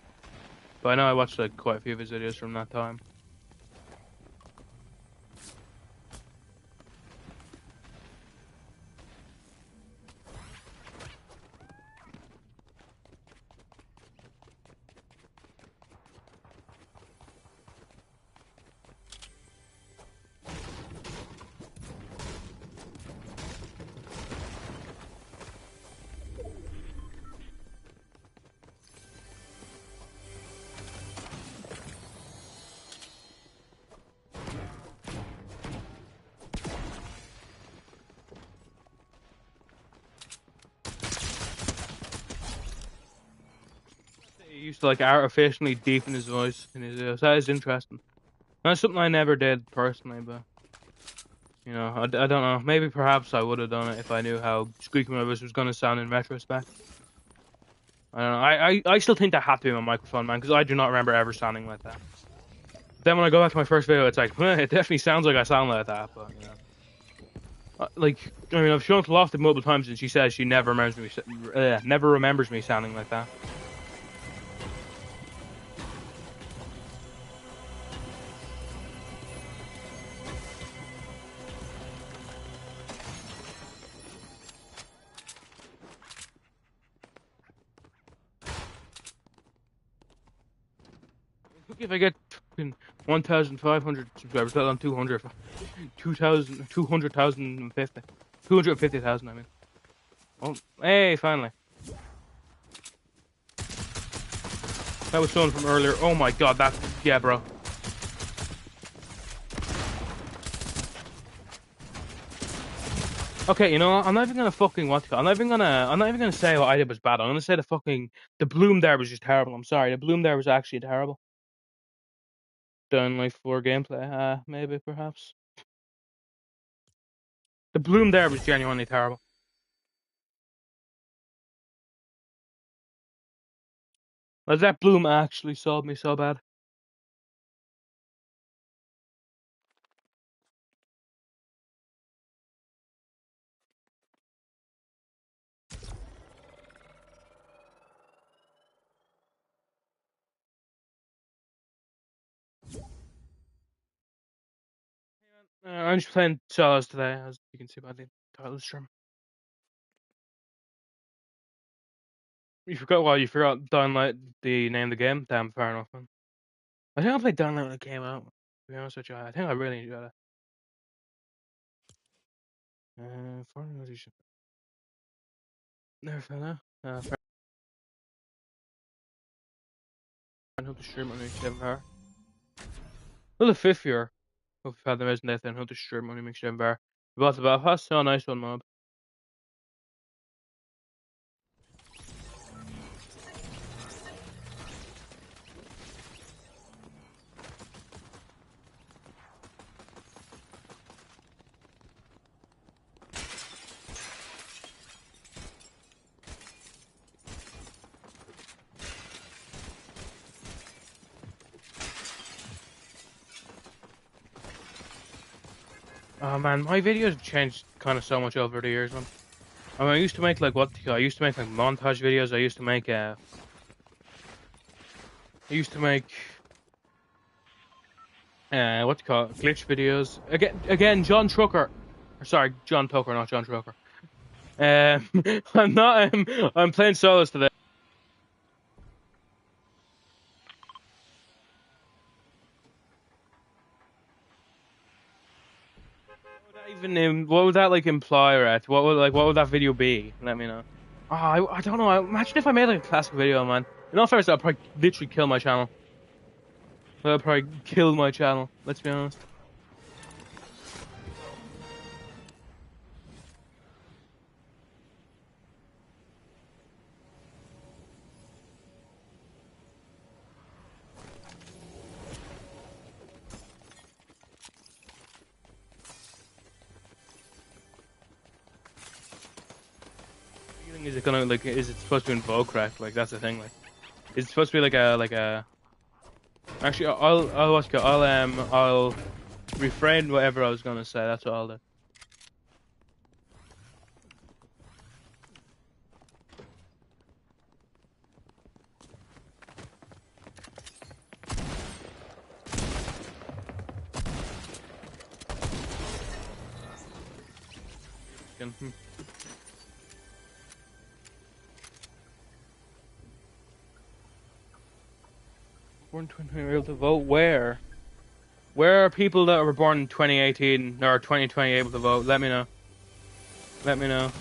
but I know I watched like quite a few of his videos from that time. He used to like artificially deepen his voice in his videos. That is interesting. That's something I never did personally, but you know, I don't know. Maybe perhaps I would have done it if I knew how squeaky my voice was going to sound in retrospect. I don't know. I still think that had to be my microphone, man, because I do not remember ever sounding like that. Then when I go back to my first video, it's like, it definitely sounds like I sound like that, but you know. Like, I mean, I've shown it to Lofted multiple times, and she says she never remembers me sounding like that. If I get 1,500 subscribers, let alone 200, 2,000, 200,050, 250,000, I mean. Oh, hey, finally. That was someone from earlier. Oh my god, yeah, bro. Okay, you know what? I'm not even gonna fucking I'm not even gonna say what I did was bad. I'm gonna say the bloom there was just terrible. I'm sorry, the bloom there was actually terrible. Done like 4 gameplay, maybe, perhaps. The bloom there was genuinely terrible. Like, that bloom actually sold me so bad. I'm just playing solos today, as you can see by the title of the stream. You forgot Downlight, the name of the game? Damn, fair enough, man. I think I played Downlight when it came out. To be honest with you, I think I really enjoyed it. Fortnite. Never found out. Hope the stream only makes 7 power. Well, the 5th year. Hope you've had the amazing day then. Hope the stream only makes 7 power. We bought the Belfast. Oh, nice one, mob. Oh man, my videos have changed kind of so much over the years, man. I mean, I used to make like I used to make like montage videos. I used to make glitch videos. Again, John Trucker. Sorry, John Tucker, not John Trucker. I'm not. I'm playing solos today. What would that like imply, right? What would that video be? Let me know. Oh, I don't know. Imagine if I made like a classic video, man. In all fairness, I'll probably literally kill my channel. I'll probably kill my channel. Let's be honest. Is it gonna like? Is it supposed to invoke crack? Like that's the thing. Like, is it supposed to be like a? Actually, I'll refrain whatever I was gonna say. That's what I'll do. Born 2020 able to vote? Where? Where are people that were born in 2018 or 2020 able to vote? Let me know. Let me know.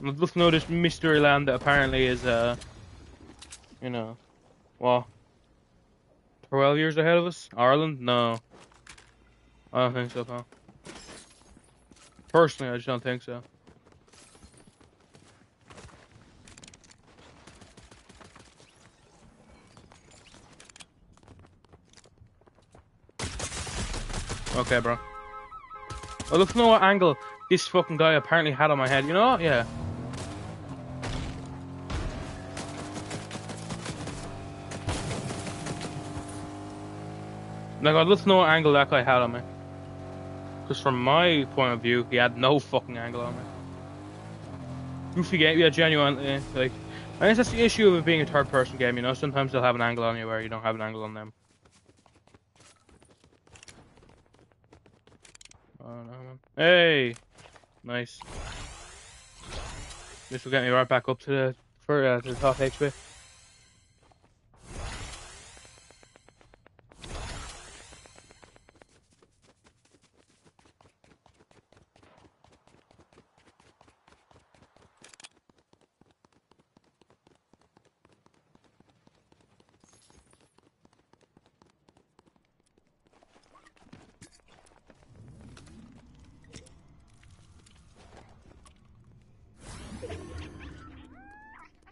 I'd love to know this mystery land that apparently is, you know, what? 12 years ahead of us? Ireland? No. I don't think so, pal. Personally, I just don't think so. Okay, bro. I'd love to know what angle this fucking guy apparently had on my head. You know what? Yeah. Like, I'd love to know what angle that guy had on me. Because from my point of view, he had no fucking angle on me. Goofy game, yeah, genuinely. Like, I guess that's the issue of it being a third-person game, you know? Sometimes they'll have an angle on you where you don't have an angle on them. Oh, no, man. Hey! Nice. This will get me right back up to the top HP.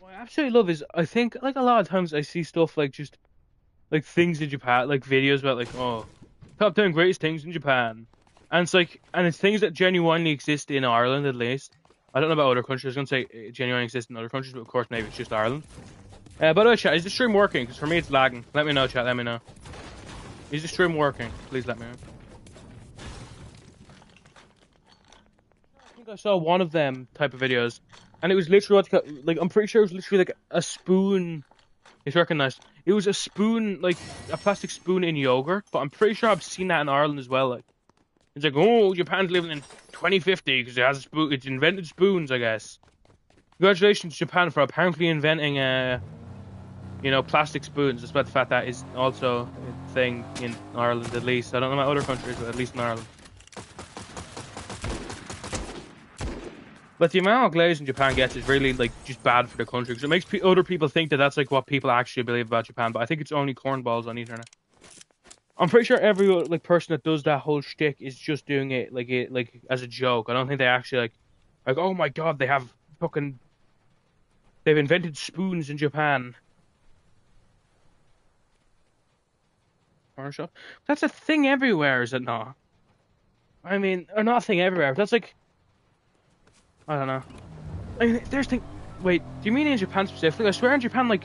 I absolutely love is I think like a lot of times I see stuff like just like things in Japan, like videos about like top 10 greatest things in Japan, and it's like it's things that genuinely exist in Ireland at least. I don't know about other countries. I was gonna say it genuinely exists in other countries, but of course maybe it's just Ireland. By the way, chat, is the stream working? Because for me it's lagging. Let me know, chat. Let me know. Is the stream working? Please let me know. I think I saw one of them type of videos. And it was literally like I'm pretty sure it was literally like a spoon. It's recognized. It was a spoon, like a plastic spoon in yogurt, but I'm pretty sure I've seen that in Ireland as well. Like, it's like, oh, Japan's living in 2050 because it has a spoon. It's invented spoons, I guess. Congratulations, Japan, for apparently inventing plastic spoons. Despite the fact that is also a thing in Ireland, at least. I don't know about other countries, but at least in Ireland. But the amount of glazing Japan gets is really like just bad for the country because it makes other people think that that's like what people actually believe about Japan. But I think it's only cornballs on the internet. I'm pretty sure every like person that does that whole shtick is just doing it like as a joke. I don't think they actually like oh my god, they've invented spoons in Japan. Corner shop. That's a thing everywhere, is it not? I mean, or not a thing everywhere. That's like I don't know. I mean, there's thing. Wait, do you mean in Japan specifically? I swear in Japan, like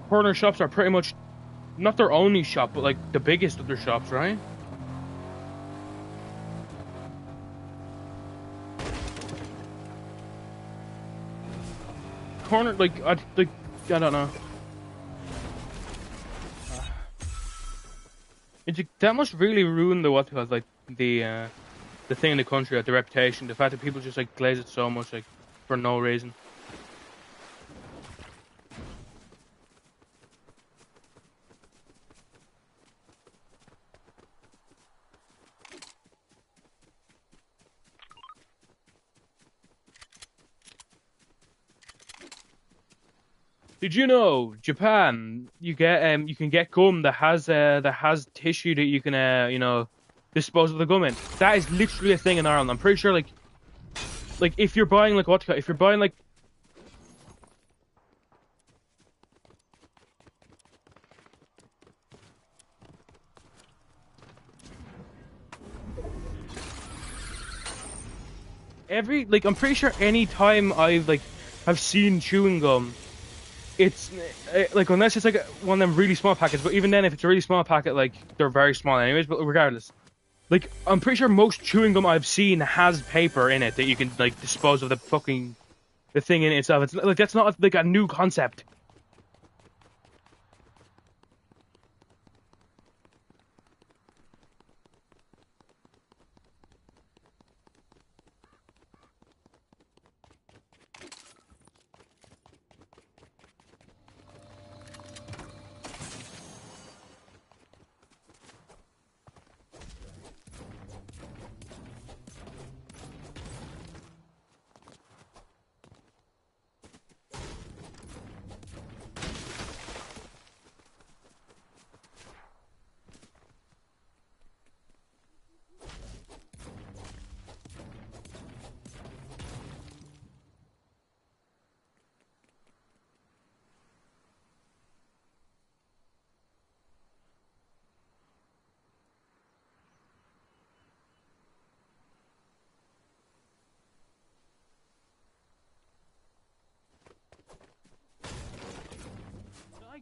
corner shops are pretty much not their only shop, but like the biggest of their shops, right? Corner, I don't know. That must really ruin the the thing in the country, like the reputation, the fact that people just like glaze it so much, like for no reason. Did you know Japan? You can get gum that has tissue that you can dispose of the gum in. That is literally a thing in Ireland. I'm pretty sure like if you're buying like if you're buying like I'm pretty sure any time I've seen chewing gum, it's like unless it's like one of them really small packets, but even then if it's a really small packet, like they're very small anyways, but regardless, like I'm pretty sure most chewing gum I've seen has paper in it that you can like dispose of the thing in itself. It's like that's not like a new concept.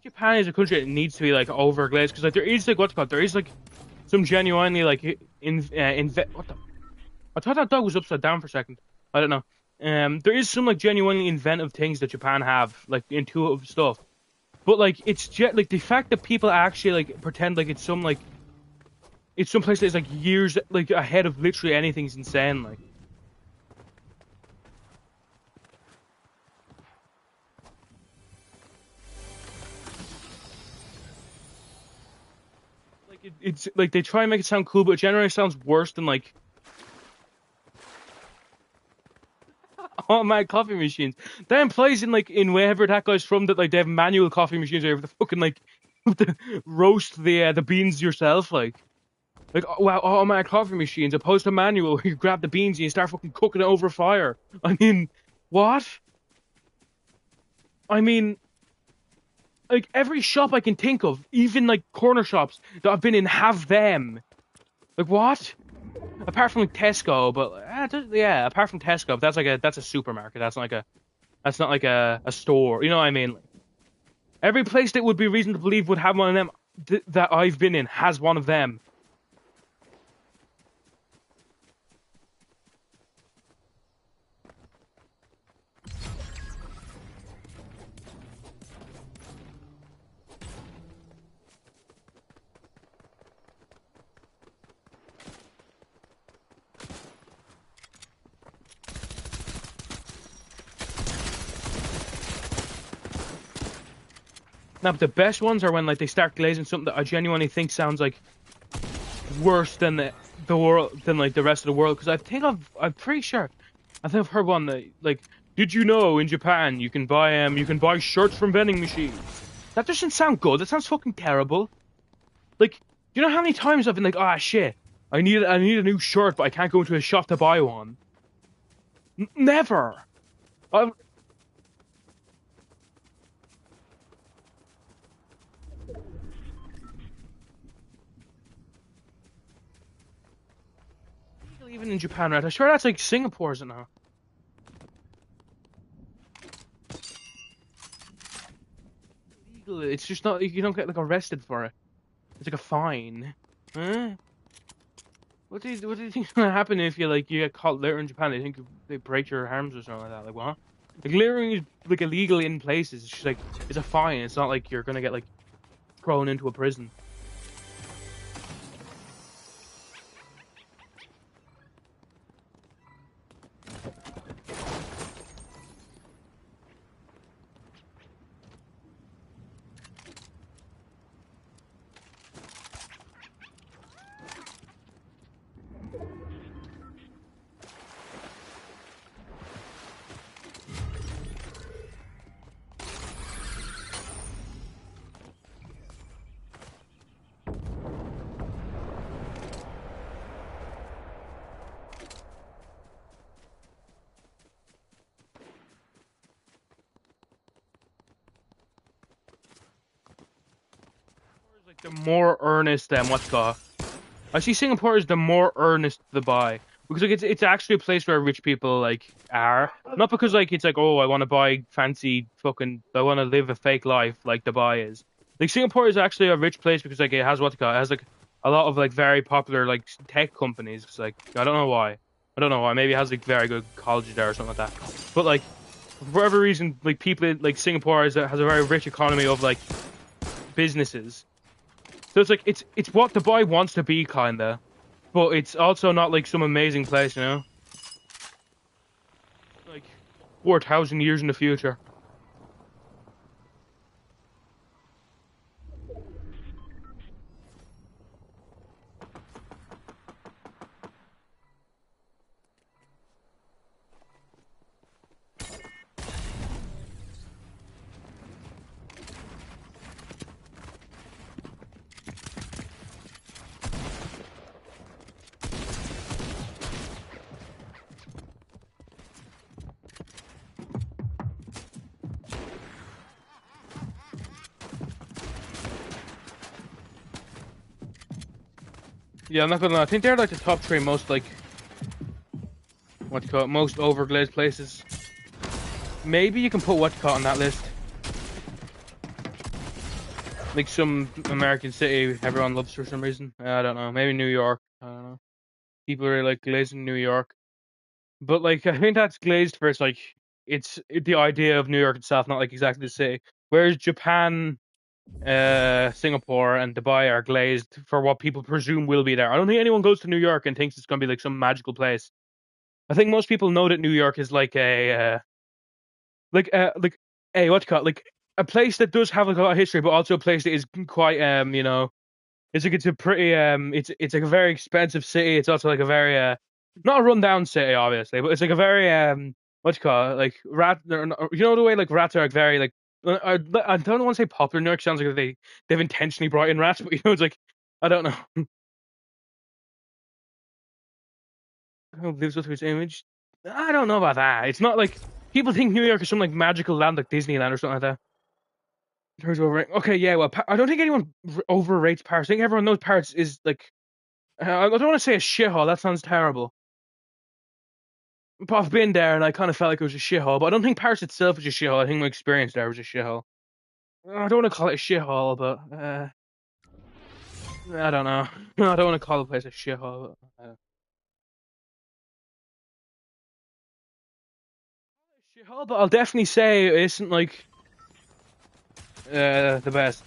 Japan is a country that needs to be like overglazed because like there is like what's it called, there is like some genuinely like what the I thought that dog was upside down for a second. I don't know. There is some like genuinely inventive things that Japan have, like intuitive stuff. But like like the fact that people actually like pretend like it's some place that's like years like ahead of literally anything is insane. It's like they try and make it sound cool, but it generally sounds worse than like automatic coffee machines. That implies in wherever that guy's from that like they have manual coffee machines where you have to fucking like have to roast the beans yourself like wow, automatic coffee machines opposed to manual where you grab the beans and you start fucking cooking it over fire. I mean, what? I mean, like every shop I can think of, even like corner shops that I've been in have them. Like what? Apart from like Tesco, but yeah, apart from Tesco, but that's a supermarket. That's not like a store. You know what I mean? Like, every place that would be reason to believe would have one of them that I've been in has one of them. Now, but the best ones are when like they start glazing something that I genuinely think sounds like worse than the world than like the rest of the world. Because I'm pretty sure I think I've heard one that like, did you know in Japan you can buy shirts from vending machines? That doesn't sound good. That sounds fucking terrible. Like, you know how many times I've been like, ah, shit, I need a new shirt, but I can't go into a shop to buy one. Never. I'm even in Japan, right? I swear that's like Singapore, is it now? Legal. It's just not. You don't get like arrested for it. It's like a fine. Huh? What do you think is gonna happen if you get caught littering in Japan? They think they break your arms or something like that. Like what? Like littering is like illegal in places. It's just like it's a fine. It's not like you're gonna get like thrown into a prison. It's like the more earnest what's it called. I see Singapore as the more earnest the buy because like it's actually a place where rich people like are not because like it's like oh I want to buy fancy fucking I want to live a fake life like Dubai is like Singapore is actually a rich place because like it has what's it called it has like a lot of like very popular like tech companies. It's like I don't know why maybe it has like very good colleges there or something like that but like for whatever reason like people like Singapore has a very rich economy of like businesses. So it's like it's what Dubai wants to be, kinda, but it's also not like some amazing place, you know. Like 4,000 years in the future. Yeah, I'm not gonna lie. I think they're like the top three most like what you call it, most overglazed places. Maybe you can put what you call it on that list. Like some American city everyone loves for some reason. I don't know. Maybe New York. I don't know. People are like glazed in New York, but like I think that's glazed for it's like the idea of New York itself, not like exactly the city. Whereas Japan Singapore and Dubai are glazed for what people presume will be there. I don't think anyone goes to New York and thinks it's going to be like some magical place. I think most people know that New York is like a what you call it, like a place that does have like a lot of history, but also a place that is quite it's like it's a pretty it's like a very expensive city. It's also like a very not a rundown city obviously, but it's like a very what you call it, like you know the way like rats are like very like I don't want to say popular. New York sounds like they've intentionally brought in rats, but you know it's like I don't know who lives up to its image. I don't know about that. It's not like people think New York is some like magical land like Disneyland or something like that. Paris overrated. Okay, yeah. Well, I don't think anyone overrates Paris. I think everyone knows Paris is like I don't want to say a shithole. That sounds terrible. But I've been there and I kind of felt like it was a shithole. But I don't think Paris itself is a shithole. I think my experience there was a shithole. I don't want to call it a shithole, but I don't know. I don't want to call the place a shithole. Shithole, but I'll definitely say it isn't like the best.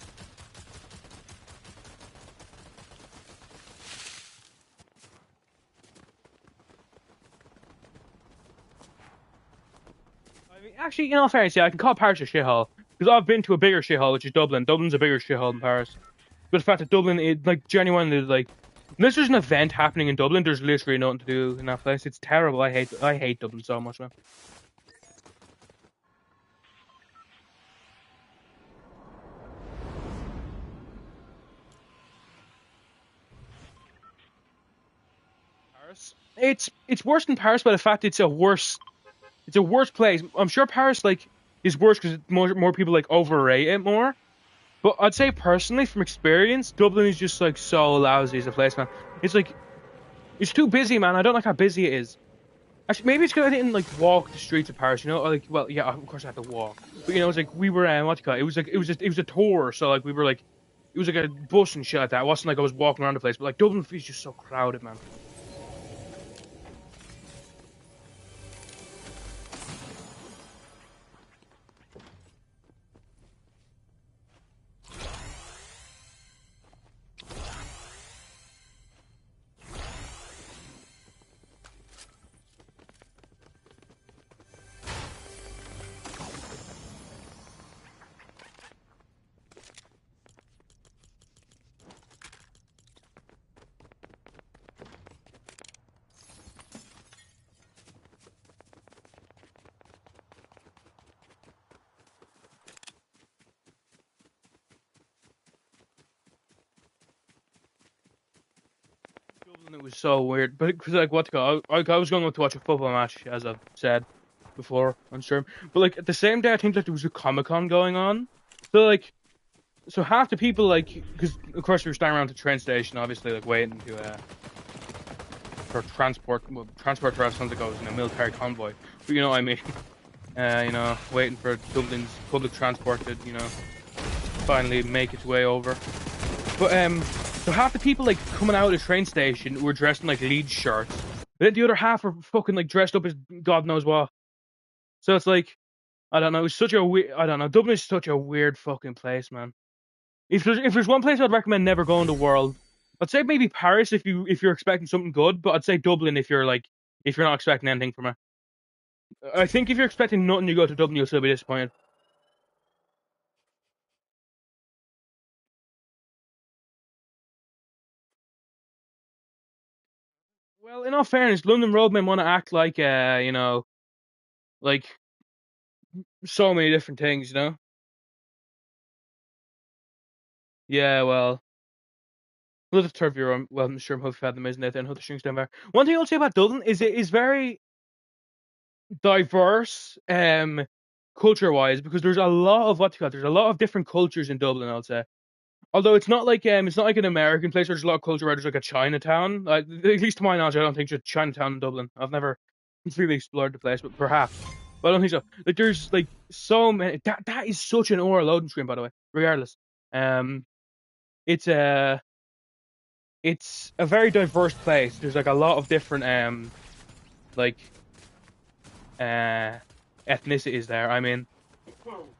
I mean, actually, in all fairness, yeah, I can call Paris a shithole. because I've been to a bigger shithole, which is Dublin. Dublin's a bigger shithole than Paris. But the fact that Dublin, like genuinely, like unless there's an event happening in Dublin, there's literally nothing to do in that place. It's terrible. I hate Dublin so much, man. Paris. It's worse than Paris by the fact it's a worse place. I'm sure Paris like is worse because more people like overrate it more. But I'd say personally, from experience, Dublin is just like so lousy as a place, man. It's like it's too busy, man. I don't like how busy it is. Actually, maybe it's because I didn't like walk the streets of Paris. You know, like well, yeah, of course I had to walk. But you know, it's like we were what do you call it? It was like it was a tour. So like we were like it was like a bus and shit like that. It wasn't like I was walking around the place. But like Dublin is just so crowded, man. Dublin, it was so weird. But because like what to call? I was going up to watch a football match, as I've said before on stream. But like at the same day, I think like there was a Comic Con going on. So like so half the people like because of course we were standing around the train station, obviously like waiting to for transport. Well, transport for us sounds like I was in a military convoy, but you know what I mean. You know, waiting for Dublin's public transport to finally make its way over. But so half the people like coming out of the train station were dressed in like Leeds shirts, but then the other half were fucking like dressed up as God knows what. So it's like I don't know. It's such a weird. I don't know. Dublin is such a weird fucking place, man. If there's one place I'd recommend never going to the world, I'd say maybe Paris if you're expecting something good, but I'd say Dublin if you're not expecting anything from it. I think if you're expecting nothing, you go to Dublin, you'll still be disappointed. Well, in all fairness, London roadmen want to act like like so many different things, you know. Yeah, well, the third viewer, well, I'm sure Huff had them, isn't it? And Huff strings down there. One thing I'll say about Dublin is it is very diverse, culture wise, because there's a lot of what you got. There's a lot of different cultures in Dublin, I'll say. Although it's not like an American place where there's a lot of culture where there's like a Chinatown. Like, at least to my knowledge, I don't think there's a Chinatown in Dublin. I've never completely explored the place, but perhaps. But I don't think so. Like there's like so many. That is such an overloading screen, by the way. Regardless, um, it's a very diverse place. There's like a lot of different like uh ethnicities there. I mean,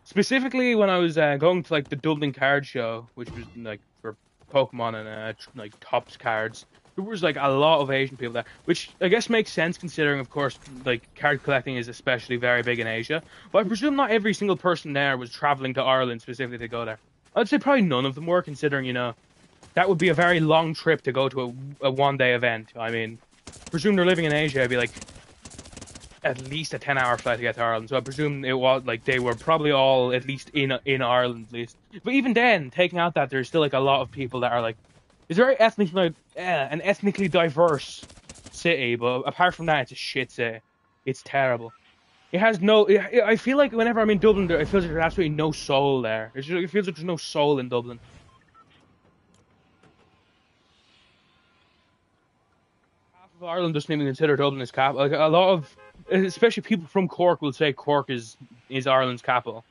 specifically when I was going to like the Dublin card show, which was like for Pokemon and like Topps cards, there was like a lot of Asian people there, which I guess makes sense considering, of course, like card collecting is especially very big in Asia. But I presume not every single person there was traveling to Ireland specifically to go there. I'd say probably none of them were, considering that would be a very long trip to go to a one-day event. I mean, presume they're living in Asia. It'd be like at least a 10-hour flight to get to Ireland. So I presume it was like they were probably all at least in Ireland at least. But even then, taking out that, there's still like a lot of people that are like it's very an ethnically diverse city. But apart from that, it's a shit city. It's terrible. It has no. I feel like whenever I'm in Dublin, it feels like there's absolutely no soul there. It feels like there's no soul in Dublin. Half of Ireland doesn't even consider Dublin as capital. Like a lot of, especially people from Cork, will say Cork is Ireland's capital.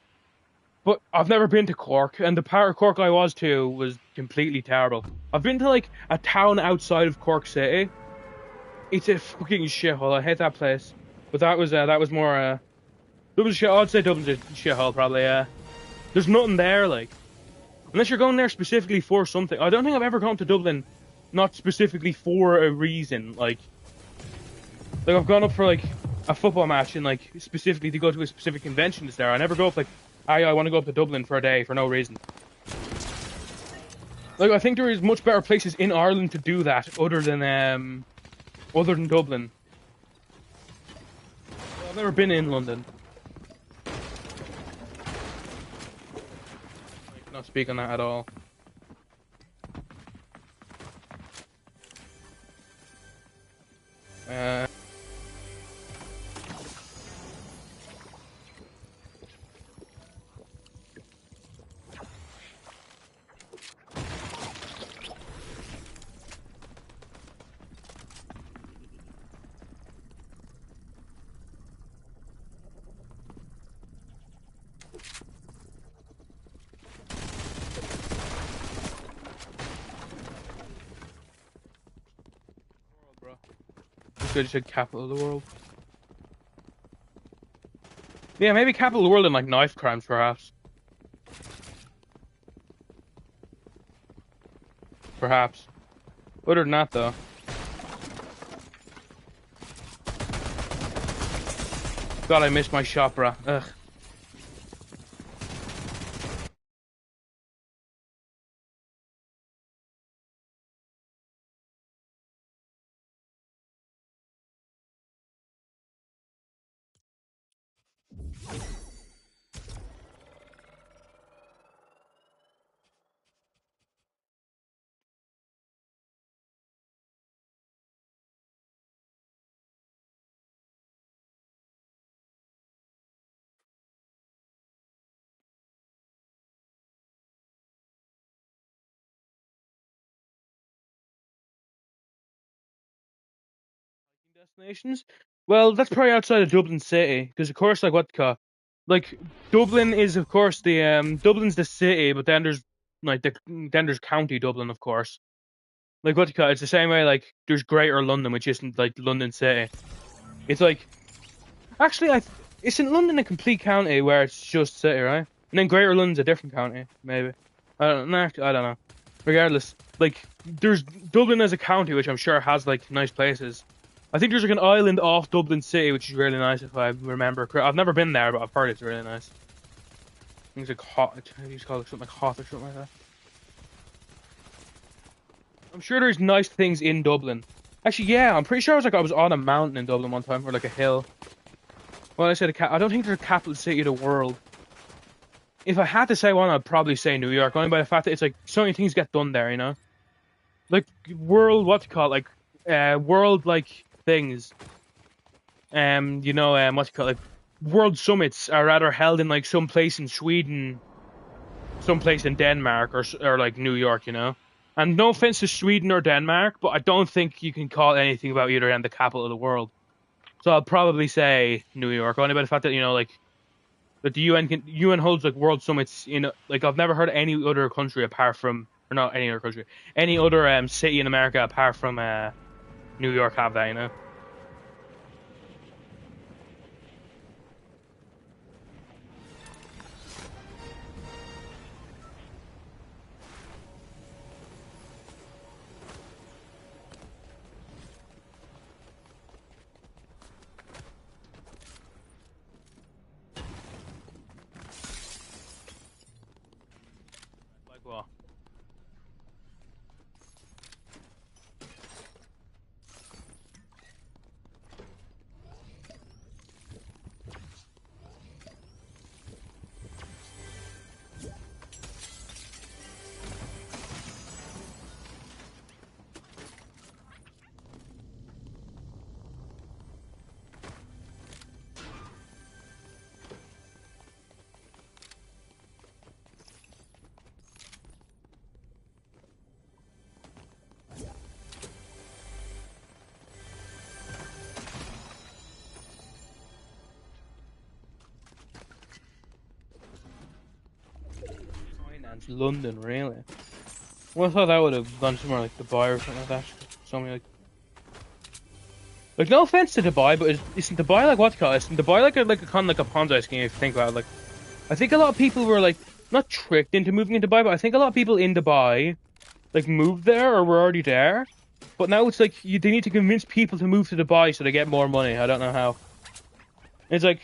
But I've never been to Cork, and the part of Cork I was to was completely terrible. I've been to like a town outside of Cork City. It's a fucking shithole. I hate that place. But that was more Dublin's shit. I'd say Dublin's a shithole probably. There's nothing there like unless you're going there specifically for something. I don't think I've ever gone to Dublin not specifically for a reason. Like I've gone up for like a football match and like specifically to go to a specific convention that's there. I never go up like I want to go up to Dublin for a day for no reason. Like, I think there is much better places in Ireland to do that other than Dublin. I've never been in London. I cannot speak on that at all. Uh, bro. Just good, you said capital of the world. Yeah, maybe capital of the world in like knife crimes, perhaps. Perhaps. Other than that, though. God, I missed my shot, bro. Ugh. Destinations? Well, that's probably outside of Dublin City, because of course, like like Dublin is of course Dublin's the city, but then there's like then there's County Dublin, of course. Like it's the same way like there's Greater London, which isn't like London City. It's like actually isn't London a complete county where it's just city, right? And then Greater London's a different county, maybe. I don't know. Regardless, like there's Dublin as a county, which I'm sure has like nice places. I think there's like an island off Dublin City, which is really nice if I remember correct. I've never been there, but I've heard it's really nice. Things like hot, I used to call it something like hot or something like that. I'm sure there's nice things in Dublin. Actually, yeah, I'm pretty sure I was on a mountain in Dublin one time, or like a hill. Well, I said I don't think there's a capital city of the world. If I had to say one, I'd probably say New York, only by the fact that it's like so many things get done there, you know? Like world like things. Like world summits are rather held in like some place in Sweden, some place in Denmark, or like New York, you know. And no offense to Sweden or Denmark, but I don't think you can call anything about either end the capital of the world. So I'll probably say New York, only by the fact that like that the UN holds like world summits in like I've never heard of any other country apart from or not any other country, any other city in America apart from New York have that, you know. Like what? Finance, London, really? Well, I thought that would have gone somewhere like Dubai or something like that. Something like no offense to Dubai, but isn't Dubai like what's it called? Isn't Dubai like a kind of like a Ponzi scheme if you think about it? Like, I think a lot of people were like not tricked into moving into Dubai, but I think a lot of people in Dubai like moved there or were already there. But now it's like they need to convince people to move to Dubai so they get more money. I don't know how. It's like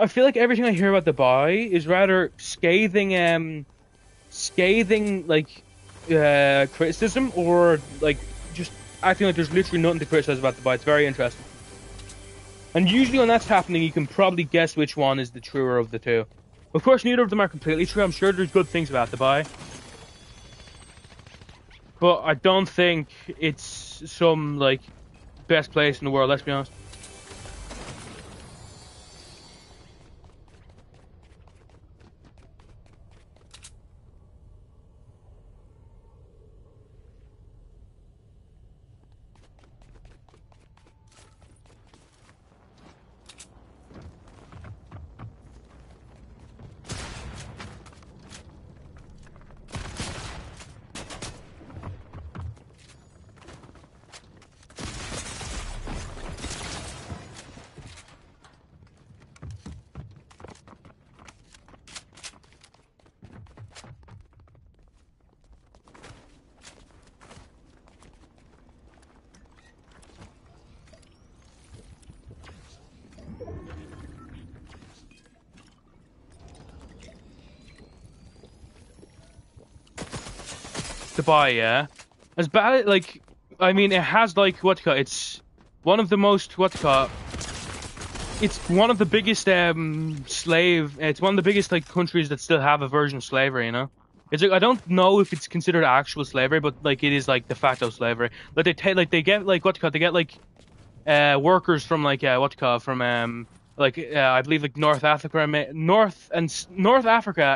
I feel like everything I hear about Dubai is rather scathing like criticism, or like just acting like there's literally nothing to criticize about Dubai. It's very interesting. And usually when that's happening, you can probably guess which one is the truer of the two. Of course, neither of them are completely true. I'm sure there's good things about Dubai, but I don't think it's some like best place in the world. Let's be honest. Dubai, yeah, as bad. Like, I mean, it has like it's one of the most it's one of the biggest it's one of the biggest like countries that still have a version of slavery, you know. It's like I don't know if it's considered actual slavery, but like it is like de facto slavery. Like they take like they get like they get like workers from like from I believe like North Africa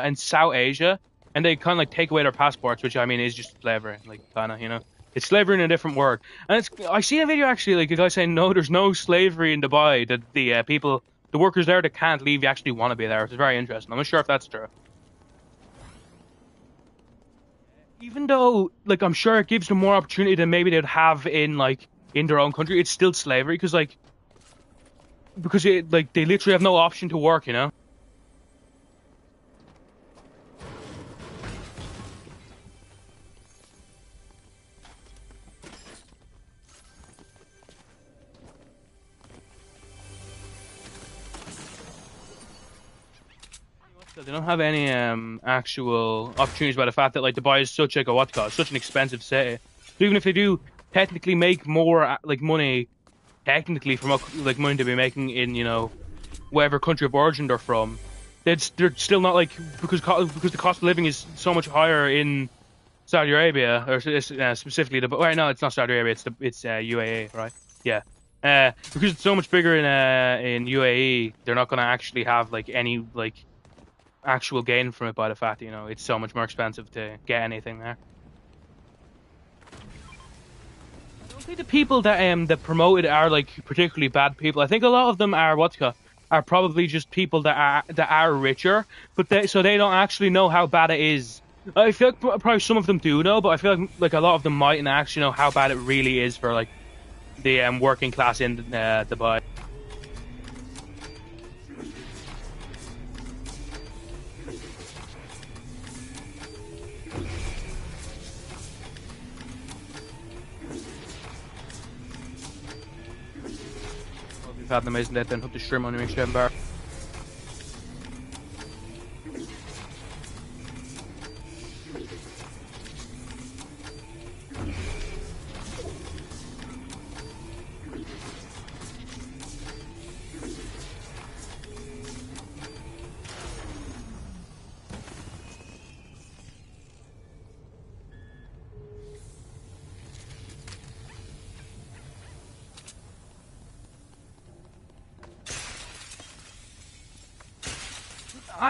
and South Asia, and they kind of like take away their passports, which I mean is just slavery, like kind of, you know. It's slavery in a different word. And it's I see a video actually like a guy saying no, there's no slavery in Dubai. That the workers there that can't leave, you actually want to be there. It's very interesting. I'm not sure if that's true. Even though like I'm sure it gives them more opportunity than maybe they'd have in their own country, it's still slavery because it like they literally have no option to work, you know. So they don't have any actual opportunities by the fact that like Dubai is such like such an expensive city. So even if they do technically make more like money technically from like money to be making in, you know, whatever country of origin they're from, they're still not like because the cost of living is so much higher in Saudi Arabia, or specifically the. Right, no, it's not Saudi Arabia. It's UAE, right? Yeah. Because it's so much bigger in UAE, they're not going to actually have like any like actual gain from it by the fact, you know, it's so much more expensive to get anything there. I don't think the people that promote it are like particularly bad people. I think a lot of them are are probably just people that are richer, but they don't actually know how bad it is. I feel like probably some of them do know, but I feel like a lot of them mightn't actually know how bad it really is for like the working class in Dubai. We've had an amazing day, then hope to stream on your next bar.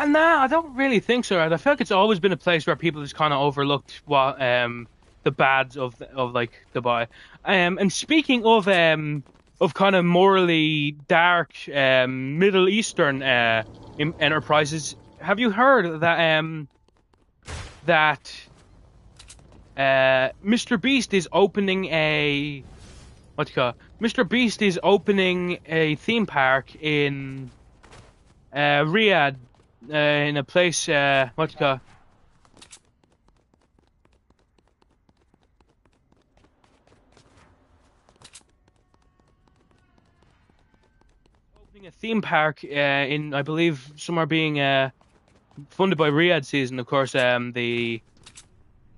Nah, I don't really think so. I feel like it's always been a place where people just kind of overlooked what the bads of like Dubai. And speaking of kind of morally dark Middle Eastern enterprises, have you heard that Mr. Beast is opening a what do you call it? Mr. Beast is opening a theme park in Riyadh, in a place, what do you call it? A theme park in, I believe, somewhere being funded by Riyadh season. Of course, the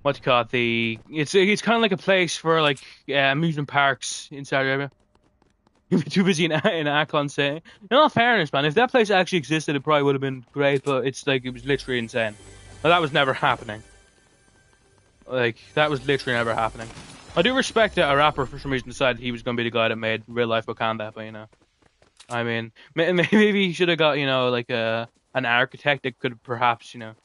what do you call it? It's kind of like a place for like amusement parks in Saudi Arabia. You'd be too busy in Akon saying, in all fairness, man, if that place actually existed, it probably would have been great. But it's like it was literally insane. But that was never happening. Like that was literally never happening. I do respect that a rapper for some reason decided he was going to be the guy that made real life Wakanda, but I mean, maybe he should have got like an architect that could perhaps still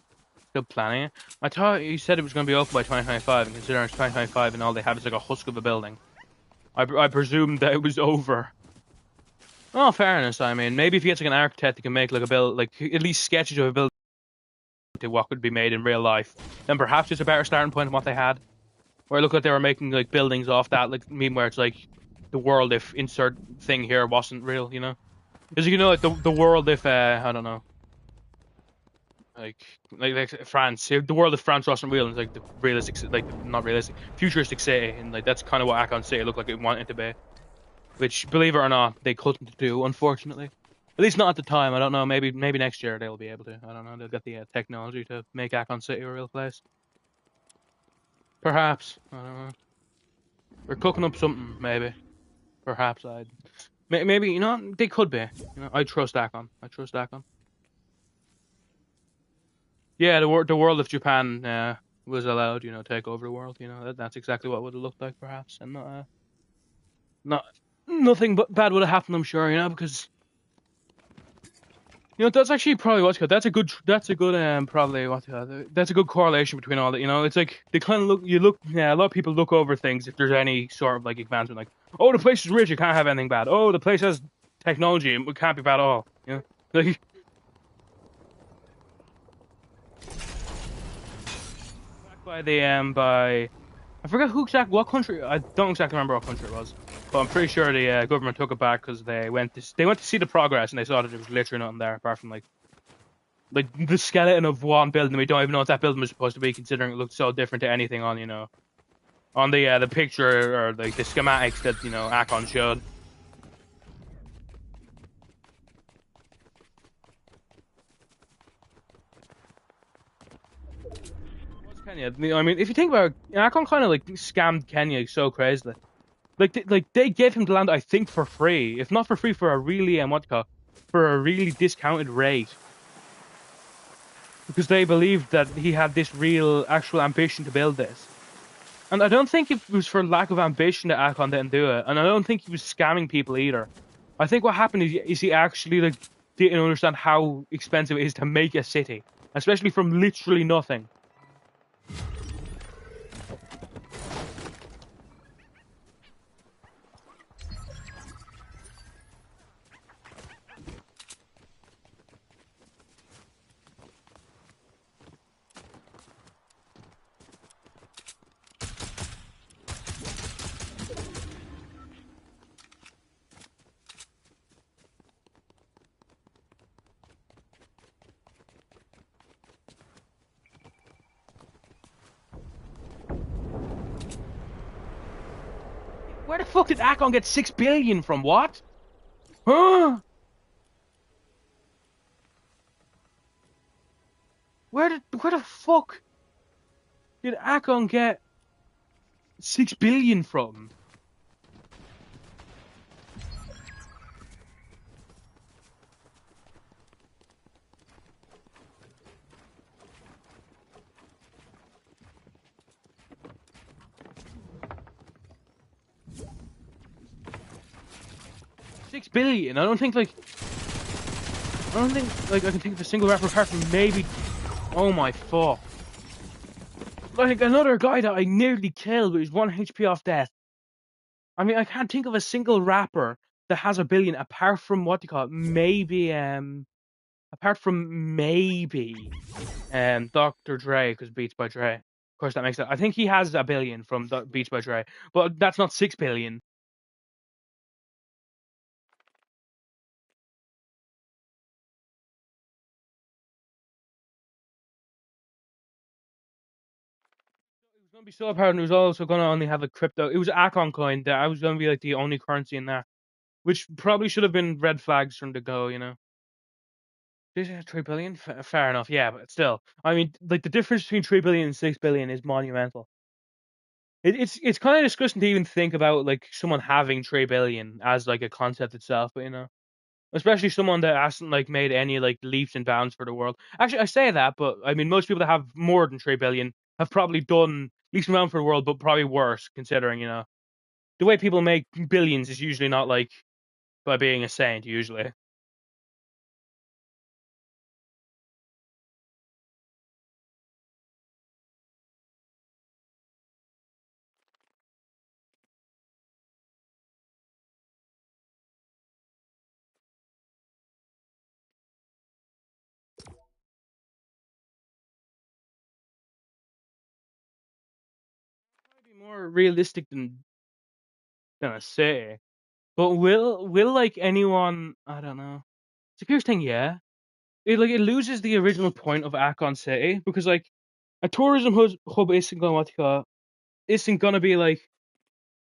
planning it. I thought he said it was going to be open by 2025, and considering it's 2025 and all they have is like a husk of a building, I presumed that it was over. Oh, fairness, I mean, maybe if he gets like an architect that can make like a build, like at least sketches of a building to what could be made in real life, then perhaps it's a better starting point than what they had. Where it looked like they were making like buildings off that, like meme where it's like the world if insert thing here wasn't real, Because like the world if I don't know, like France, if the world if France wasn't real, and it's like the realistic, like not realistic, futuristic city, and like that's kind of what Akon City looked like it wanted to be. Which, believe it or not, they couldn't do, unfortunately. At least not at the time. I don't know. Maybe next year they'll be able to. I don't know. They'll get the technology to make Akon City a real place. Perhaps. I don't know. We're cooking up something. Maybe. Perhaps I'd. Maybe they could be. I trust Akon. I trust Akon. Yeah, the world of Japan was allowed. Take over the world. That's exactly what would have looked like, perhaps, and not nothing but bad would have happened. I'm sure. Because. That's actually probably what's good. That's a good probably that's a good correlation between all that. It's like they kind of a lot of people look over things if there's any sort of like advancement, like, oh, the place is rich, it can't have anything bad. Oh, the place has technology, it can't be bad at all. Like by I forget what country. I don't exactly remember what country it was, but I'm pretty sure the government took it back because they went to see the progress and they saw that there was literally nothing there apart from like the skeleton of one building. We don't even know what that building was supposed to be, considering it looked so different to anything on on the picture or like the schematics that Akon showed. Kenya. I mean, if you think about it, Akon kind of like scammed Kenya so crazily. Like they gave him the land, I think, for free, if not for free, for a really for a really discounted rate, because they believed that he had this real, actual ambition to build this. And I don't think it was for lack of ambition that Akon didn't do it, and I don't think he was scamming people either. I think what happened is he actually like didn't understand how expensive it is to make a city, especially from literally nothing. Where the fuck did Akon get 6 billion from? What? Huh? Where the fuck did Akon get 6 billion from? $6 billion. I don't think like I can think of a single rapper apart from maybe. Oh my fuck. Like another guy that I nearly killed, but he's 1 HP off death. I mean, I can't think of a single rapper that has a billion apart from what do you call it? Maybe apart from maybe Dr. Dre, because Beats by Dre. Of course, that makes sense. I think he has a billion from Beats by Dre, but that's not 6 billion. It was going to be so hard, and it was also going to only have a crypto. It was Akon coin that I was going to be like the only currency in there. which probably should have been red flags from the go. You know, 3 billion, fair enough, yeah, but still, I mean, like the difference between 3 billion and 6 billion is monumental. It's kind of disgusting to even think about like someone having 3 billion as like a concept itself, but you know. Especially someone that hasn't like made any like leaps and bounds for the world. Actually, I say that, but I mean most people that have more than 3 billion have probably done leaps and bounds for the world, but probably worse considering you know the way people make billions is usually not like by being a saint. Usually, be more realistic than a city. But will like anyone? I don't know. It's a curious thing, yeah. It loses the original point of Akon City because like a tourism hub isn't going what you call isn't gonna be like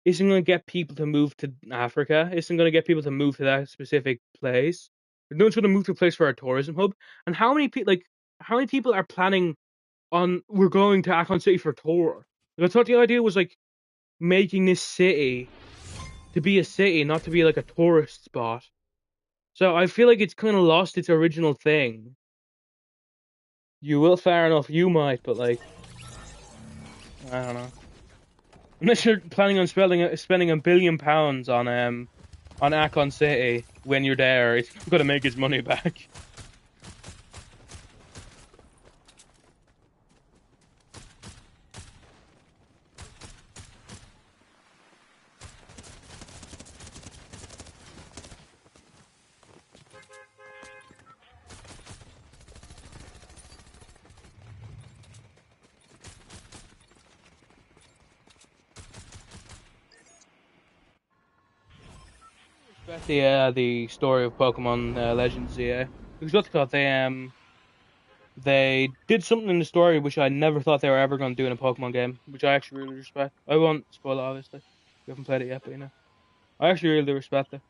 isn't going to get people to move to Africa. Isn't going to get people to move to that specific place. No one's going to move to a place for a tourism hub. And how many people are planning on we're going to Akon City for a tour? Like, I thought the idea was like making this city to be a city, not to be like a tourist spot. So I feel like it's kind of lost its original thing. You will, fair enough, you might, but like I don't know. Unless you're planning on spending £1 billion on Akon City when you're there, it's gonna make his money back. But the story of Pokemon Legends, yeah, because what's it called? They did something in the story which I never thought they were ever going to do in a Pokemon game, which I actually really respect. I won't spoil it, obviously. We haven't played it yet, but you know, I actually really respect it.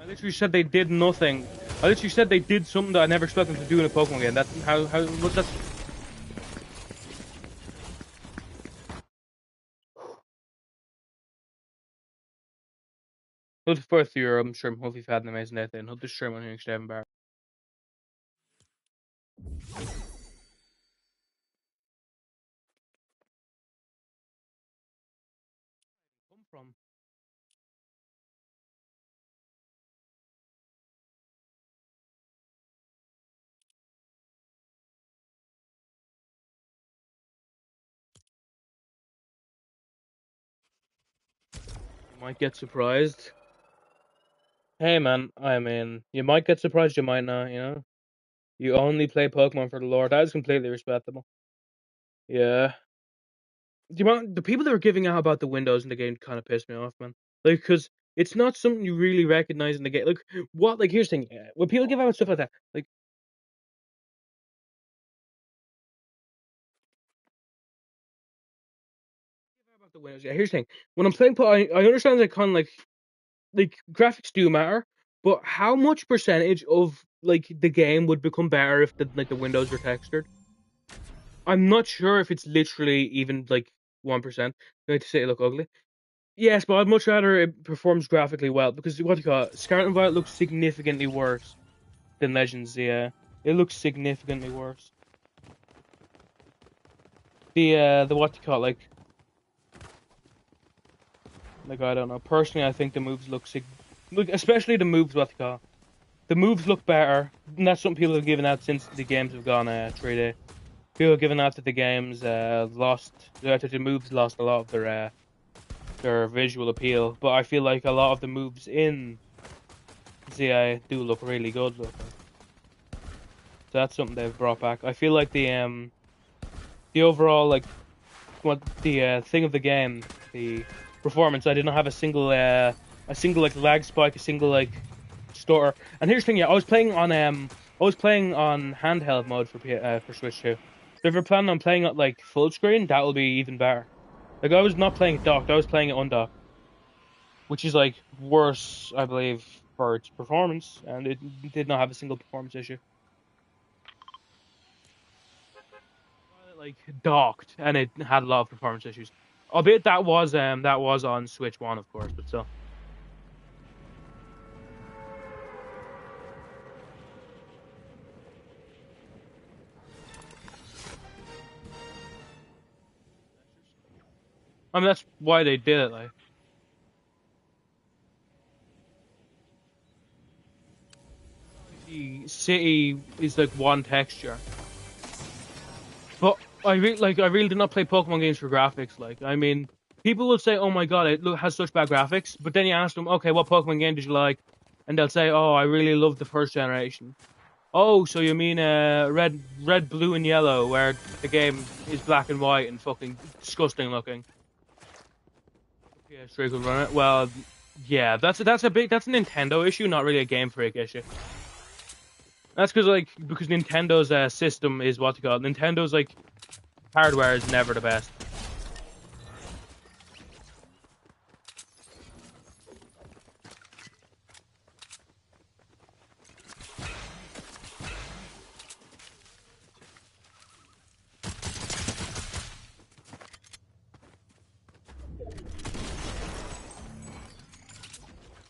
I literally said they did nothing. I literally said they did something that I never expected them to do in a Pokemon game. That's how what's that? Hope the first year, I'm sure. Hope you've had an amazing day, then. Hope the stream on here, Stephen Bar. Come from? You might get surprised. Hey man, I mean, you might get surprised, you might not, you know? You only play Pokemon for the lore. That is completely respectable. Yeah. The people that were giving out about the windows in the game kind of pissed me off, man. Like, because it's not something you really recognize in the game. Like, what? Like, here's the thing. When people give out stuff like that, like, give out about the windows. Yeah, here's the thing. When I'm playing, I understand that kind of like graphics do matter, but how much percentage of like the game would become better if the windows were textured? I'm not sure if it's literally even like 1%. Going to say it look ugly. Yes, but I'd much rather it performs graphically well because what do you call it? Scarlet and Violet looks significantly worse than Legends. Yeah, it looks significantly worse. The what do you call it? Like I don't know. Personally, I think the moves look especially the moves. What do you call it? The moves look better. And that's something people have given out since the games have gone 3D. People have given out that the games lost that the moves lost a lot of their visual appeal. But I feel like a lot of the moves in ZI do look really good looking. So that's something they've brought back. I feel like the overall like what the thing of the game, the performance. I did not have a single like lag spike, a single like stutter. And here's the thing, yeah, I was playing on handheld mode for Switch 2. So if you're planning on playing it like full screen, that will be even better. Like I was not playing it docked, I was playing it undocked, which is like worse, I believe, for its performance, and it did not have a single performance issue. Like docked, and it had a lot of performance issues. Albeit that was on Switch One, of course, but still. I mean, that's why they did it. Like, the city is like one texture, but I really did not play Pokemon games for graphics. Like, I mean, people will say, "Oh my god, has such bad graphics," but then you ask them, "Okay, what Pokemon game did you like?" And they'll say, "Oh, I really loved the first generation." Oh, so you mean red, blue, and yellow, where the game is black and white and fucking disgusting looking? PS3 could run it. Well, yeah, that's a Nintendo issue, not really a Game Freak issue. That's because Nintendo's system is what you call it. Nintendo's like hardware is never the best.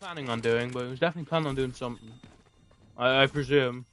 Planning on doing, but it was definitely planning on doing something. I presume.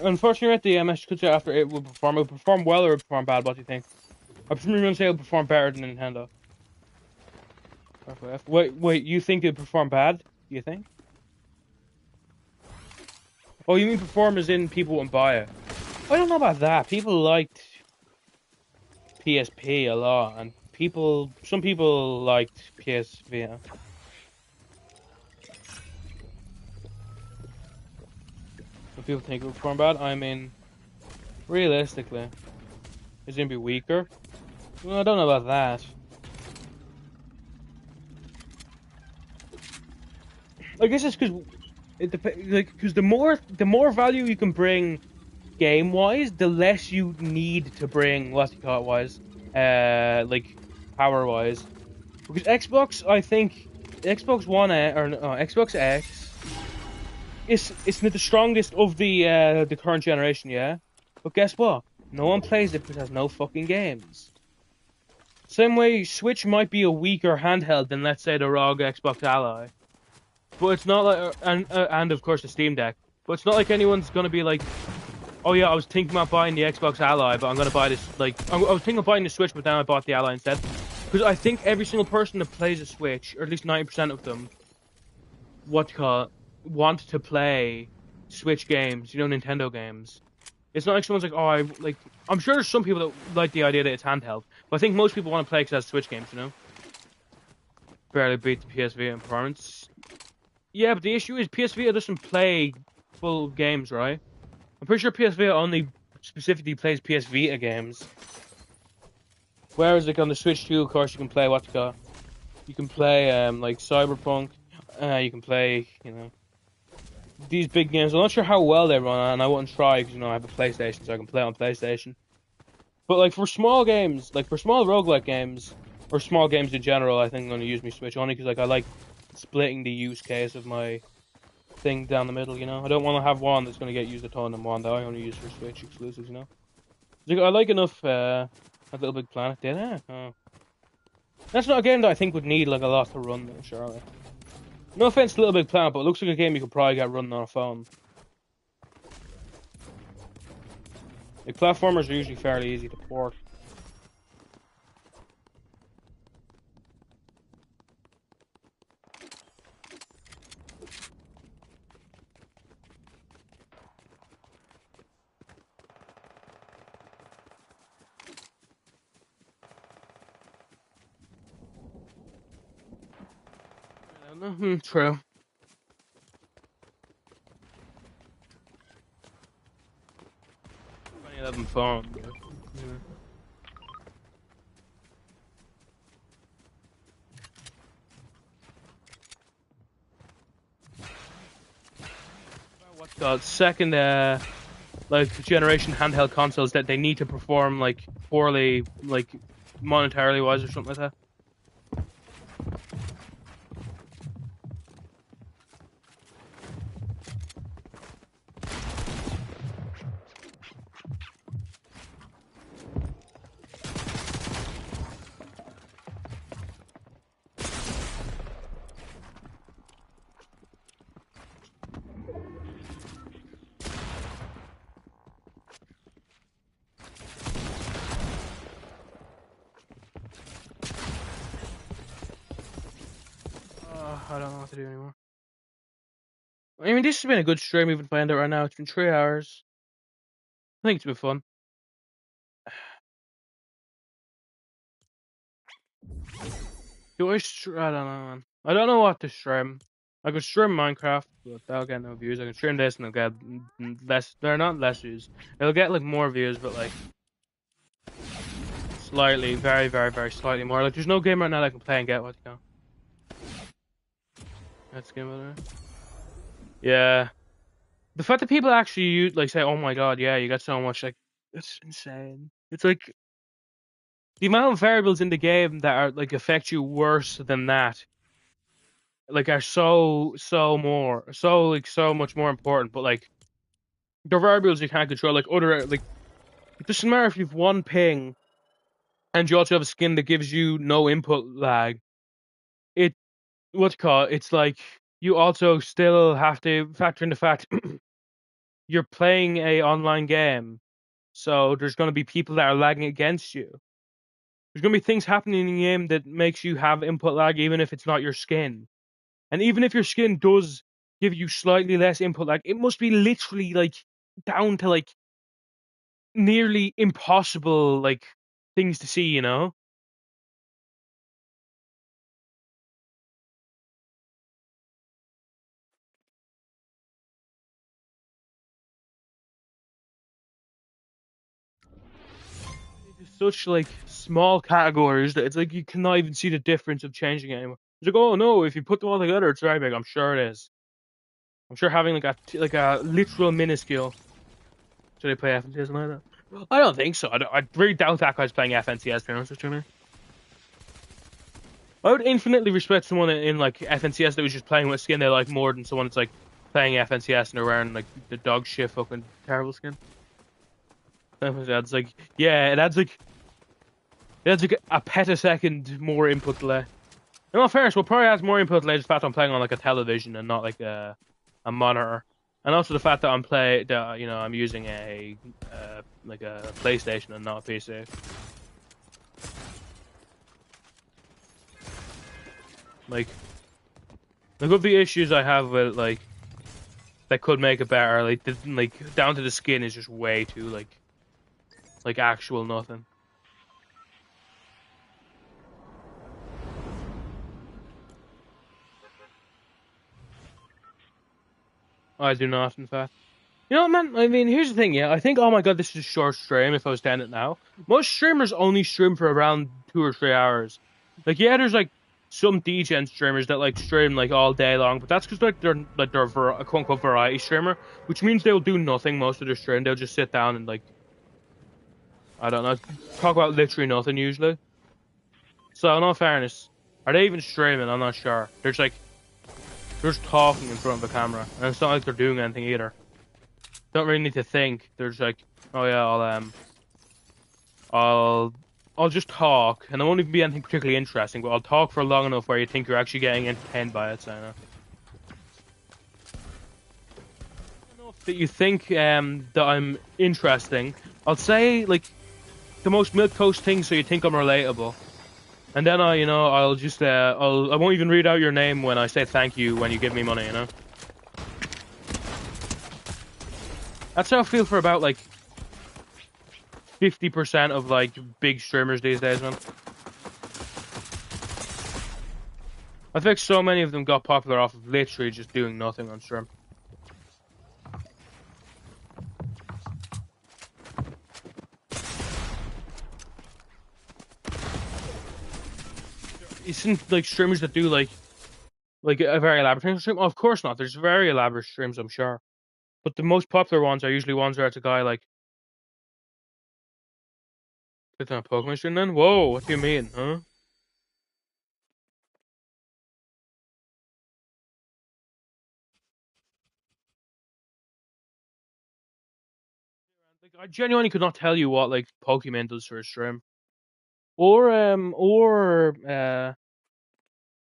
Unfortunately, at the MS could say after it will perform well or it will perform bad. What do you think? I presume you're going to say it will perform better than Nintendo. Wait, you think it will perform bad? Do you think? Oh, you mean perform as in people won't buy it? I don't know about that. People liked PSP a lot, and some people liked PS Vita. Some people think it will perform bad. I mean, realistically, is it gonna be weaker? Well, I don't know about that. I guess it's because it depends. Like, because the more value you can bring game wise, the less you need to bring what you call it wise, like power wise. Because Xbox, I think Xbox One or no, Xbox X is the strongest of the current generation, yeah. But guess what? No one plays it because it has no fucking games. Same way, Switch might be a weaker handheld than, let's say, the ROG Xbox Ally. But it's not like, and of course the Steam Deck. But it's not like anyone's gonna be like, oh yeah, I was thinking about buying the Xbox Ally, but I'm gonna buy this. Like, I was thinking of buying the Switch, but then I bought the Ally instead. Because I think every single person that plays a Switch, or at least 90% of them, want to play Switch games, Nintendo games. It's not like someone's like, oh, I'm sure there's some people that like the idea that it's handheld, but I think most people want to play because it has Switch games, Barely beat the PS Vita in performance. Yeah, but the issue is PS Vita doesn't play full games, right? I'm pretty sure PS Vita only specifically plays PS Vita games. Whereas, like, on the Switch 2, of course, you can play you can play, like, Cyberpunk, you can play, these big games. I'm not sure how well they run, and I wouldn't try because, I have a PlayStation, so I can play on PlayStation. But, like, for small games, like, for small roguelike games, or small games in general, I think I'm going to use my Switch, only because, like, I like splitting the use case of my thing down the middle, I don't want to have one that's going to get used a ton and one that I only use for Switch exclusives, Like, I like enough, a Little Big Planet, did I? Oh. That's not a game that I think would need, like, a lot to run, though, surely. No offense to Little Big Planet, but it looks like a game you could probably get running on a phone. Like, platformers are usually fairly easy to port. True. 2011 phone. Yeah. What's called second like generation handheld consoles that they need to perform like poorly, like monetarily wise or something like that. I don't know what to do anymore. I mean, this has been a good stream. Even if I end it right now, it's been 3 hours. I think it's been fun. I don't know, man. I don't know what to stream. I could stream Minecraft, but that'll get no views. I can stream this and it'll get less. They're not less views. It'll get like more views, but like slightly, very, very, very slightly more. Like, there's no game right now that I can play and get what you know. That's game over there. Yeah, the fact that people actually use, like, say, "Oh my god, yeah, you got so much," like, it's insane. It's like the amount of variables in the game that are like affect you worse than that, like, are so much more important. But like the variables you can't control, like other, like, it doesn't matter if you've one ping and you also have a skin that gives you no input lag. It what's it called? It's like you also still have to factor in the fact you're playing a online game, so there's going to be people that are lagging against you. There's going to be things happening in the game that makes you have input lag, even if it's not your skin. And even if your skin does give you slightly less input lag, it must be literally like down to like nearly impossible like things to see, you know? It's such like small categories that it's like you cannot even see the difference of changing it anymore. It's like, oh no, if you put them all together, it's very big. I'm sure it is. I'm sure having like a literal minuscule. Should I play FNCS like that? I don't think so. I really doubt that guy's playing FNCS, to be honest with you. I would infinitely respect someone in like FNCS that was just playing with skin they like more than someone that's like playing FNCS and they're wearing like the dog shit fucking terrible skin. That's like, yeah, it adds like a petasecond more input delay. In all fairness, what probably adds more input delay is the fact I'm playing on like a television and not like a monitor, and also the fact that I'm using a like a PlayStation and not a PC. Like of the issues I have with like that could make it better, like down to the skin is just way too like actual nothing. I do not, in fact. You know what, man? I mean, here's the thing, yeah. I think, oh my god, this is a short stream if I was to end it now. Most streamers only stream for around 2 or 3 hours. Like, yeah, there's like some DGen streamers that like stream like all day long, but that's because they're a quote unquote variety streamer, which means they'll do nothing most of their stream. They'll just sit down and like, I don't know, talk about literally nothing usually. So, in all fairness, are they even streaming? I'm not sure. They're just talking in front of the camera, and it's not like they're doing anything either. Don't really need to think. There's like, oh yeah, I'll just talk, and it won't even be anything particularly interesting, but I'll talk for long enough where you think you're actually getting entertained by it. So, enough that you think that I'm interesting, I'll say like the most milquetoast thing, so you think I'm relatable, and then I'll just I won't even read out your name when I say thank you when you give me money, you know. That's how I feel for about like 50% of like big streamers these days, man. I think so many of them got popular off of literally just doing nothing on stream. Isn't like streamers that do like a very elaborate stream? Oh, of course not. There's very elaborate streams, I'm sure. But the most popular ones are usually ones where it's a guy like it's not a Pokemon stream then? Whoa, what do you mean, huh? Like I genuinely could not tell you what like Pokemon does for a stream. Or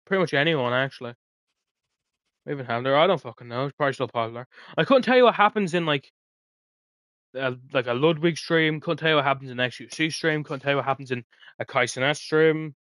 pretty much anyone actually. Even Hamler, I don't fucking know. It's probably still popular. I couldn't tell you what happens in like a Ludwig stream. Couldn't tell you what happens in an XQC stream. Couldn't tell you what happens in a Kaizen stream.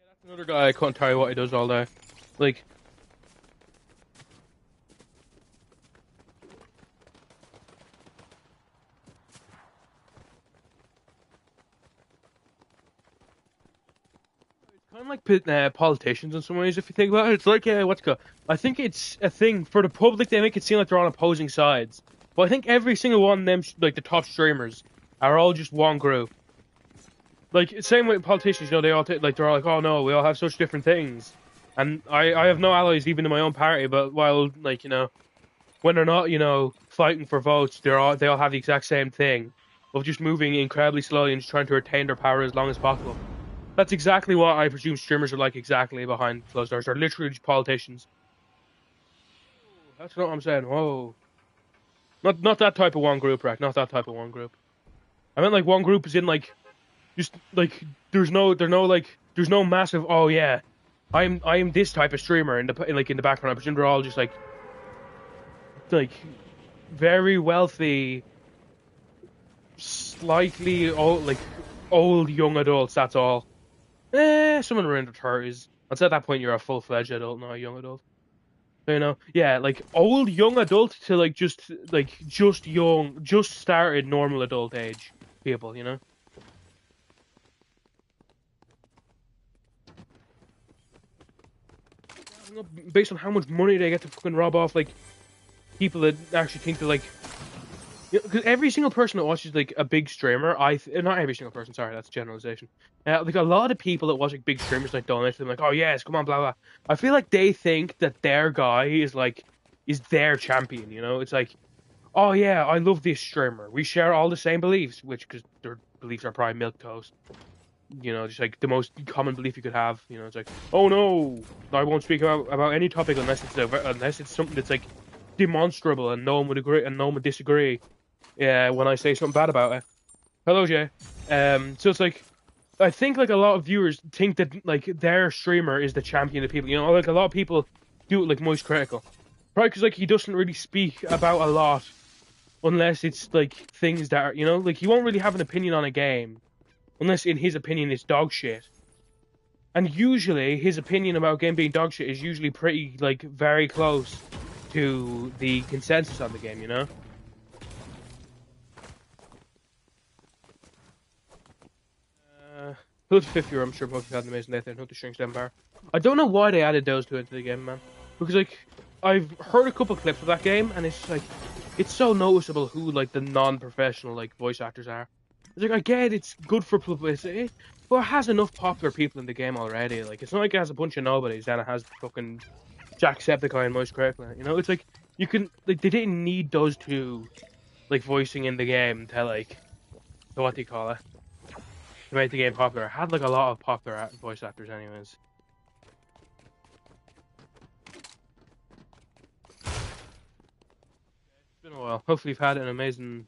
That's another guy I couldn't tell you what he does all day. Like kind of like politicians in some ways, if you think about it. It's like, what's it called? I think it's a thing for the public. They make it seem like they're on opposing sides, but I think every single one of them, like the top streamers, are all just one group. Like same with politicians, you know, they all like they're all like, oh no, we all have such different things, and I have no allies even in my own party. But while like when they're not fighting for votes, they all have the exact same thing of just moving incredibly slowly and just trying to retain their power as long as possible. That's exactly what I presume streamers are like exactly behind closed doors. They're literally just politicians. That's not what I'm saying. Whoa. Not that type of one group, right? Not that type of one group. I meant like one group is in like just like there's no massive oh yeah. I'm this type of streamer in the background. I presume they're all just like very wealthy, slightly old young adults, that's all. Someone around the 30s. I'd say at that point you're a full-fledged adult, not a young adult. Yeah, like old young adult to just young, just started normal adult age people, Based on how much money they get to fucking rob off like people that actually think they're like. Because every single person that watches like a big streamer, not every single person. Sorry, that's a generalization. Like a lot of people that watch like big streamers like donate to them, like, oh yes, come on, blah blah. I feel like they think that their guy is their champion. It's like, oh yeah, I love this streamer. We share all the same beliefs, which because their beliefs are probably milk toast. Just like the most common belief you could have. It's like, oh no, I won't speak about any topic unless it's something that's like demonstrable and no one would agree and no one would disagree. Yeah, when I say something bad about it. Hello, Jay. So it's like, I think like a lot of viewers think that like their streamer is the champion of people. Like a lot of people do it like Moist Critical, probably because like he doesn't really speak about a lot, unless it's like things that are like he won't really have an opinion on a game, unless in his opinion it's dog shit. And usually his opinion about a game being dog shit is usually pretty like very close to the consensus on the game. Who's 50 I'm sure both had an amazing day there. Who the shrinks down bar. I don't know why they added those two into the game, man. Because like I've heard a couple clips of that game, and it's like it's so noticeable who like the non-professional like voice actors are. It's like I get it's good for publicity, but it has enough popular people in the game already. Like it's not like it has a bunch of nobodies, and it has fucking Jacksepticeye and Moist Critical. It's like you can like they didn't need those two like voicing in the game to like what do you call it? To make the game popular. It had like a lot of popular voice actors anyways. been a while. Hopefully you've had an amazing.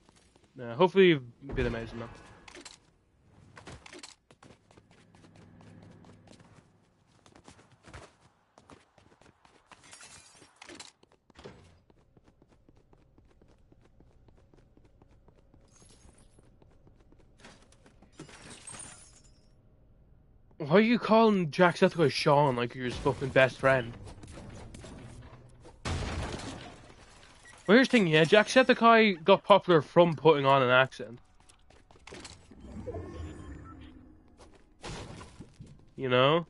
Hopefully you've been amazing, man. Why are you calling Jacksepticeye Sean like you're his fucking best friend? Well, here's the thing, yeah, Jacksepticeye got popular from putting on an accent. You know?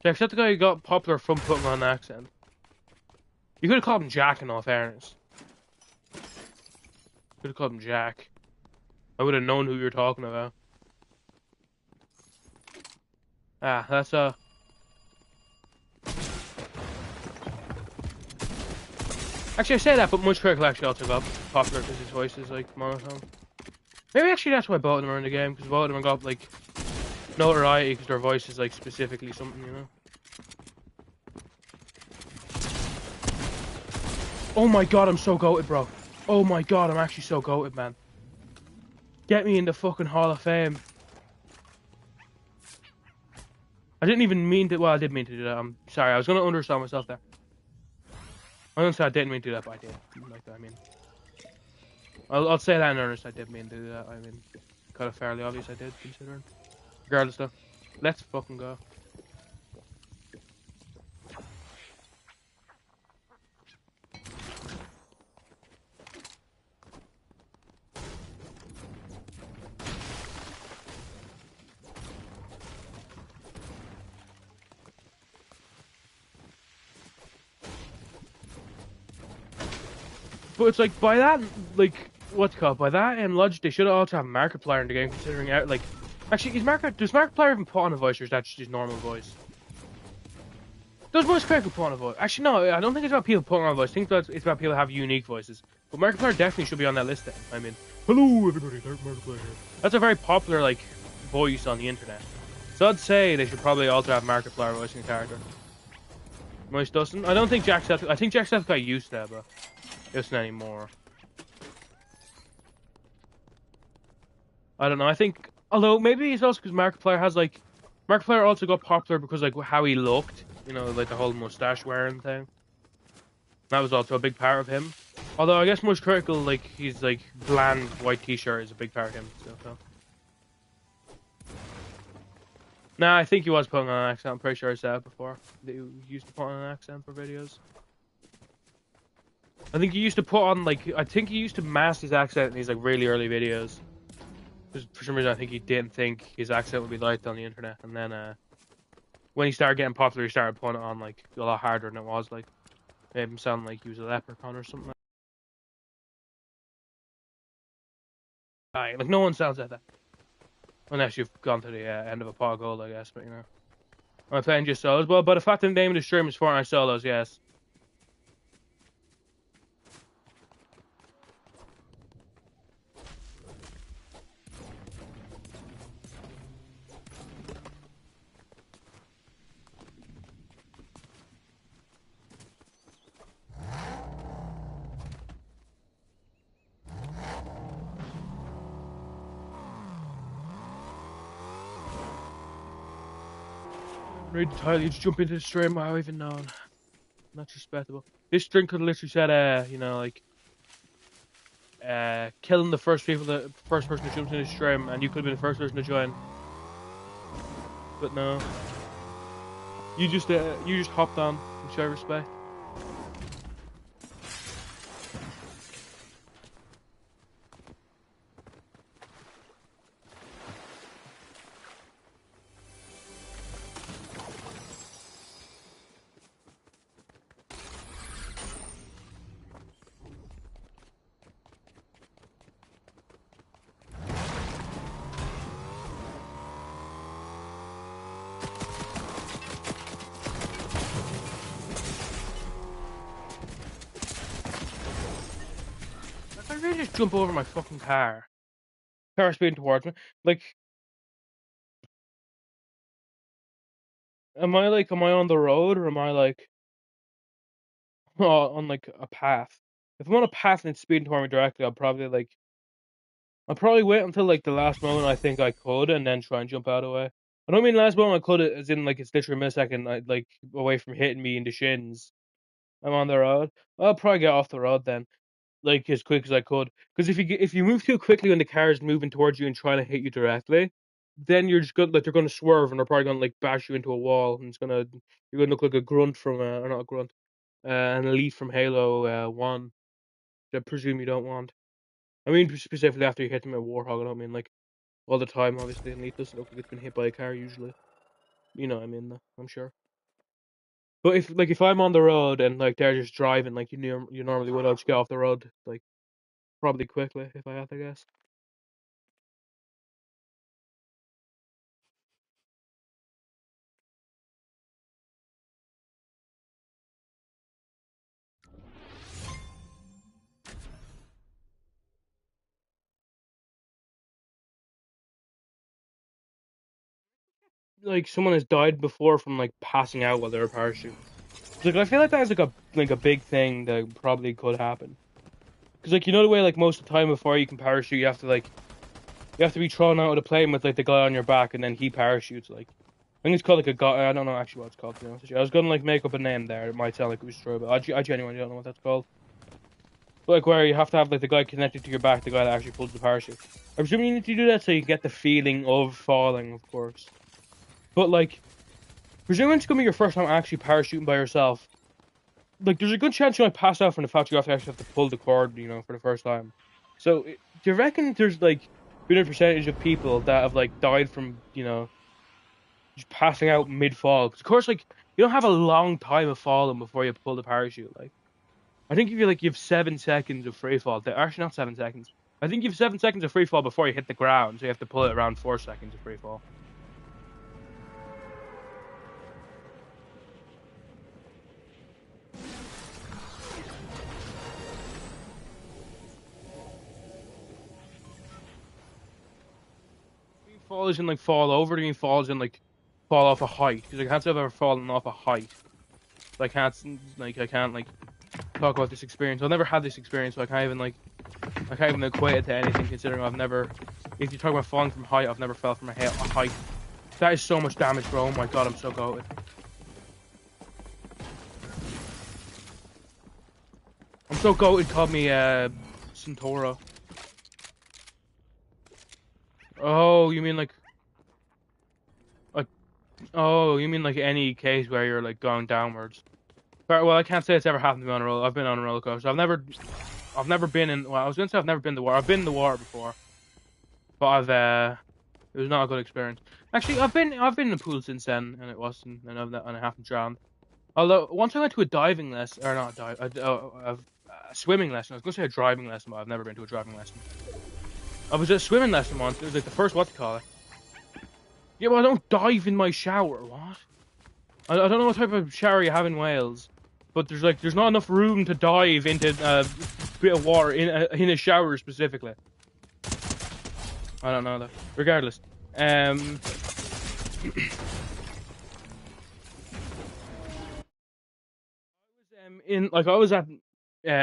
Jacksepticeye got popular from putting on an accent. You could have called him Jack in all fairness. Could have called him Jack. I would have known who you were talking about. Ah, that's Actually, I say that, but Much Critical actually also got popular because his voice is like monotone. Maybe actually that's why both of them are in the game, because both of them got like notoriety because their voice is like specifically something, you know. Oh my god, I'm so goated, bro. Oh my god, I'm actually so goated, man. Get me in the fucking Hall of Fame. I didn't even mean to. Well, I did mean to do that. I'm sorry. I was gonna undersell myself there. I'm gonna say I didn't mean to do that, but I did. Like, I mean, I'll say that in earnest. I did mean to do that. I mean, kind of fairly obvious. I did, considering. Regardless, though, let's fucking go. But it's like by that, like what's it called? By that and logic, they should also have Markiplier in the game, considering out like. Actually, does Markiplier even put on a voice, or is that just his normal voice? Does Voice Critical put on a voice? Actually, no. I don't think it's about people putting on a voice. I think that it's about people who have unique voices. But Markiplier definitely should be on that list. Then I mean, hello everybody, Markiplier here. That's a very popular like voice on the internet. So I'd say they should probably also have Markiplier voicing a character. Moise doesn't. I don't think Jacksepticeye. I think Jacksepticeye used to, but isn't anymore. I don't know. I think, although maybe it's also because Markiplier has like, Markiplier also got popular because like how he looked. You know, like the whole mustache wearing thing. That was also a big part of him. Although I guess most critical, like he's like bland white t-shirt is a big part of him. So. Nah, I think he was putting on an accent. I'm pretty sure I said it before. That he used to put on an accent for videos. I think he used to put on like I think he used to mask his accent in these like really early videos. Because for some reason I think he didn't think his accent would be liked on the internet, and then when he started getting popular, he started putting it on like a lot harder than it was. Like made him sound like he was a leprechaun or something. Like no one sounds like that. Unless you've gone to the end of a pot of gold, I guess. But you know, I'm playing just solos. Well, but the fact that the name of the stream is Fortnite solos, yes. Read the title, you just jump into the stream. Wow, even known. Not respectable. This string could have literally said, you know, like, killing the first person that jumps in the stream, and you could have been the first person to join. But no, you just hopped on, which I respect. I really just jump over my fucking car. Car speeding towards me. Like, am I on the road, or am I like on like a path? if I'm on a path and it's speeding toward me directly, I'll probably wait until like the last moment I think I could, and then try and jump out of the way. I don't mean last moment I could, as in like it's literally a millisecond, like away from hitting me in the shins. I'm on the road. I'll probably get off the road then, like as quick as I could. Because if you move too quickly when the car is moving towards you and trying to hit you directly, then you're just gonna like they're gonna swerve and they're probably gonna like bash you into a wall, and you're gonna look like a grunt from or not a grunt, an elite from Halo 1. That I presume you don't want. I mean specifically after you hit them with a Warthog. I don't mean like all the time. Obviously, an elite doesn't look like it's been hit by a car usually. You know what I mean though, I'm sure. But if I'm on the road and like they're just driving like you normally would, I'll just get off the road like probably quickly if I had to guess. Like someone has died before from like passing out while they were parachuting. Like I feel like that is like a big thing that probably could happen. Because like you know the way like most of the time before you can parachute you have to be thrown out of the plane with like the guy on your back and then he parachutes like. I think it's called like a guy. I don't know actually what it's called to be honest with you. I was gonna like make up a name there. It might sound like it was true, but I genuinely don't know what that's called. But like where you have to have like the guy connected to your back, the guy that actually pulls the parachute. I presume you need to do that so you get the feeling of falling, of course. But like, presuming it's gonna be your first time actually parachuting by yourself, like there's a good chance you might pass out from the fact you actually have to pull the cord, for the first time. So, do you reckon there's like been a percentage of people that have like died from just passing out mid fall? Because of course, like you don't have a long time of falling before you pull the parachute. Like, I think if you have 7 seconds of free fall. Actually, not 7 seconds. I think you have 7 seconds of free fall before you hit the ground, so you have to pull it around 4 seconds of free fall. Fall is in like fall over. Do you mean fall is in like fall off a height? Because I can't say I've ever fallen off a height. So I can't like talk about this experience. I've never had this experience, so I can't even equate it to anything. Considering I've never, if you talk about falling from height, I've never fell from a height. That is so much damage, bro. Oh my god, I'm so goated. I'm so goated. Called me Centauro. Oh, you mean like oh, you mean like any case where you're like going downwards? Well, I can't say it's ever happened to me on a roller. I've been on a roller coaster. I've never been in. Well, I was gonna say I've never been in the water. I've been in the water before, but it was not a good experience. Actually, I've been in a pool since then, and it wasn't, and I haven't drowned. Although once I went to a diving lesson, or not a swimming lesson. I was gonna say a driving lesson, but I've never been to a driving lesson. I was at a swimming lesson once. It was like the first what to call it. Yeah, well, I don't dive in my shower. What? I don't know what type of shower you have in Wales, but there's not enough room to dive into a bit of water in a shower specifically. I don't know that. Regardless, I was at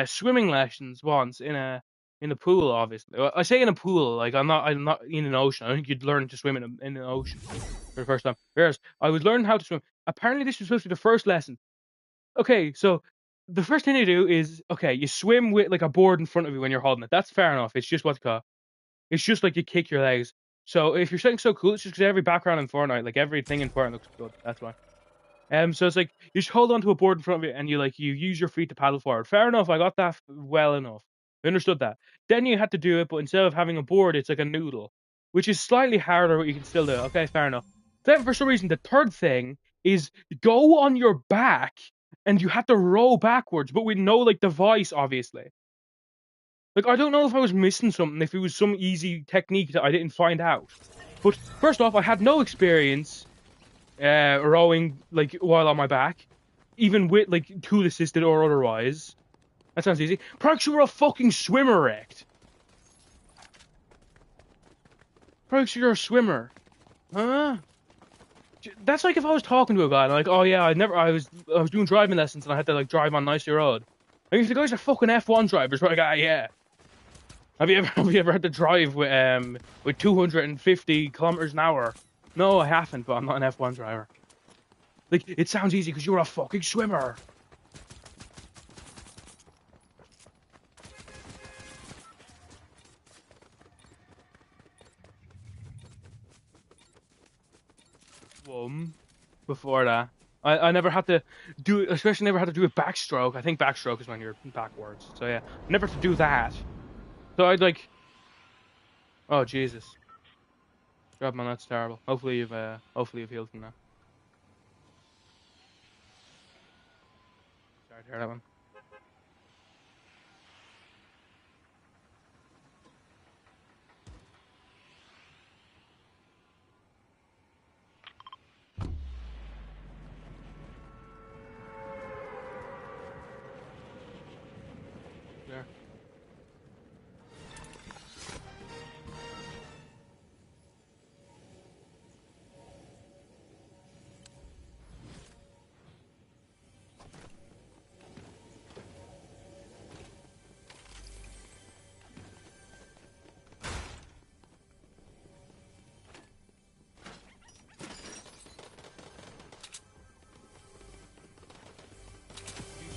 swimming lessons once in a pool. Obviously, I say in a pool. Like I'm not in an ocean. I think you'd learn to swim in an ocean for the first time. Whereas I was learning how to swim. Apparently, this was supposed to be the first lesson. Okay, so the first thing you do is you swim with like a board in front of you when you're holding it. That's fair enough. It's just what's called. It's just like you kick your legs. So if you're saying so cool, it's just because every background in Fortnite, like everything in Fortnite looks good. That's why. So it's like you just hold onto a board in front of you and you use your feet to paddle forward. Fair enough, I got that well enough. I understood that. Then you had to do it, but instead of having a board, it's like a noodle, which is slightly harder, but you can still do it. Okay, fair enough. Then for some reason, the third thing is go on your back and you have to roll backwards, but with no like device, obviously. Like I don't know if I was missing something, if it was some easy technique that I didn't find out. But first off, I had no experience rowing like while on my back, even with like tool assisted or otherwise. That sounds easy. Perhaps you were a fucking swimmer, Rect. Perhaps you're a swimmer, huh? That's like if I was talking to a guy and like, oh yeah, I was doing driving lessons and I had to like drive on Nicey Road. Like, if the guys are fucking F1 drivers, we're like, ah, yeah. Have you ever had to drive with 250 kilometers an hour? No, I haven't, but I'm not an F1 driver. Like, it sounds easy because you're a fucking swimmer. Before that. I never had to do, especially never had to do a backstroke. I think backstroke is when you're backwards. So yeah, never to do that. So I'd like, oh Jesus, God man, that's terrible. Hopefully you've healed from that. Sorry to hear that one. There.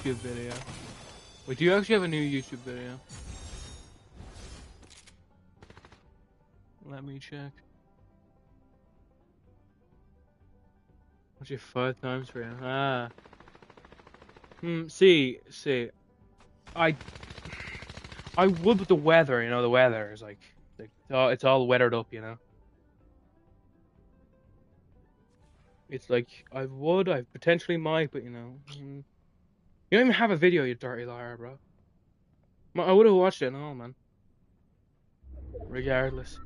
YouTube video. Wait, do you actually have a new YouTube video? Let me check. Actually, 5 times for you. Ah. See. I I would with the weather, the weather is like it's all weathered up, It's like I potentially might, but you don't even have a video, you dirty liar, bro. I would have watched it and all, man. Regardless.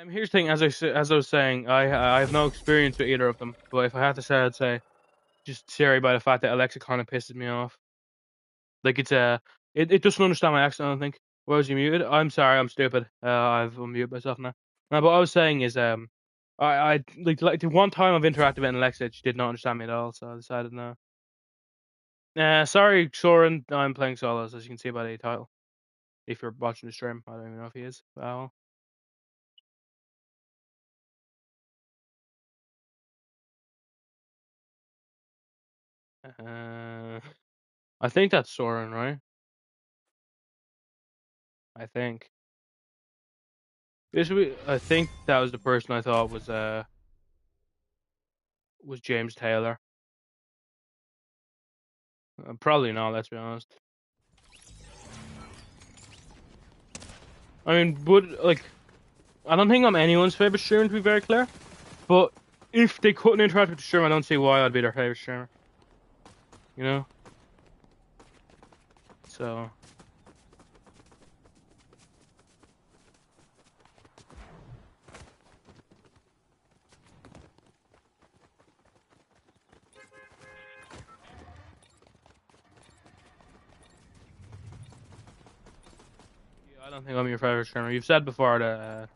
Here's the thing, as I was saying, I have no experience with either of them, but if I had to say, I'd say just Siri by the fact that Alexa kind of pisses me off. Like it doesn't understand my accent. I don't think. Where was you muted? I'm sorry, I'm stupid. I've unmuted myself now. No, but what I was saying is I like the one time I've interacted with Alexa, she did not understand me at all, so I decided no. Sorry, Soren. I'm playing solos, as you can see by the title. If you're watching the stream, I don't even know if he is. Well. I think that's Soren, right? I think. I think that was the person I thought was James Taylor. Probably not. Let's be honest. I mean, but like, I don't think I'm anyone's favorite streamer, to be very clear. But if they couldn't interact with the streamer, I don't see why I'd be their favorite streamer. You know. So. I don't think I'm your favorite streamer. You've said before that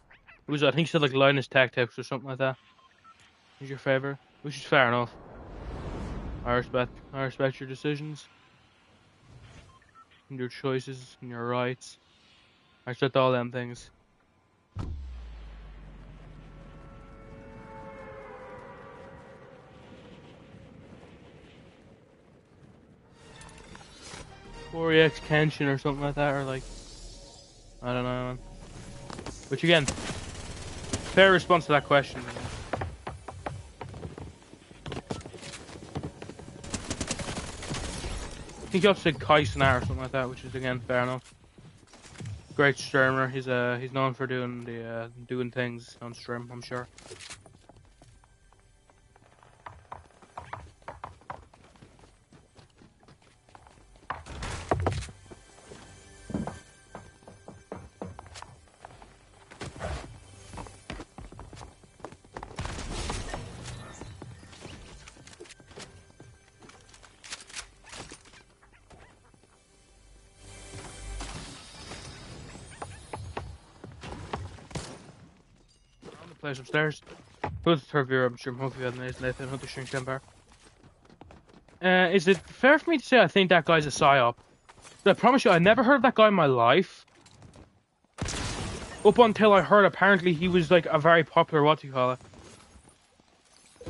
it was I think you said like Linus Tech Tips or something like that. Is your favorite, which is fair enough. I respect your decisions and your choices and your rights. I respect all them things. Corey X Kenshin or something like that, or like I don't know, man. Which again, fair response to that question. I think you also said Kai Cenat or something like that, which is again fair enough. Great streamer. He's known for doing the doing things on stream, I'm sure. On the place upstairs. Who's the third viewer? I'm sure hopefully you had Nathan Hunter Shrink Empire. Is it fair for me to say I think that guy's a psyop? I promise you, I never heard of that guy in my life. Up until I heard apparently he was like a very popular, what do you call it?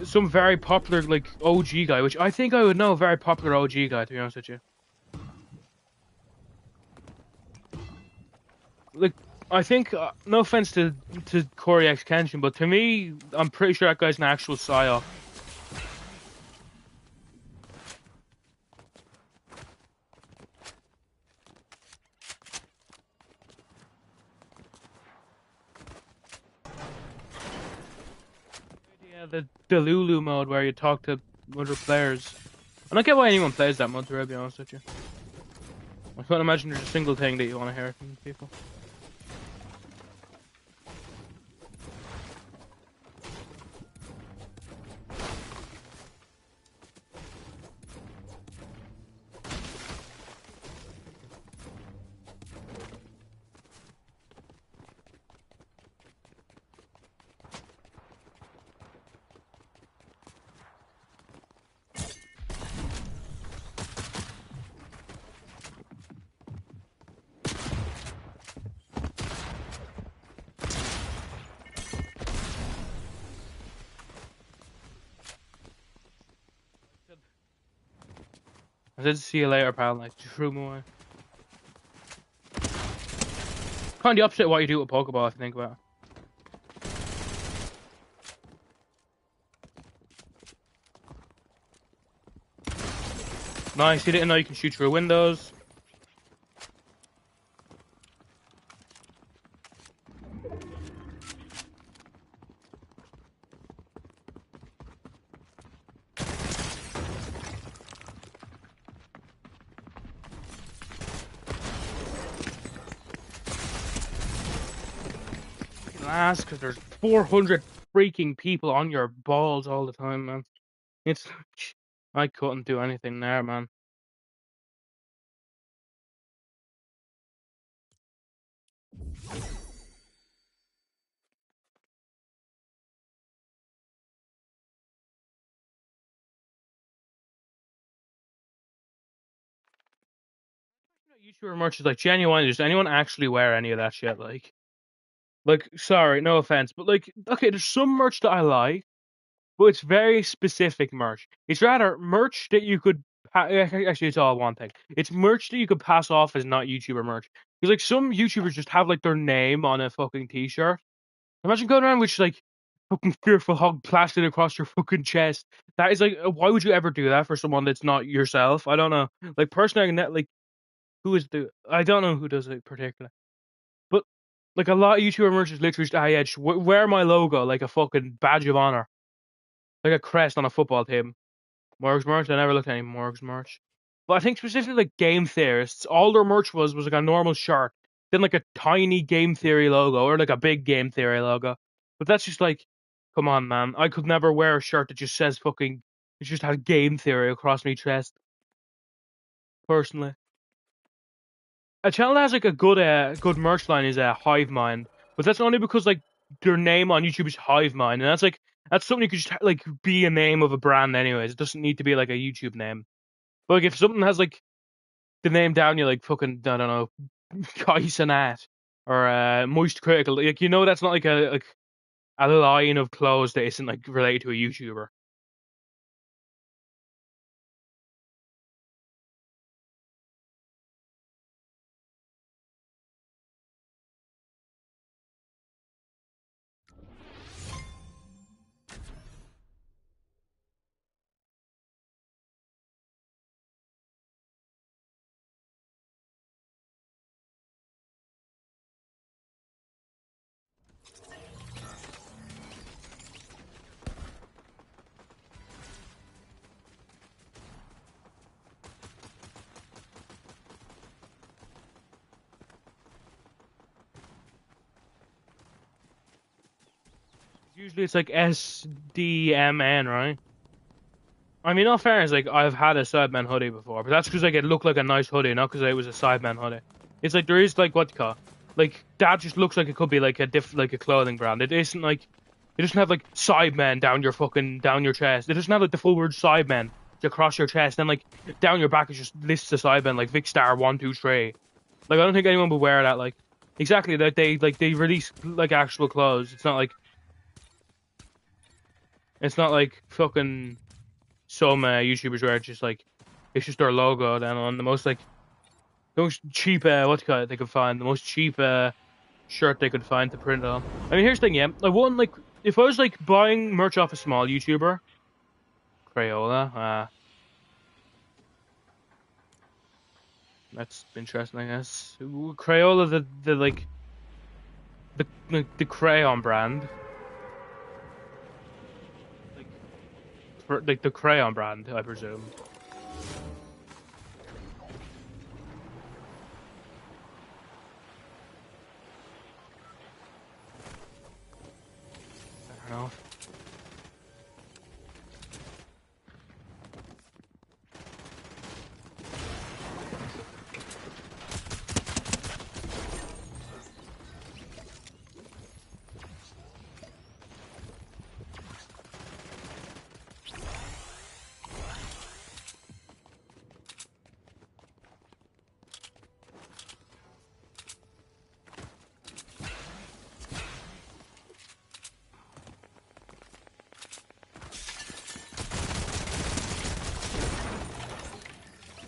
Some very popular like OG guy, which I think I would know a very popular OG guy, to be honest with you. Like, I think, no offense to Corey X Kenshin, but to me, I'm pretty sure that guy's an actual psyop. Yeah, the Lulu mode where you talk to other players. I don't get why anyone plays that mode, to be honest with you. I can't imagine there's a single thing that you want to hear from people. I said see you later, pal. Like, just threw me away. Kind of the opposite of what you do with Pokeball, if you think about it. Nice, you didn't know you can shoot through windows. Last, because there's 400 freaking people on your balls all the time, man. It's... I couldn't do anything there, man. YouTuber merch is like genuine. Does anyone actually wear any of that shit? Like, sorry, no offense, but like, okay, there's some merch that I like, but it's very specific merch. It's rather merch that you could actually, it's all one thing. It's merch that you could pass off as not YouTuber merch. Because like some YouTubers just have like their name on a fucking t-shirt. Imagine going around with like fucking fearful hog plastered across your fucking chest. That is like, why would you ever do that for someone that's not yourself? I don't know. Like personally, like who is the? I don't know who does it particularly. But like a lot of YouTuber merch is literally just, ah, yeah, just wear my logo like a fucking badge of honor, like a crest on a football team. Morgs merch. I never looked at any Morgs merch. But I think specifically like game theorists, all their merch was like a normal shirt, then like a tiny game theory logo or like a big game theory logo. But that's just like, come on, man. I could never wear a shirt that just says fucking, it just has game theory across my chest. Personally. a channel that has like a good merch line is Hive Mind, but that's only because like their name on YouTube is Hive Mind, and that's something you could just like be a name of a brand anyways. It doesn't need to be like a YouTube name. But like if something has like the name down, you like fucking I don't know, Kaisenat or Moist Critical, like that's not like a line of clothes that isn't like related to a YouTuber. Usually it's like SDMN, right? I mean, all fairness, like I've had a Sideman hoodie before, but that's because like it looked like a nice hoodie, not because it was a Sideman hoodie. It's like there is like what you call, like that just looks like it could be like like a clothing brand. It isn't like it doesn't have like Sidemen down your chest. It doesn't have like the full word Sidemen across your chest, and like down your back it just lists the Sidemen like Vic Star 123. Like I don't think anyone would wear that. Like exactly they release like actual clothes. It's not like fucking some YouTubers where it's just their logo then on the most like the most cheap what do you call it they could find the most cheap shirt they could find to print on. I mean here's the thing, yeah. I wouldn't like if I was like buying merch off a small YouTuber, Crayola, that's interesting I guess. Crayola the like the crayon brand. Like like the crayon brand, I presume. I don't know.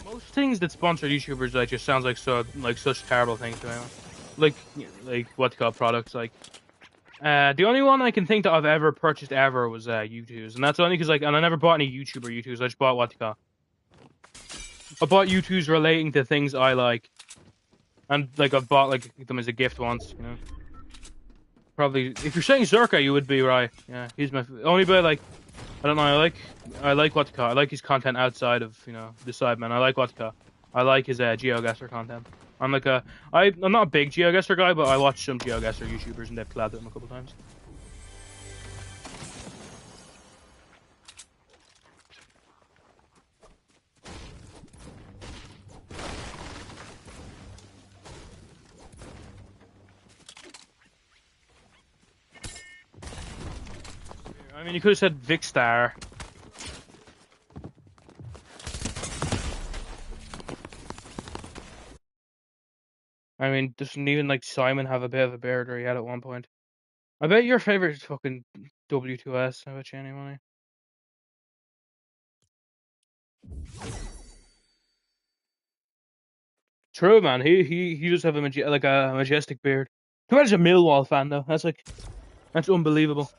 Most things that sponsor YouTubers like just sounds like such terrible things to me. Like what they call products like the only one I can think that I've ever purchased ever was U2s, and that's only because like and I never bought any YouTuber U2s. I just bought what they call I bought U2s relating to things I like, and like I've bought like them as a gift once. Probably if you're saying Zerka, you would be right. Yeah, he's my only but like I don't know. I like what I like his content outside of the Sidemen. I like what I like his GeoGuessr content. I'm not a big GeoGuessr guy, but I watch some GeoGuessr YouTubers and they've collabed with him a couple times. I mean, you could have said Vic Star. I mean, doesn't even like Simon have a bit of a beard, or he had at one point? I bet your favorite is fucking W2S. I bet you any money. True, man. He does have like a majestic beard. Too bad he's a Millwall fan though. That's unbelievable.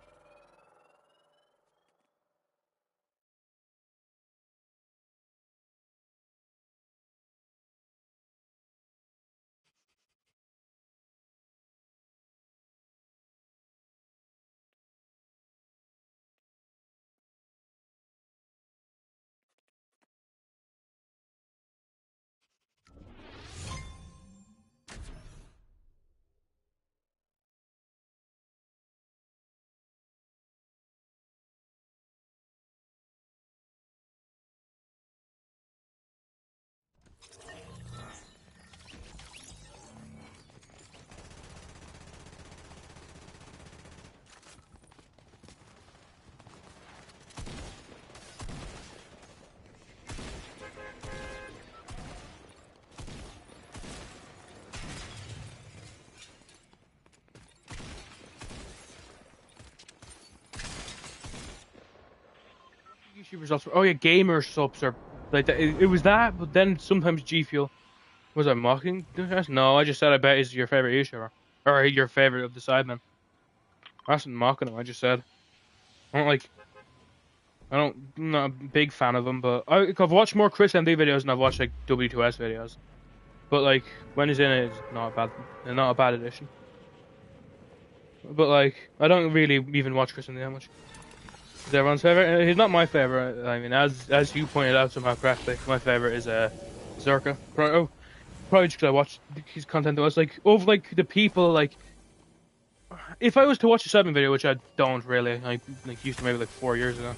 YouTubers also. Oh yeah, gamer subs are like that. It was that, but then sometimes G Fuel. Was I mocking? No, I just said I bet is your favorite YouTuber or your favorite of the Sidemen. I wasn't mocking him. I just said I don't like. I don't. I'm not a big fan of him, but I've watched more Chris MD videos than I've watched like W2S videos. But like when he's in it, it's not a bad addition. But like I don't really even watch Chris MD that much. Is everyone's favorite? He's not my favorite. I mean, as you pointed out somehow correctly, my favorite is Zerka. Probably just because I watched his content. That was like of like the people like if I was to watch a 7 video, which I don't really, I like used to maybe like 4 years ago.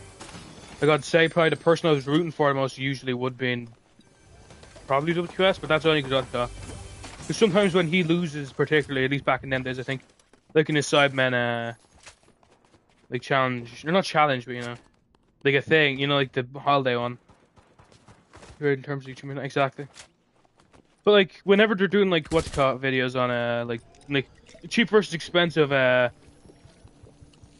Like I'd say probably the person I was rooting for the most usually would be in probably WQS, but that's only because sometimes when he loses, particularly at least back in them days, I think like in his Sidemen like challenge or not challenge, but like a thing, like the holiday one. In terms of YouTube, exactly. But like whenever they're doing like what's it called videos on like cheap versus expensive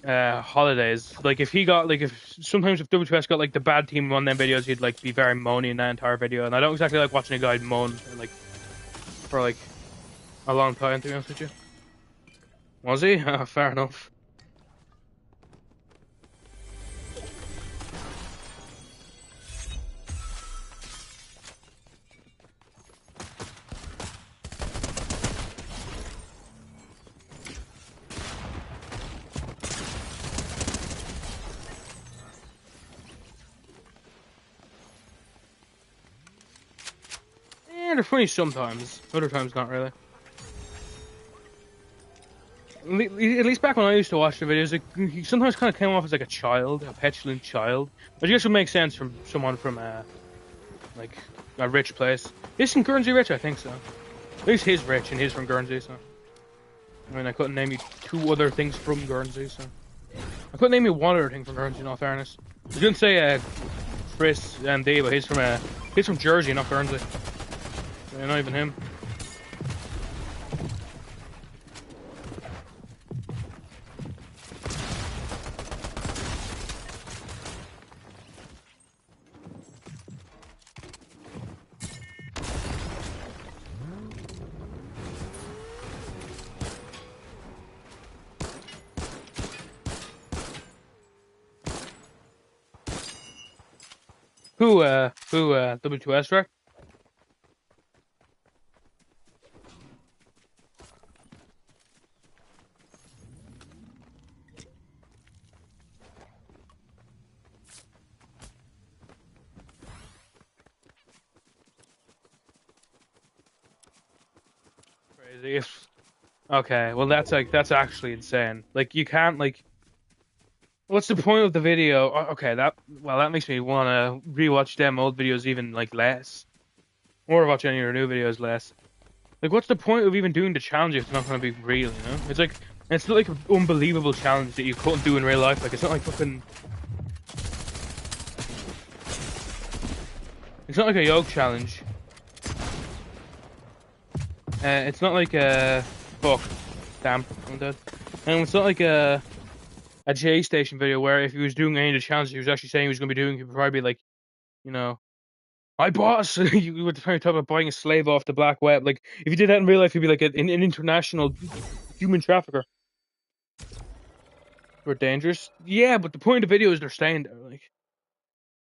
holidays, like if he got like if sometimes if WTS got like the bad team on them videos, he'd like be very moany in that entire video, and I don't exactly like watching a guy moan like for like a long time, to be honest with you. Was he? Fair enough. They're funny sometimes, other times not really. At least back when I used to watch the videos, like, he sometimes kind of came off as like a child, a petulant child, which I guess would make sense from someone from like a rich place. Isn't Guernsey rich? I think so. At least he's rich and he's from Guernsey, so. I mean, I couldn't name you 2 other things from Guernsey, so. I couldn't name you one other thing from Guernsey, in all fairness. I was gonna say Chris MD, but he's from Jersey, not Guernsey. Yeah, not even him. Who, W2S, right? Crazy. Okay, well that's actually insane. Like you can't like what's the point of the video? Okay, that makes me wanna rewatch them old videos even like less. Or watch any of their new videos less. Like what's the point of even doing the challenge if it's not gonna be real, you know? It's not like an unbelievable challenge that you couldn't do in real life. Like it's not like fucking it's not like a yoke challenge. It's not like a fuck. Damn, I'm dead. And it's not like a J Station video where if he was doing any of the challenges he was actually saying he was going to be doing, he would probably be like, you know, my boss. You were trying to talk about buying a slave off the black web. Like if you did that in real life, you'd be like an international human trafficker. We're dangerous. Yeah, but the point of the video is they're staying there. Like,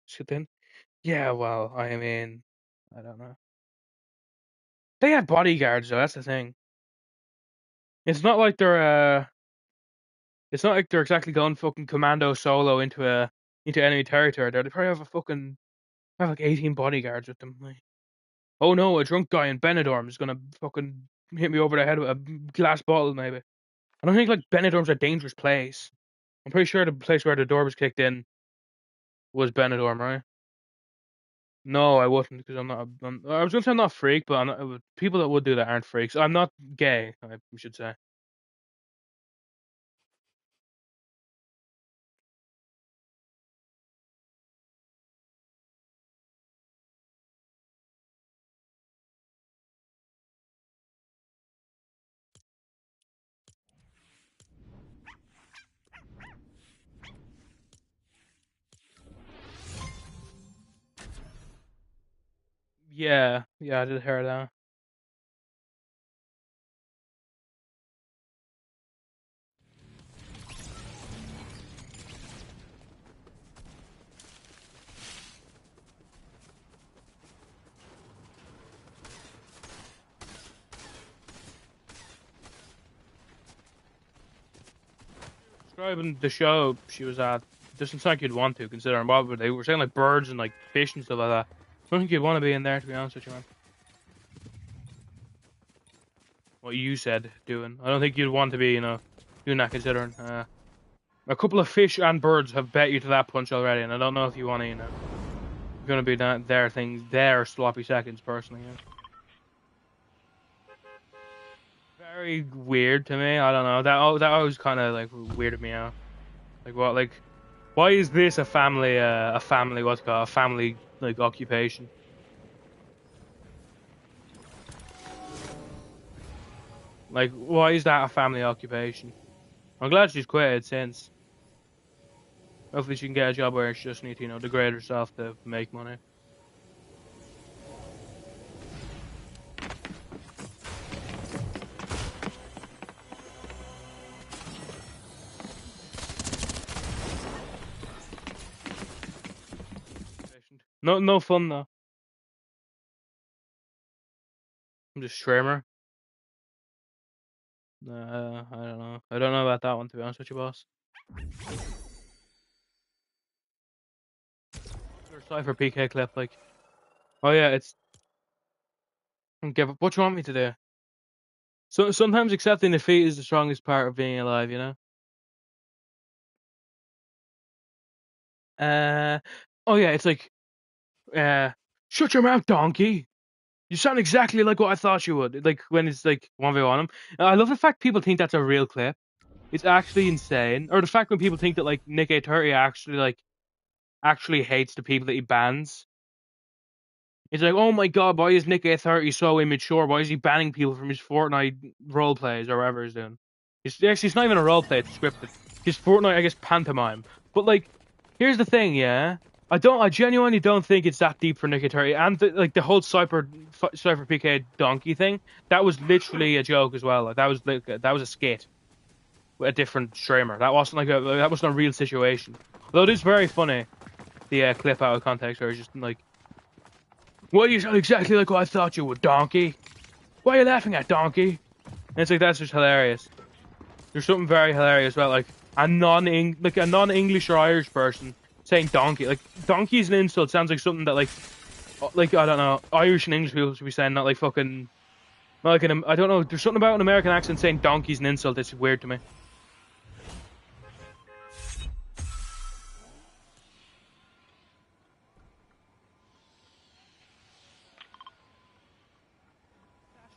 shit then. Yeah, well, I mean, I don't know. They have bodyguards though. That's the thing. It's not like they're exactly going fucking commando solo into enemy territory. They probably have have like 18 bodyguards with them. Like, oh no, a drunk guy in Benidorm is gonna fucking hit me over the head with a glass bottle, maybe. I don't think like Benidorm's a dangerous place. I'm pretty sure the place where the door was kicked in was Benidorm, right? No, I wouldn't because I was gonna say I'm not a freak, but people that would do that aren't freaks. I'm not gay, I should say. Yeah, yeah, I did hear that. Describing the show she was at, it doesn't sound like you'd want to, considering what they were saying, like birds and like fish and stuff like that. I don't think you'd want to be in there, to be honest with you, man. What you said doing, I don't think you'd want to be, doing that, considering a couple of fish and birds have bet you to that punch already, and I don't know if you want to, you're gonna be that their things, their sloppy seconds, personally. Yeah. Very weird to me. I don't know. That always kind of like weirded me out. Like what? Like why is this a family? A family? What's it called? A family like occupation? Like why is that a family occupation? I'm glad she's quit it since. Hopefully she can get a job where she just needs to, degrade herself to make money. No, no fun though. I'm just streamer. I don't know. I don't know about that one, to be honest with you, boss. Your Cypher PK clip, like, oh yeah, it's give up. What you want me to do? So sometimes accepting defeat is the strongest part of being alive, you know. Uh, oh yeah, it's like, uh, shut your mouth, donkey. You sound exactly like what I thought you would. Like when it's like 1v1 him. I love the fact people think that's a real clip. It's actually insane. Or the fact when people think that like Nick A30 actually hates the people that he bans. It's like, oh my god, why is Nick A30 so immature? Why is he banning people from his Fortnite role plays or whatever he's doing? It's not even a role play, it's scripted. His Fortnite, I guess, pantomime. But like, here's the thing, yeah. I genuinely don't think it's that deep for Nick A30. And like the whole Cypher PK donkey thing, that was literally a joke as well. Like that was a skit with a different streamer. That wasn't a real situation. Though it is very funny, the clip out of context where he's just like, well, you sound exactly like what I thought you would, donkey. Why are you laughing at, donkey? And it's like, that's just hilarious. There's something very hilarious about like a non-English or Irish person saying donkey. Like donkey is an insult. Sounds like something that like I don't know, Irish and English people should be saying, not like fucking, not like I don't know. There's something about an American accent saying donkey's an insult. It's weird to me.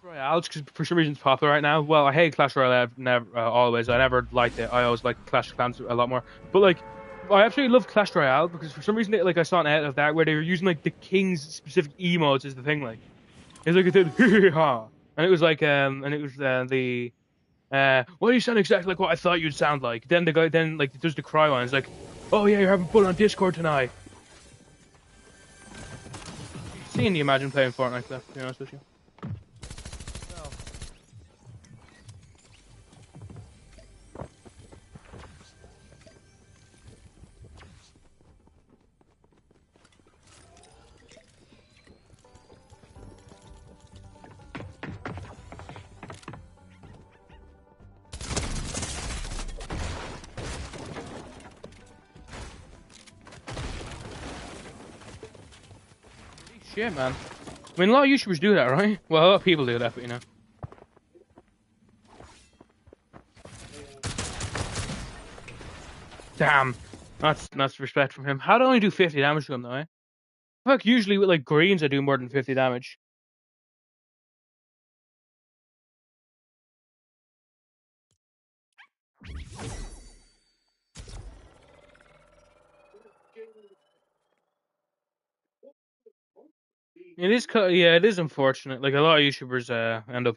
Royale, because for some reason it's popular right now. Well, I hate Clash Royale. I've never always. I never liked it. I always liked Clash of Clans a lot more. But like, I absolutely love Clash Royale because for some reason, like I saw an edit of that where they were using like the king's specific emotes as the thing. Like, it's like it did ha, and it was like and it was the well, you sound exactly like what I thought you'd sound like. Then the guy then like does the cry one. It's like, oh yeah, you're having fun on Discord tonight. Seeing you imagine playing Fortnite, to be honest with you. Shit, man. I mean, a lot of YouTubers do that, right? Well, a lot of people do that, but you know. Damn. That's respect from him. How'd I only do 50 damage to him, though, eh? I feel like usually with, like, greens, I do more than 50 damage. Yeah, it is unfortunate. Like, a lot of YouTubers, end up,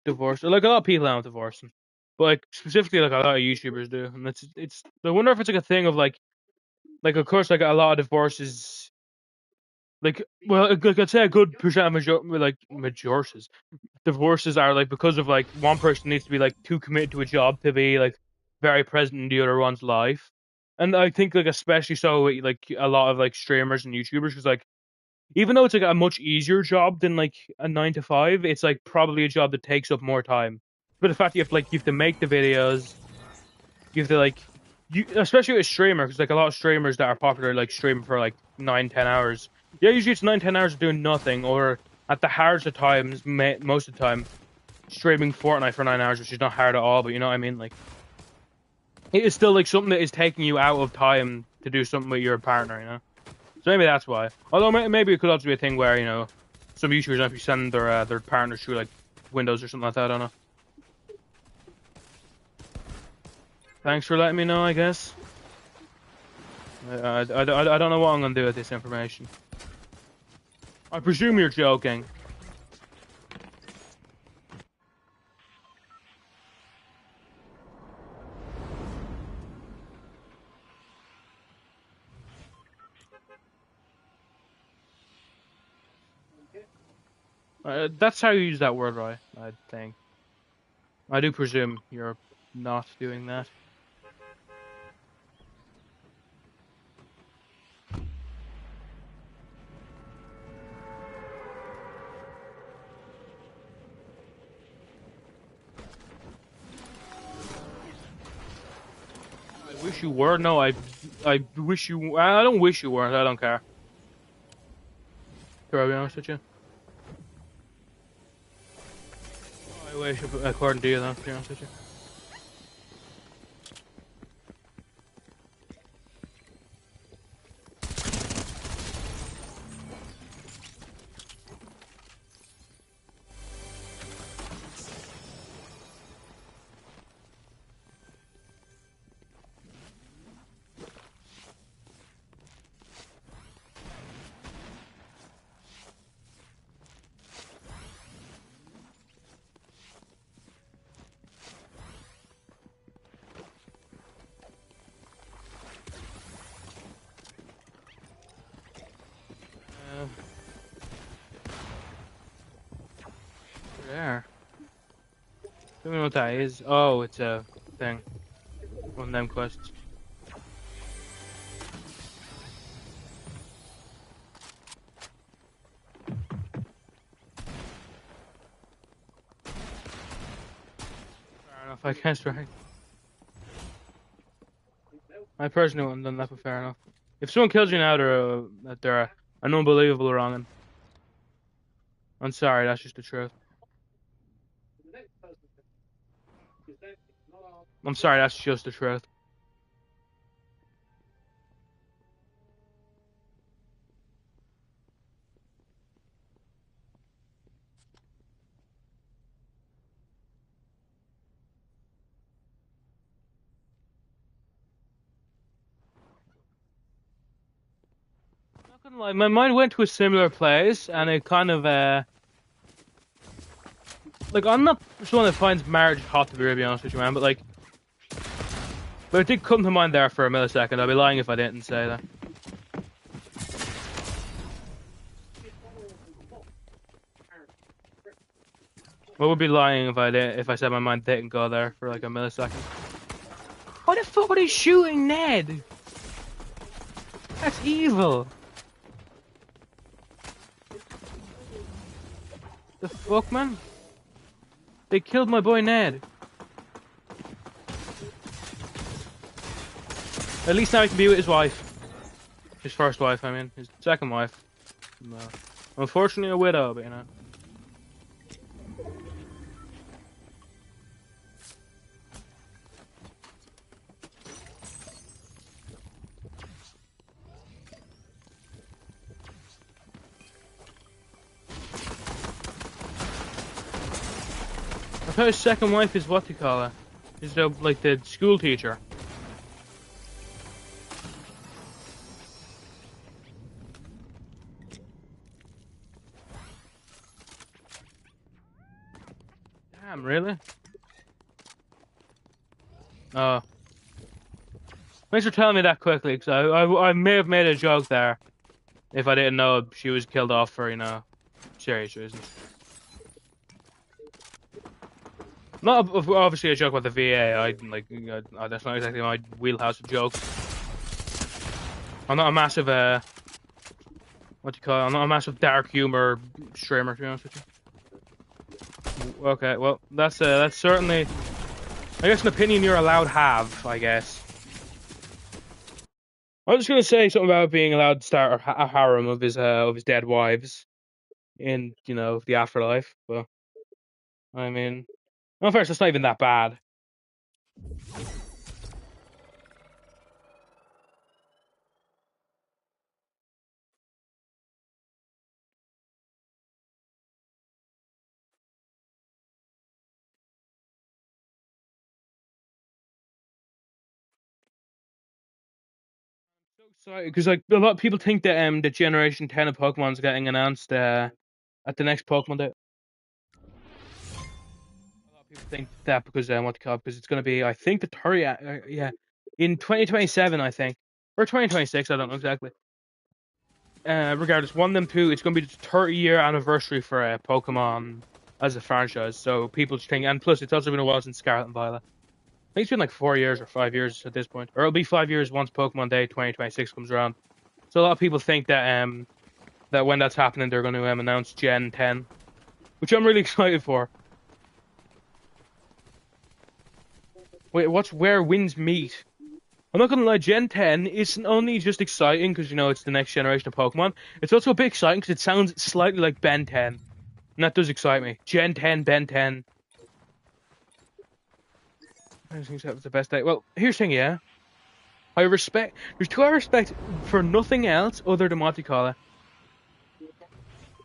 divorced. Like, a lot of people end up divorcing. But, like, specifically, like, a lot of YouTubers do. And I wonder if it's, like, a thing of, like, of course, like, a lot of divorces Like, well, like I'd say a good percent of majorities, divorces are like because of like one person needs to be like too committed to a job to be like very present in the other one's life, and I think like especially so with, like a lot of like streamers and YouTubers, because like even though it's like a much easier job than like a 9 to 5, it's like probably a job that takes up more time. But the fact that you have to make the videos, you have to like you especially with a streamer, because like a lot of streamers that are popular like stream for like 9-10 hours. Yeah, usually it's 9-10 hours of doing nothing, or at the hardest of times, most of the time, streaming Fortnite for 9 hours, which is not hard at all. But you know what I mean? Like it is still like something that is taking you out of time to do something with your partner. You know, so maybe that's why. Although maybe it could also be a thing where some YouTubers might be sending their partners through like Windows or something like that. I don't know. Thanks for letting me know, I guess. I don't know what I'm gonna do with this information. I presume you're joking. That's how you use that word, right? I think. I do presume you're not doing that. I wish you were. No, I wish you. I don't wish you weren't. I don't care. To be honest with you. I wish, according to you, though. To be honest with you. There. Tell me what that is. Oh, it's a thing. One of them quests. Fair enough, I guess, right? I personally wouldn't have done that, but fair enough. If someone kills you now, they're an unbelievable wronging. I'm sorry, that's just the truth. I'm sorry, that's just the truth. I'm not gonna lie, my mind went to a similar place, and it kind of, like, I'm not someone that finds marriage hot, to be honest with you, man, but, like, but it did come to mind there for a millisecond. I'd be lying if I didn't say that. I would be lying if I said my mind didn't go there for, like, a millisecond. Why the fuck are they shooting Ned? That's evil. The fuck, man? They killed my boy Ned. At least now he can be with his wife. His first wife, I mean. His second wife. No. Unfortunately a widow, but you know. I thought his second wife is what you call her. Is like the school teacher. Damn, really? Oh. Thanks for telling me that quickly, because I may have made a joke there. if I didn't know she was killed off for, serious reasons. Not obviously a joke about the VA. That's not exactly my wheelhouse of jokes. I'm not a massive what do you call it? I'm not a massive dark humor streamer, to be honest with you. Okay, well that's certainly, I guess, an opinion you're allowed to have, I guess. I was just gonna say something about being allowed to start a harem of his dead wives in, the afterlife. But I mean, well, first, it's not even that bad. So excited because like a lot of people think that the Generation 10 of Pokemon's getting announced at the next Pokemon Day. A lot of people think that because what to call it, because it's going to be, I think, the 30, yeah, in 2027, I think, or 2026, I don't know exactly. Regardless, one of them two, it's going to be the 30-year anniversary for Pokemon as a franchise. So people think, and plus, it's also been a while since Scarlet and Violet. I think it's been like 4 years or 5 years at this point, or it'll be 5 years once Pokemon Day 2026 comes around. So a lot of people think that when that's happening, they're going to announce Gen 10, which I'm really excited for. Wait, what's where winds meet? I'm not gonna lie, Gen 10 isn't only just exciting because it's the next generation of Pokemon. It's also a bit exciting because it sounds slightly like Ben 10, and that does excite me. Gen 10, Ben 10. I think that was the best day. Well, here's the thing, yeah. There's two I respect for nothing else other than what do you call it?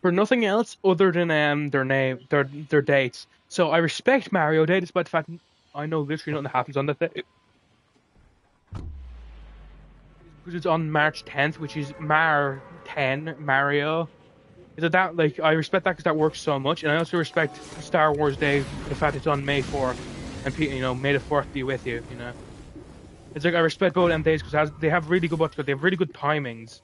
For nothing else other than their name, their dates. So I respect Mario Day, despite the fact I know literally nothing happens on that day. Because it's on March 10th, which is Mar 10 Mario. Is it that like I respect that because that works so much, and I also respect Star Wars Day, the fact it's on May 4th, and May the 4th be with you. It's like I respect both them days because they have really good they have really good timings.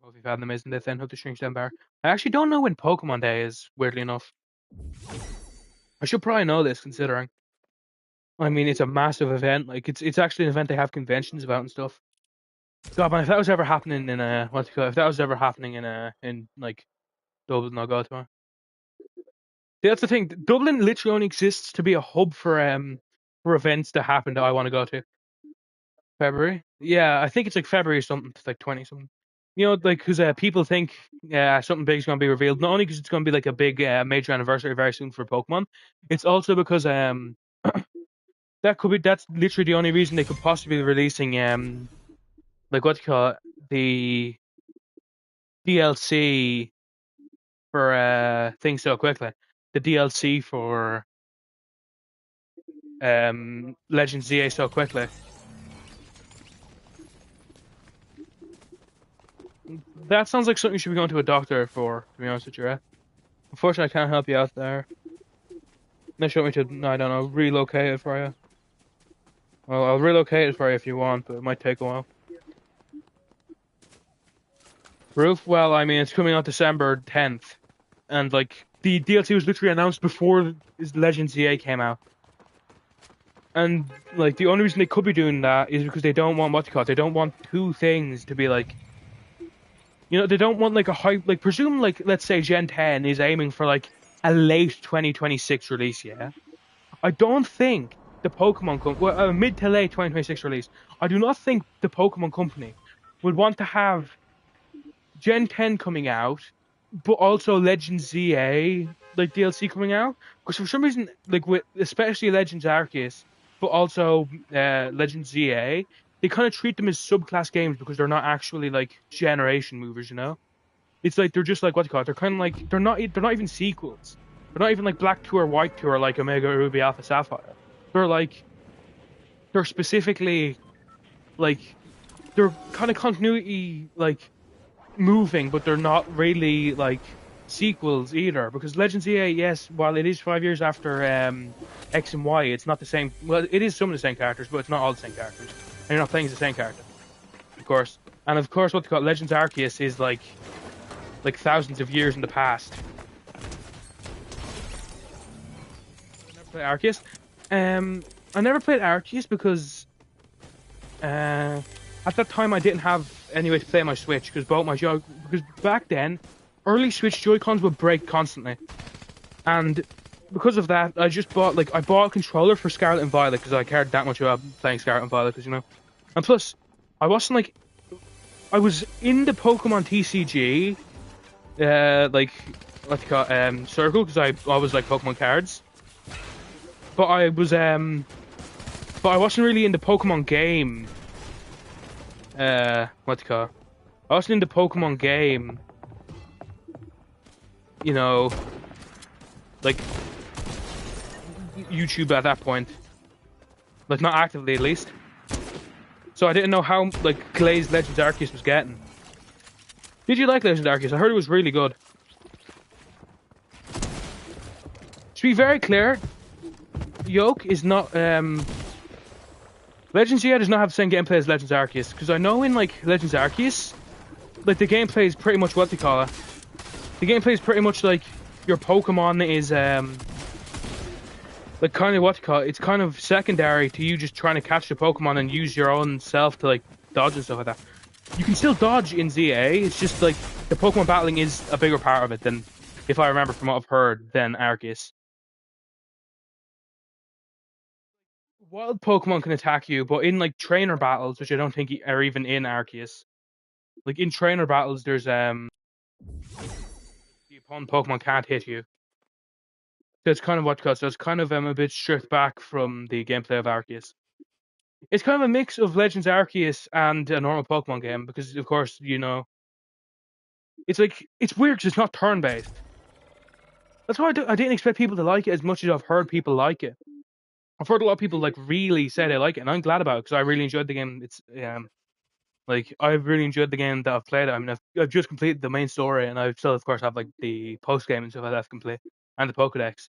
Hope you've had an amazing day then. Hope to shrink down bar. I actually don't know when Pokemon Day is, weirdly enough. I should probably know this considering. I mean, it's a massive event. Like it's actually an event they have conventions about and stuff. God, man, if that was ever happening in if that was ever happening in like Dublin, I'll go to it. Yeah, that's the thing. Dublin literally only exists to be a hub for events that happen that I want to go to. February? Yeah, I think it's like February or something. It's like 20 something. Like because people think something big is going to be revealed. Not only because it's going to be like a big major anniversary very soon for Pokemon, it's also because that's literally the only reason they could possibly be releasing like what do you call it, the DLC for things so quickly. The DLC for Legend ZA so quickly. That sounds like something you should be going to a doctor for, to be honest with you, right? Unfortunately, I can't help you out there. Unless you want me to, I don't know, relocate it for you. Well, I'll relocate it for you if you want, but it might take a while. Roof? Well, I mean, it's coming out December 10th. And, like, the DLC was literally announced before Legend ZA came out. And, like, the only reason they could be doing that is because they don't want, they don't want two things to be, like, they don't want, like, a hype, like, presume, like, let's say Gen 10 is aiming for, like, a late 2026 release, yeah? I don't think the Pokemon company, well, a mid to late 2026 release, I do not think the Pokemon company would want to have Gen 10 coming out, but also Legends ZA, like, DLC coming out. Because for some reason, like, with especially Legends Arceus, but also Legends ZA, they kind of treat them as subclass games because they're not actually, like, generation movers, It's like, they're just like, what do you call it? They're kind of like, they're not even sequels. They're not even like Black 2 or White 2 or like Omega Ruby Alpha Sapphire. They're like they're specifically like they're kind of continuity like moving, but they're not really like sequels either. Because Legends EA, yes, while it is 5 years after X and Y, it's not the same. Well, it is some of the same characters, but it's not all the same characters. And you're not playing as the same character, of course. And of course, what they call Legends Arceus is like thousands of years in the past. I never played Arceus. I never played Arceus because at that time I didn't have any way to play my Switch because because back then early Switch Joy-Cons would break constantly, and because of that I just bought I bought a controller for Scarlet and Violet because I cared that much about playing Scarlet and Violet because and plus I wasn't I was in the Pokemon TCG what do you call circle because I always like Pokemon cards, but I wasn't really in the Pokemon game. What do you call? I wasn't in the Pokemon game. You know, like YouTube at that point. Like not actively, at least. So I didn't know how glazed Legends Arceus was getting. Did you like Legends Arceus? I heard it was really good. To be very clear, Yoke is not Legends EA does not have the same gameplay as Legends Arceus, because I know in Legends Arceus, the gameplay is pretty much what they call it. The gameplay is pretty much like your Pokemon is kind of what you call it. It's kind of secondary to you just trying to catch the Pokemon and use your own self to dodge and stuff like that. You can still dodge in ZA. It's just the Pokemon battling is a bigger part of it than, if I remember from what I've heard, than Arceus. Wild Pokemon can attack you, but in trainer battles, which I don't think are even in Arceus, in trainer battles, there's the opponent Pokemon can't hit you. So it's kind of so it's kind of a bit stripped back from the gameplay of Arceus. It's kind of a mix of Legends Arceus and a normal Pokemon game because, of course, it's it's weird because it's not turn-based. That's why I didn't expect people to like it as much as I've heard people like it. I've heard a lot of people really say they like it, and I'm glad about it because I really enjoyed the game. It's I've really enjoyed the game that I've played. I mean, I've just completed the main story, and I still, of course, have the post game and stuff like that to complete, and the Pokedex to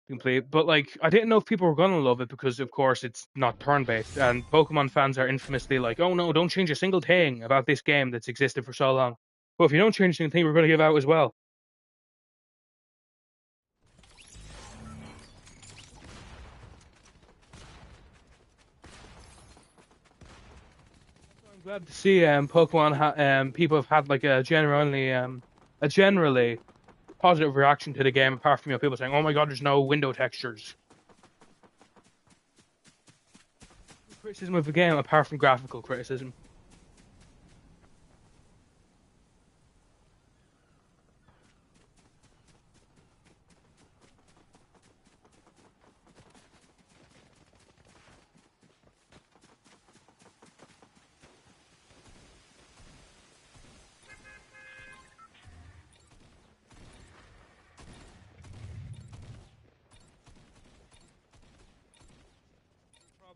complete. But I didn't know if people were gonna love it because, of course, it's not turn based, and Pokemon fans are infamously oh no, don't change a single thing about this game that's existed for so long. But if you don't change a single thing, we're gonna give out as well. I'm glad to see Pokemon people have had a generally positive reaction to the game, apart from people saying, "Oh my God, there's no window textures." Criticism of the game, apart from graphical criticism.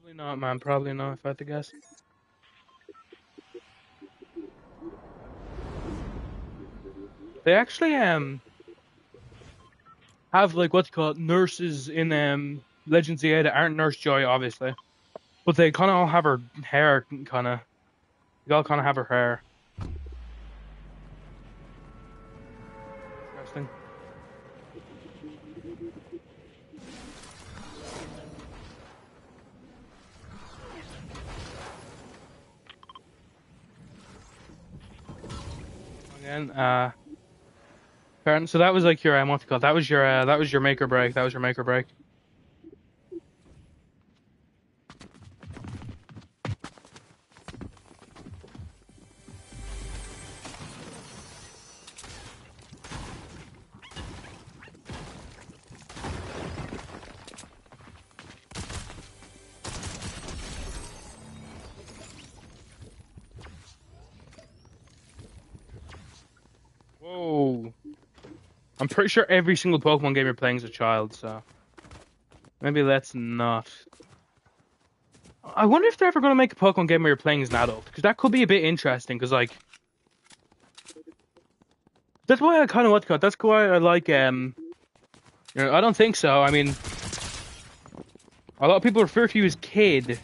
Probably not, man. Probably not, if I had to guess. They actually have what you call it, nurses in Legends EA that aren't Nurse Joy, obviously, but they kind of all have her hair. They all kind of have her hair. Interesting. Again, Karen, so that was your what you call it? That was your make or break. That was your make or break. Whoa. I'm pretty sure every single Pokemon game you're playing is a child, so maybe let's not. I wonder if they're ever going to make a Pokemon game where you're playing as an adult, because that could be a bit interesting. Because like, that's why I kind of want to cut. That's why I like I don't think so. I mean, a lot of people refer to you as kid,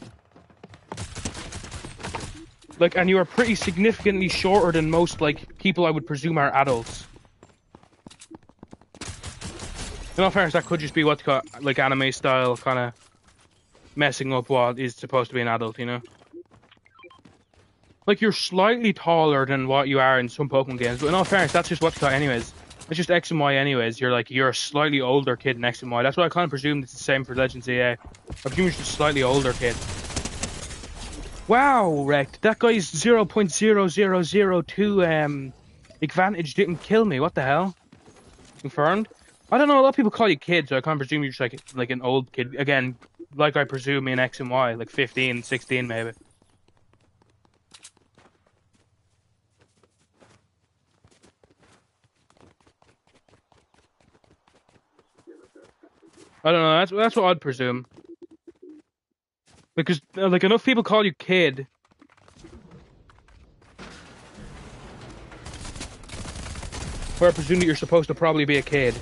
like, and you are pretty significantly shorter than most like people I would presume are adults. In all fairness, that could just be what's called like anime style kind of messing up what is supposed to be an adult, you know? Like, you're slightly taller than what you are in some Pokemon games, but in all fairness, that's just what's called anyways. It's just X and Y anyways. You're a slightly older kid in X and Y. That's why I kind of presumed it's the same for Legends EA. I presume it's just a slightly older kid. Wow, wrecked. That guy's 0.0002 advantage didn't kill me. What the hell? Confirmed? I don't know, a lot of people call you kid, so I can't presume you're just like an old kid. Again, like I presume in X and Y, like 15, 16 maybe. I don't know, that's what I'd presume. Because like enough people call you kid. Where I presume that you're supposed to probably be a kid.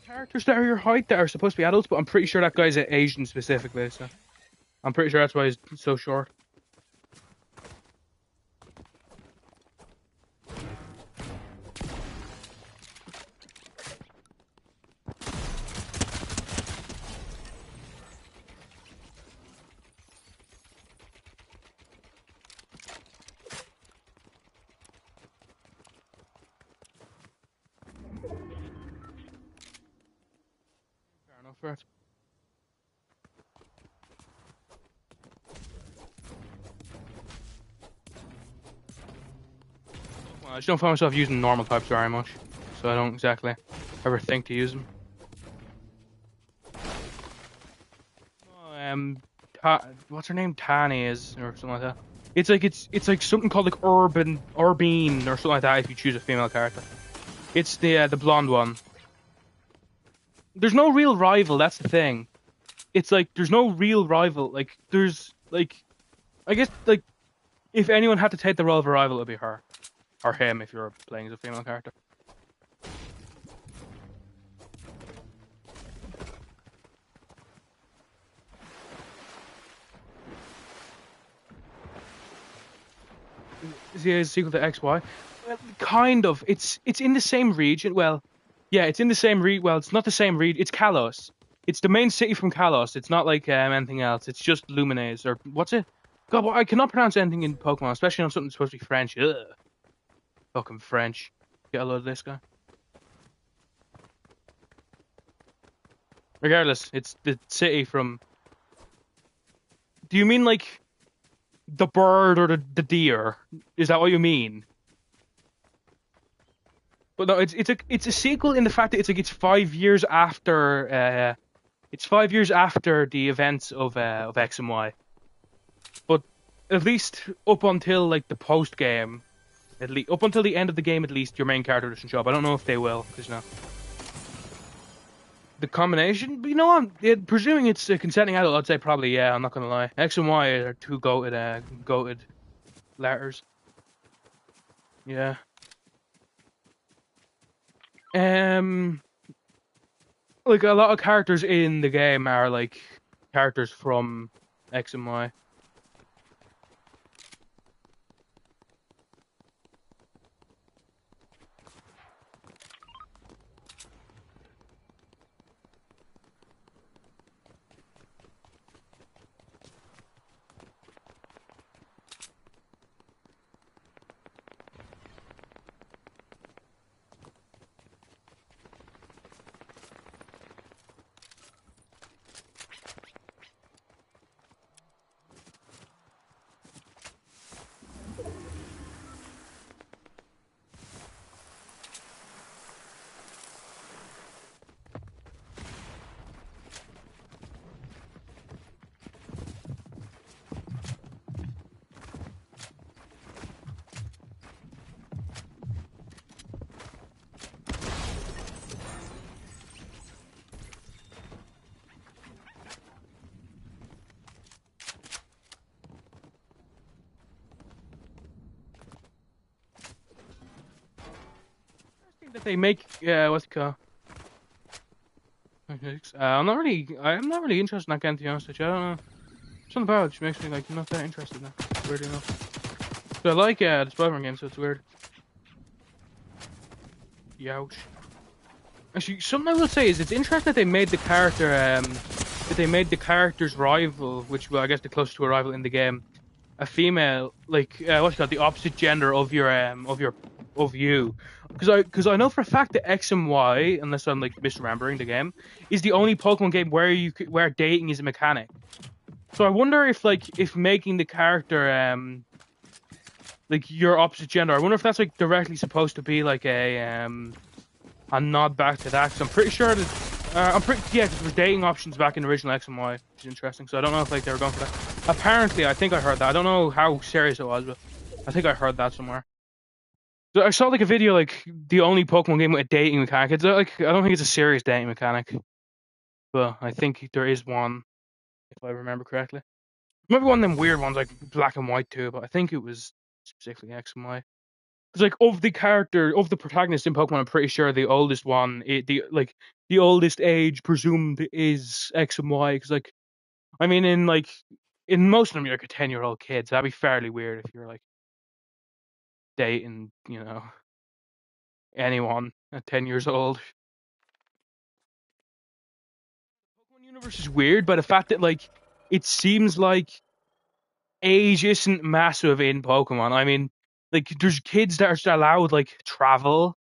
Characters that are your height that are supposed to be adults, but I'm pretty sure that guy's Asian specifically, so I'm pretty sure that's why he's so short. Fair enough, right? Well, I just don't find myself using normal types very much, so I don't exactly ever think to use them. What's her name? Tani is, or something like that. It's like something called like Urbine or something like that if you choose a female character. It's the blonde one. There's no real rival, that's the thing. It's like there's no real rival. Like there's like I guess like if anyone had to take the role of a rival, it would be her. Or him if you're playing as a female character. Is he a sequel to XY? Well, kind of. It's in the same region. Well, yeah, it's in the same Well, it's not the same region. It's Kalos. It's the main city from Kalos. It's not like anything else. It's just Lumines or what's it? God, well, I cannot pronounce anything in Pokemon, especially on something that's supposed to be French. Ugh. Fucking French. Get a load of this guy. Regardless, it's the city from. Do you mean like the bird or the deer? Is that what you mean? But no, it's a sequel in the fact that it's 5 years after it's 5 years after the events of X and Y. But at least up until like the post game, at least up until the end of the game, at least your main character doesn't show up. I don't know if they will, because the combination. But you know what? Presuming it's a consenting adult, I'd say probably yeah. I'm not gonna lie. X and Y are two goated letters. Yeah. Like a lot of characters in the game are like characters from X and Y. That they make what's it called? I'm not really interested in that game, to be honest with you. I don't know. Something about it just makes me like not that interested now. Weird enough. So I like the Spider-Man game, so it's weird. Youch. Actually, something I will say is it's interesting that they made the character that they made the character's rival, which well I guess the closest to a rival in the game, a female, like what's it called, the opposite gender of you. Because I know for a fact that X and Y, unless I'm like misremembering the game, is the only Pokemon game where dating is a mechanic. So I wonder if if making the character like your opposite gender, I wonder if that's like directly supposed to be like a nod back to that. Because I'm pretty sure that yeah, because there was dating options back in the original X and Y, which is interesting. So I don't know if like they were going for that. Apparently, I think I heard that. I don't know how serious it was, but I think I heard that somewhere. So I saw like a video like the only Pokemon game with a dating mechanic. It's like I don't think it's a serious dating mechanic, but I think there is one if I remember correctly. Maybe one of them weird ones like Black and White too, but I think it was specifically X and Y. Because like of the protagonist in Pokemon, I'm pretty sure the oldest one, the oldest age presumed is X and Y. Because like I mean in most of them you're like a 10-year-old kid, so that'd be fairly weird if you're like dating anyone at 10 years old. Pokemon universe is weird, but the fact that like it seems like age isn't massive in Pokemon. I mean, like there's kids that are still allowed like travel.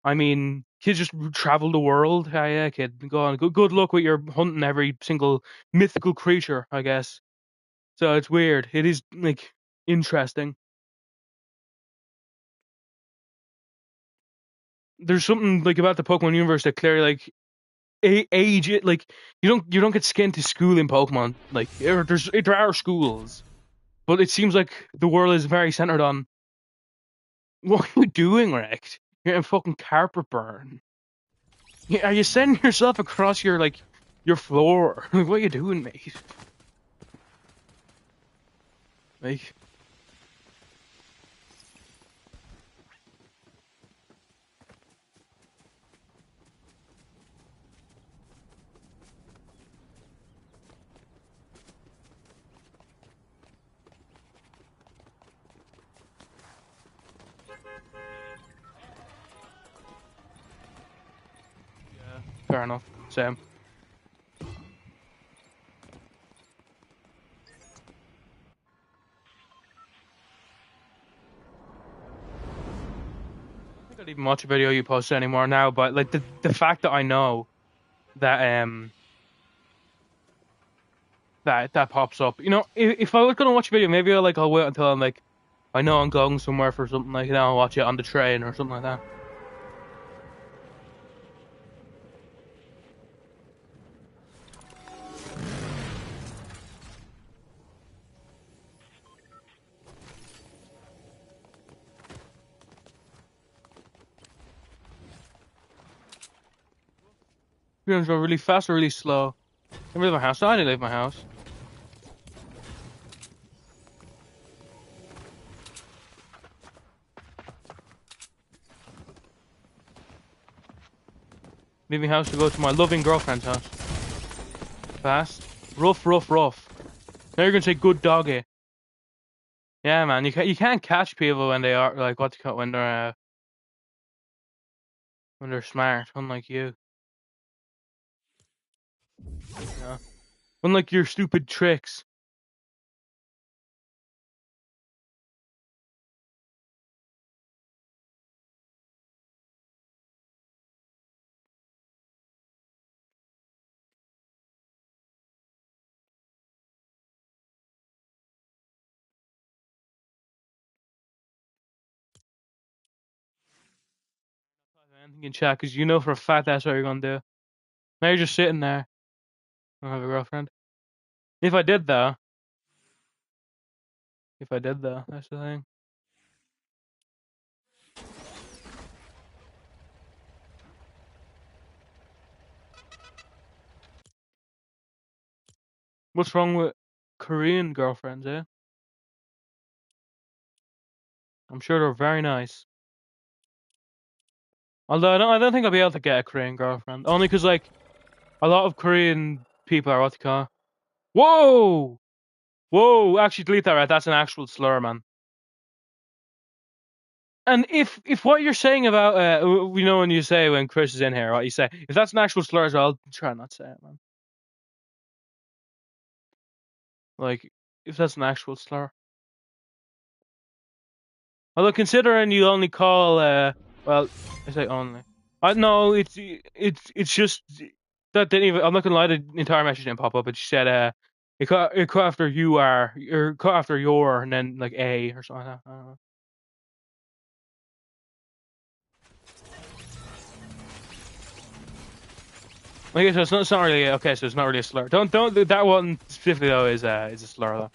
I mean, kids just travel the world. Yeah, kid, go on. Good luck with your hunting every single mythical creature, I guess. So it's weird. It is like interesting. There's something like about the Pokemon universe that clearly like age it like you don't get sent to school in Pokemon. Like there are schools, but it seems like the world is very centered on what are you doing, Rex? You're in fucking carpet burn. Yeah, are you sending yourself across your floor? Like, what are you doing, mate? Like, yeah, fair enough. Same. I don't even watch a video you post anymore now, but like the fact that I know that that pops up, if I was gonna watch a video, maybe I'll wait until I'm like I know I'm going somewhere for something like that. I'll watch it on the train or something like that. Videos go really fast or really slow. I leave my house. I didn't leave my house. Leave my house to go to my loving girlfriend's house. Fast. Rough, rough, rough. Now you're gonna say good doggy. Yeah, man. You can't catch people when they are like what's it called when they're smart, unlike you. Yeah. Unlike your stupid tricks. Anything in chat, because you know for a fact that's what you're gonna do. Now you're just sitting there. I don't have a girlfriend. If I did though, that's the thing. What's wrong with Korean girlfriends, eh? I'm sure they're very nice. Although I don't think I'll be able to get a Korean girlfriend. Only because, like, a lot of Korean people are what they call. Whoa! Whoa! Actually, delete that, right? That's an actual slur, man. And if what you're saying about, when you say when Chris is in here, what you say, if that's an actual slur as well, try not to say it, man. Like, if that's an actual slur. Although considering you only call, well, I say only. I no, it's just that didn't even. I'm not gonna lie, the entire message didn't pop up. It just said, it cut after you are, or cut after your, and then like a or something like that. I don't know. Okay, so it's not really okay. So it's not really a slur. Don't that one specifically though is a slur though.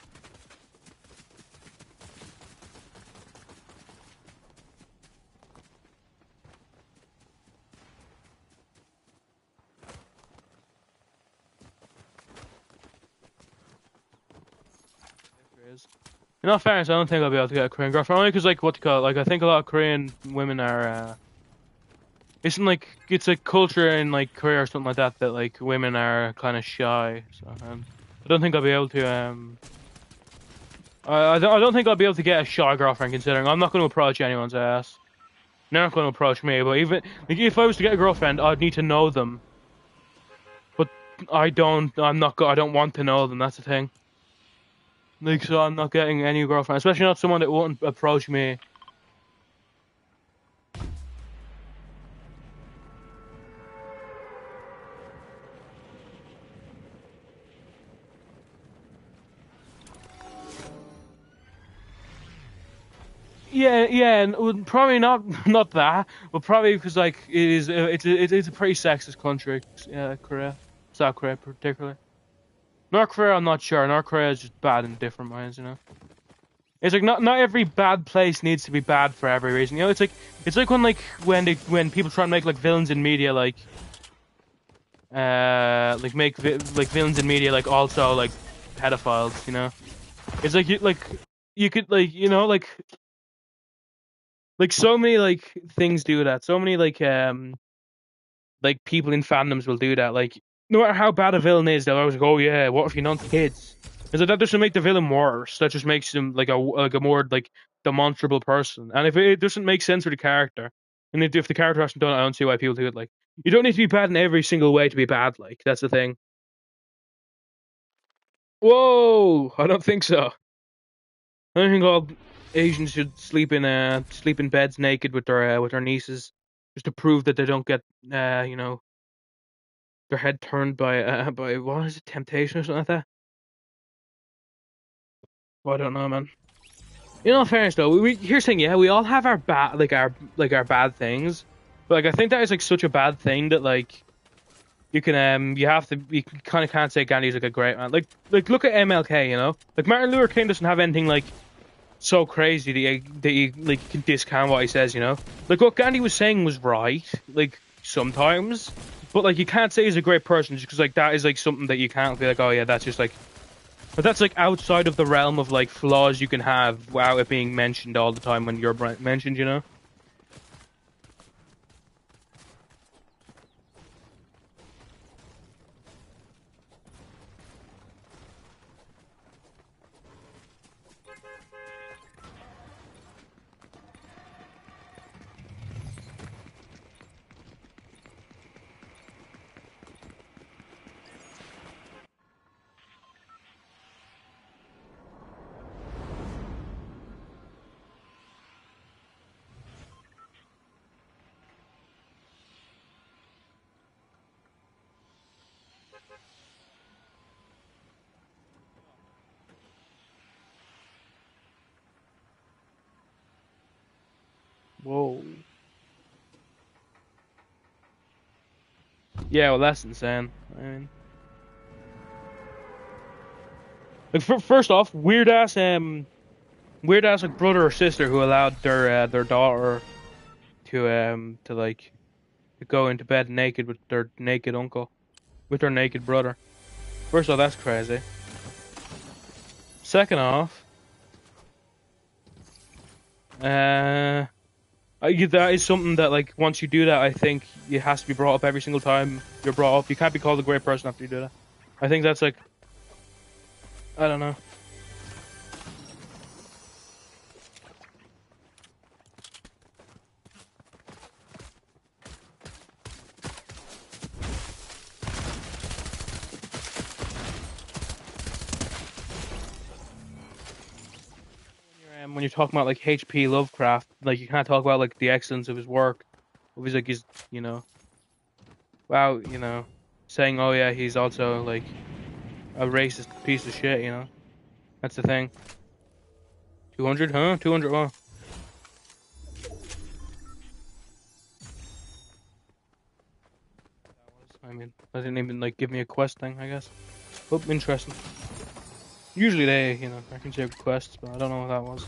In all fairness, I don't think I'll be able to get a Korean girlfriend only because like what you call it, like I think a lot of Korean women are. Isn't like it's a culture in like Korea or something like that that like women are kind of shy. So I don't think I'll be able to. I don't think I'll be able to get a shy girlfriend considering I'm not going to approach anyone's ass. They're not going to approach me. But even like if I was to get a girlfriend, I'd need to know them. But I don't. I'm not. I don't want to know them. That's the thing. Like so, I'm not getting any girlfriend, especially not someone that won't approach me. Yeah, and probably not that, but probably because like it is, it's a pretty sexist country, Korea, South Korea particularly. North Korea, I'm not sure. North Korea is just bad in different ways, you know. It's like not every bad place needs to be bad for every reason, you know. It's like when people try and make like villains in media like villains in media like also like pedophiles, you know. It's like you could like like so many like things do that. So many like people in fandoms will do that. Like no matter how bad a villain is, they'll always go, "Oh yeah, what if you're not kids?" Is that doesn't make the villain worse? That just makes him like a more like demonstrable person. And if it doesn't make sense for the character, and if the character hasn't done it, I don't see why people do it. Like you don't need to be bad in every single way to be bad. Like that's the thing. Whoa, I don't think so. I don't think all Asians should sleep in beds naked with their nieces, just to prove that they don't get their head turned by what is it, temptation or something like that. Well, I don't know, man. In all fairness, though, here's the thing. Yeah, we all have our bad our bad things, but like I think that is like such a bad thing that like you kind of can't say Gandhi's like a great man. Like look at MLK, you know, like Martin Luther King doesn't have anything like so crazy that you like can discount what he says, you know. Like what Gandhi was saying was right, like sometimes, but like you can't say he's a great person just because like that is like something that you can't be like, oh yeah, that's just like. But that's like outside of the realm of like flaws you can have without it being mentioned all the time when you're mentioned, you know? Whoa. Yeah, well that's insane. I mean, like first off, weird ass like brother or sister who allowed their daughter to like to go into bed naked with their naked uncle, with their naked brother. First off, that's crazy. Second off, uh, That is something that, like, once you do that, I think it has to be brought up every single time you're brought up. You can't be called a great person after you do that. I think that's like, I don't know. When you're talking about like H.P. Lovecraft, like you can't talk about like the excellence of his work. Of his like his, you know, wow, saying, oh yeah, he's also like a racist piece of shit. That's the thing. 200, huh? 200, well. I mean, I didn't even like give me a quest thing, I guess. Oh, interesting. Usually they, I can say quests, but I don't know what that was.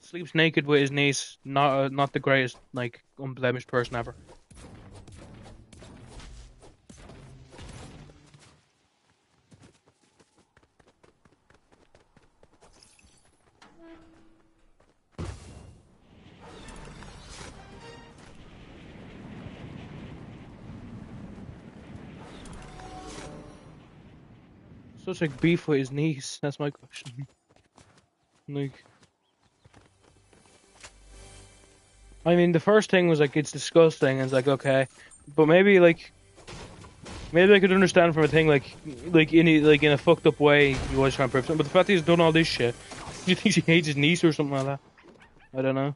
Sleeps naked with his niece. Not the greatest, like, unblemished person ever. Such like beef with his niece. That's my question. Like, I mean, the first thing was like it's disgusting, and it's like okay, but maybe I could understand from a thing like in a fucked up way he was trying to prove something. But the fact that he's done all this shit, do you think he hates his niece or something like that? I don't know.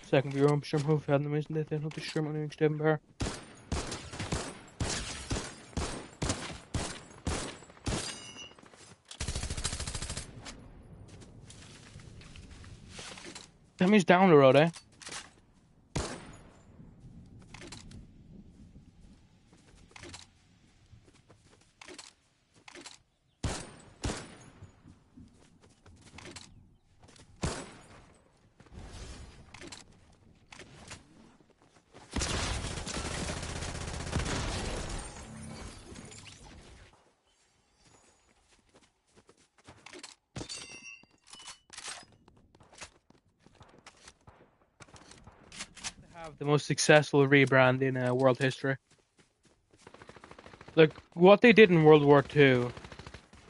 Second viewer, I'm sure who had the amazing death and hope to share my name Stephen Bear. That means down the road, eh? Have the most successful rebrand in world history. Like what they did in World War II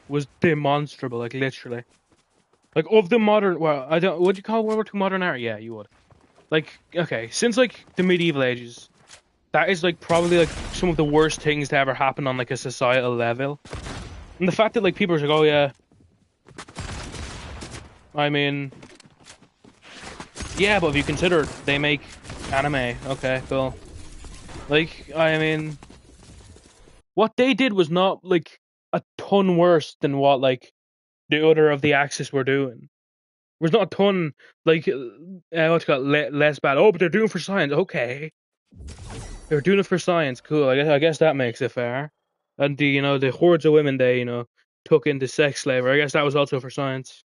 was demonstrable, like literally. Like of the modern, well, I don't. Would you call World War II modern art? Yeah, you would. Like okay, since like the medieval ages, that is like probably like some of the worst things to ever happen on like a societal level. And the fact that like people are like, oh yeah, I mean, yeah, but if you consider they make anime, okay, cool. Like I mean, what they did was not like a ton worse than what like the other of the Axis were doing. It was not a ton like what's it called less bad. Oh, but they're doing it for science. Okay, they're doing it for science. Cool. I guess that makes it fair. And the hordes of women they took into sex slavery. I guess that was also for science.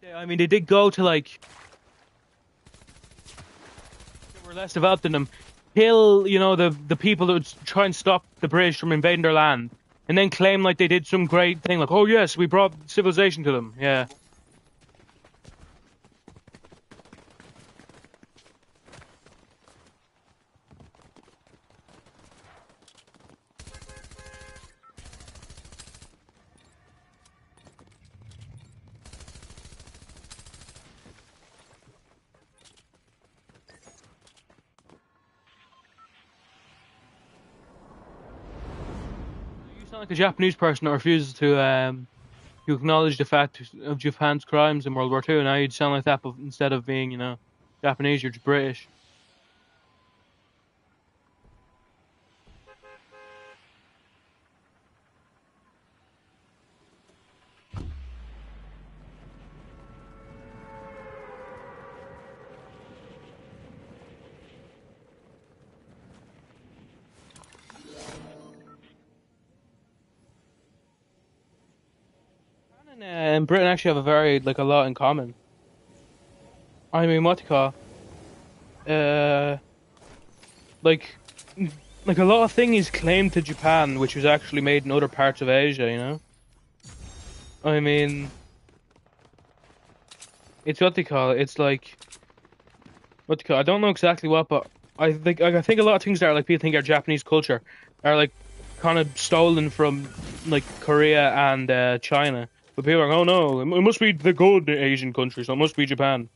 Yeah, I mean, they did go to like they were less developed than them. kill, you know, the people that would try and stop the British from invading their land, and then claim like they did some great thing, like, oh yes, we brought civilization to them. Yeah. You sound like a Japanese person that refuses to acknowledge the fact of Japan's crimes in World War II. Now you'd sound like that, but instead of being, you know, Japanese, you're just British. And Britain actually have a very like a lot in common. I mean, what do you call? Uh, like, like a lot of things claimed to Japan, which was actually made in other parts of Asia. You know, I mean, it's what they call it. It's like what they call. I don't know exactly what, but I think a lot of things that are like people think are Japanese culture are like kind of stolen from like Korea and China. But people are like, oh no, it must be the good Asian country, so it must be Japan.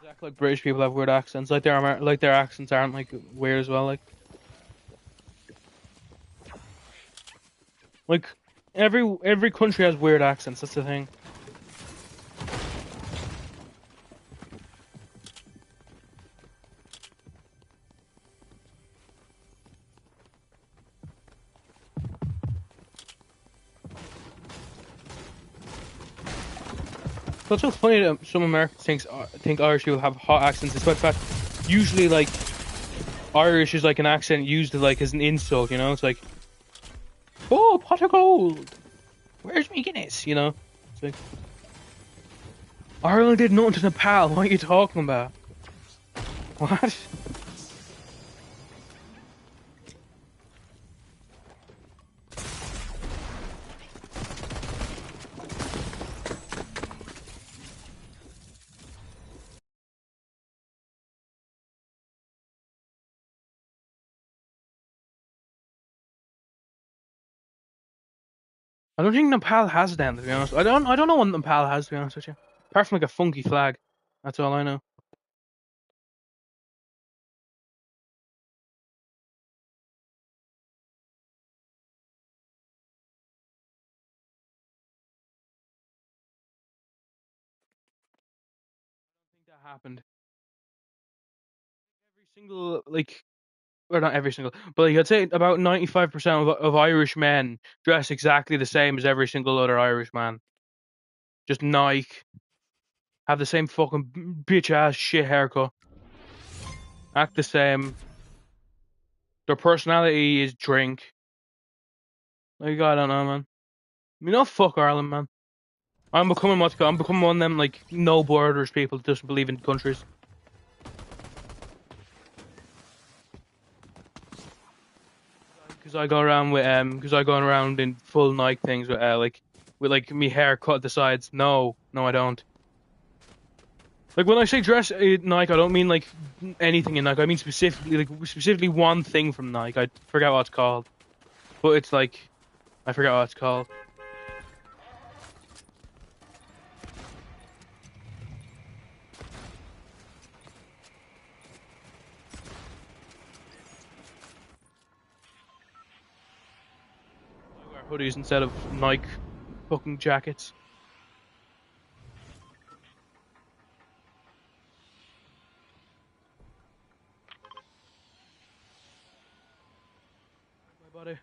Exactly like British people have weird accents, like their accents aren't like weird as well. Like every country has weird accents. That's the thing. So it's so funny that some Americans think Irish people have hot accents, despite the fact usually like Irish is like an accent used like as an insult. You know, it's like, oh, pot of gold. Where's me Guinness? You know, it's like Ireland did nothing to Nepal. What are you talking about? What? I don't think Nepal has them, to be honest. I don't know what Nepal has, to be honest with you. Apart from like a funky flag. That's all I know. I think that happened. Every single like or not every single, but like, I'd say about 95% of Irish men dress exactly the same as every single other Irish man. Just Nike, have the same fucking bitch ass shit haircut, act the same. Their personality is drink. Like I don't know, man. You know, fuck Ireland, man. I'm becoming one of them like no borders people that doesn't believe in countries. Because I go around in full Nike things with like me hair cut at the sides. No, no, I don't. Like when I say dress Nike, I don't mean like anything in Nike. I mean specifically one thing from Nike. I forget what it's called, but it's like I forget what it's called. hoodies instead of Nike fucking jackets. My buddy.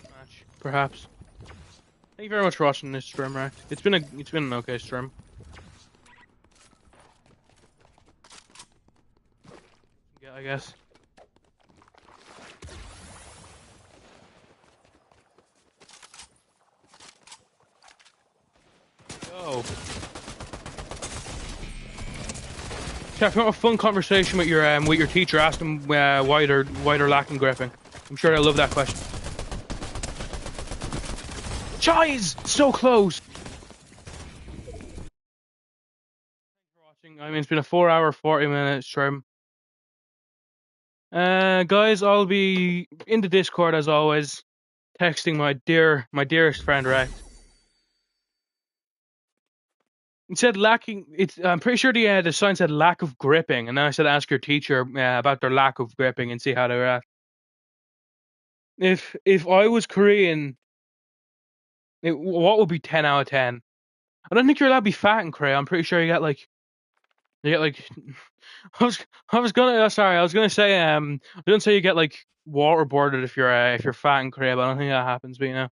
Match, perhaps. Thank you very much for watching this stream, right? It's been an okay stream. Yeah, I guess. Yo. Chef, you want a fun conversation with your teacher? Ask them why they're lacking gripping. I'm sure they'll love that question. Chies! So close! Thanks for watching. I mean, it's been a 4-hour, 40-minute stream. Guys, I'll be in the Discord as always, texting my dearest friend Rex. It said lacking. I'm pretty sure the sign said lack of gripping, and then I said ask your teacher about their lack of gripping and see how they react. If I was Korean, what would be 10 out of 10? I don't think you're allowed to be fat in Korea. I'm pretty sure you get like. I was gonna say I didn't say you get like waterboarded if you're fat in Korea, but I don't think that happens. But you're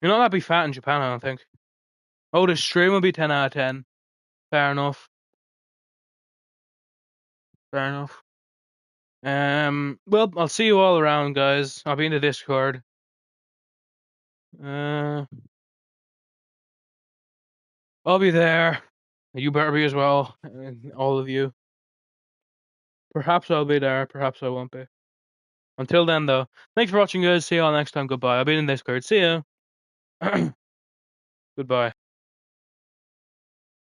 not allowed to be fat in Japan. I don't think. Oh, the stream will be 10 out of 10. Fair enough. Fair enough. Well, I'll see you all around, guys. I'll be in the Discord. I'll be there. You better be as well. All of you. Perhaps I'll be there. Perhaps I won't be. Until then, though, thanks for watching, guys. See you all next time. Goodbye. I'll be in the Discord. See ya. Goodbye.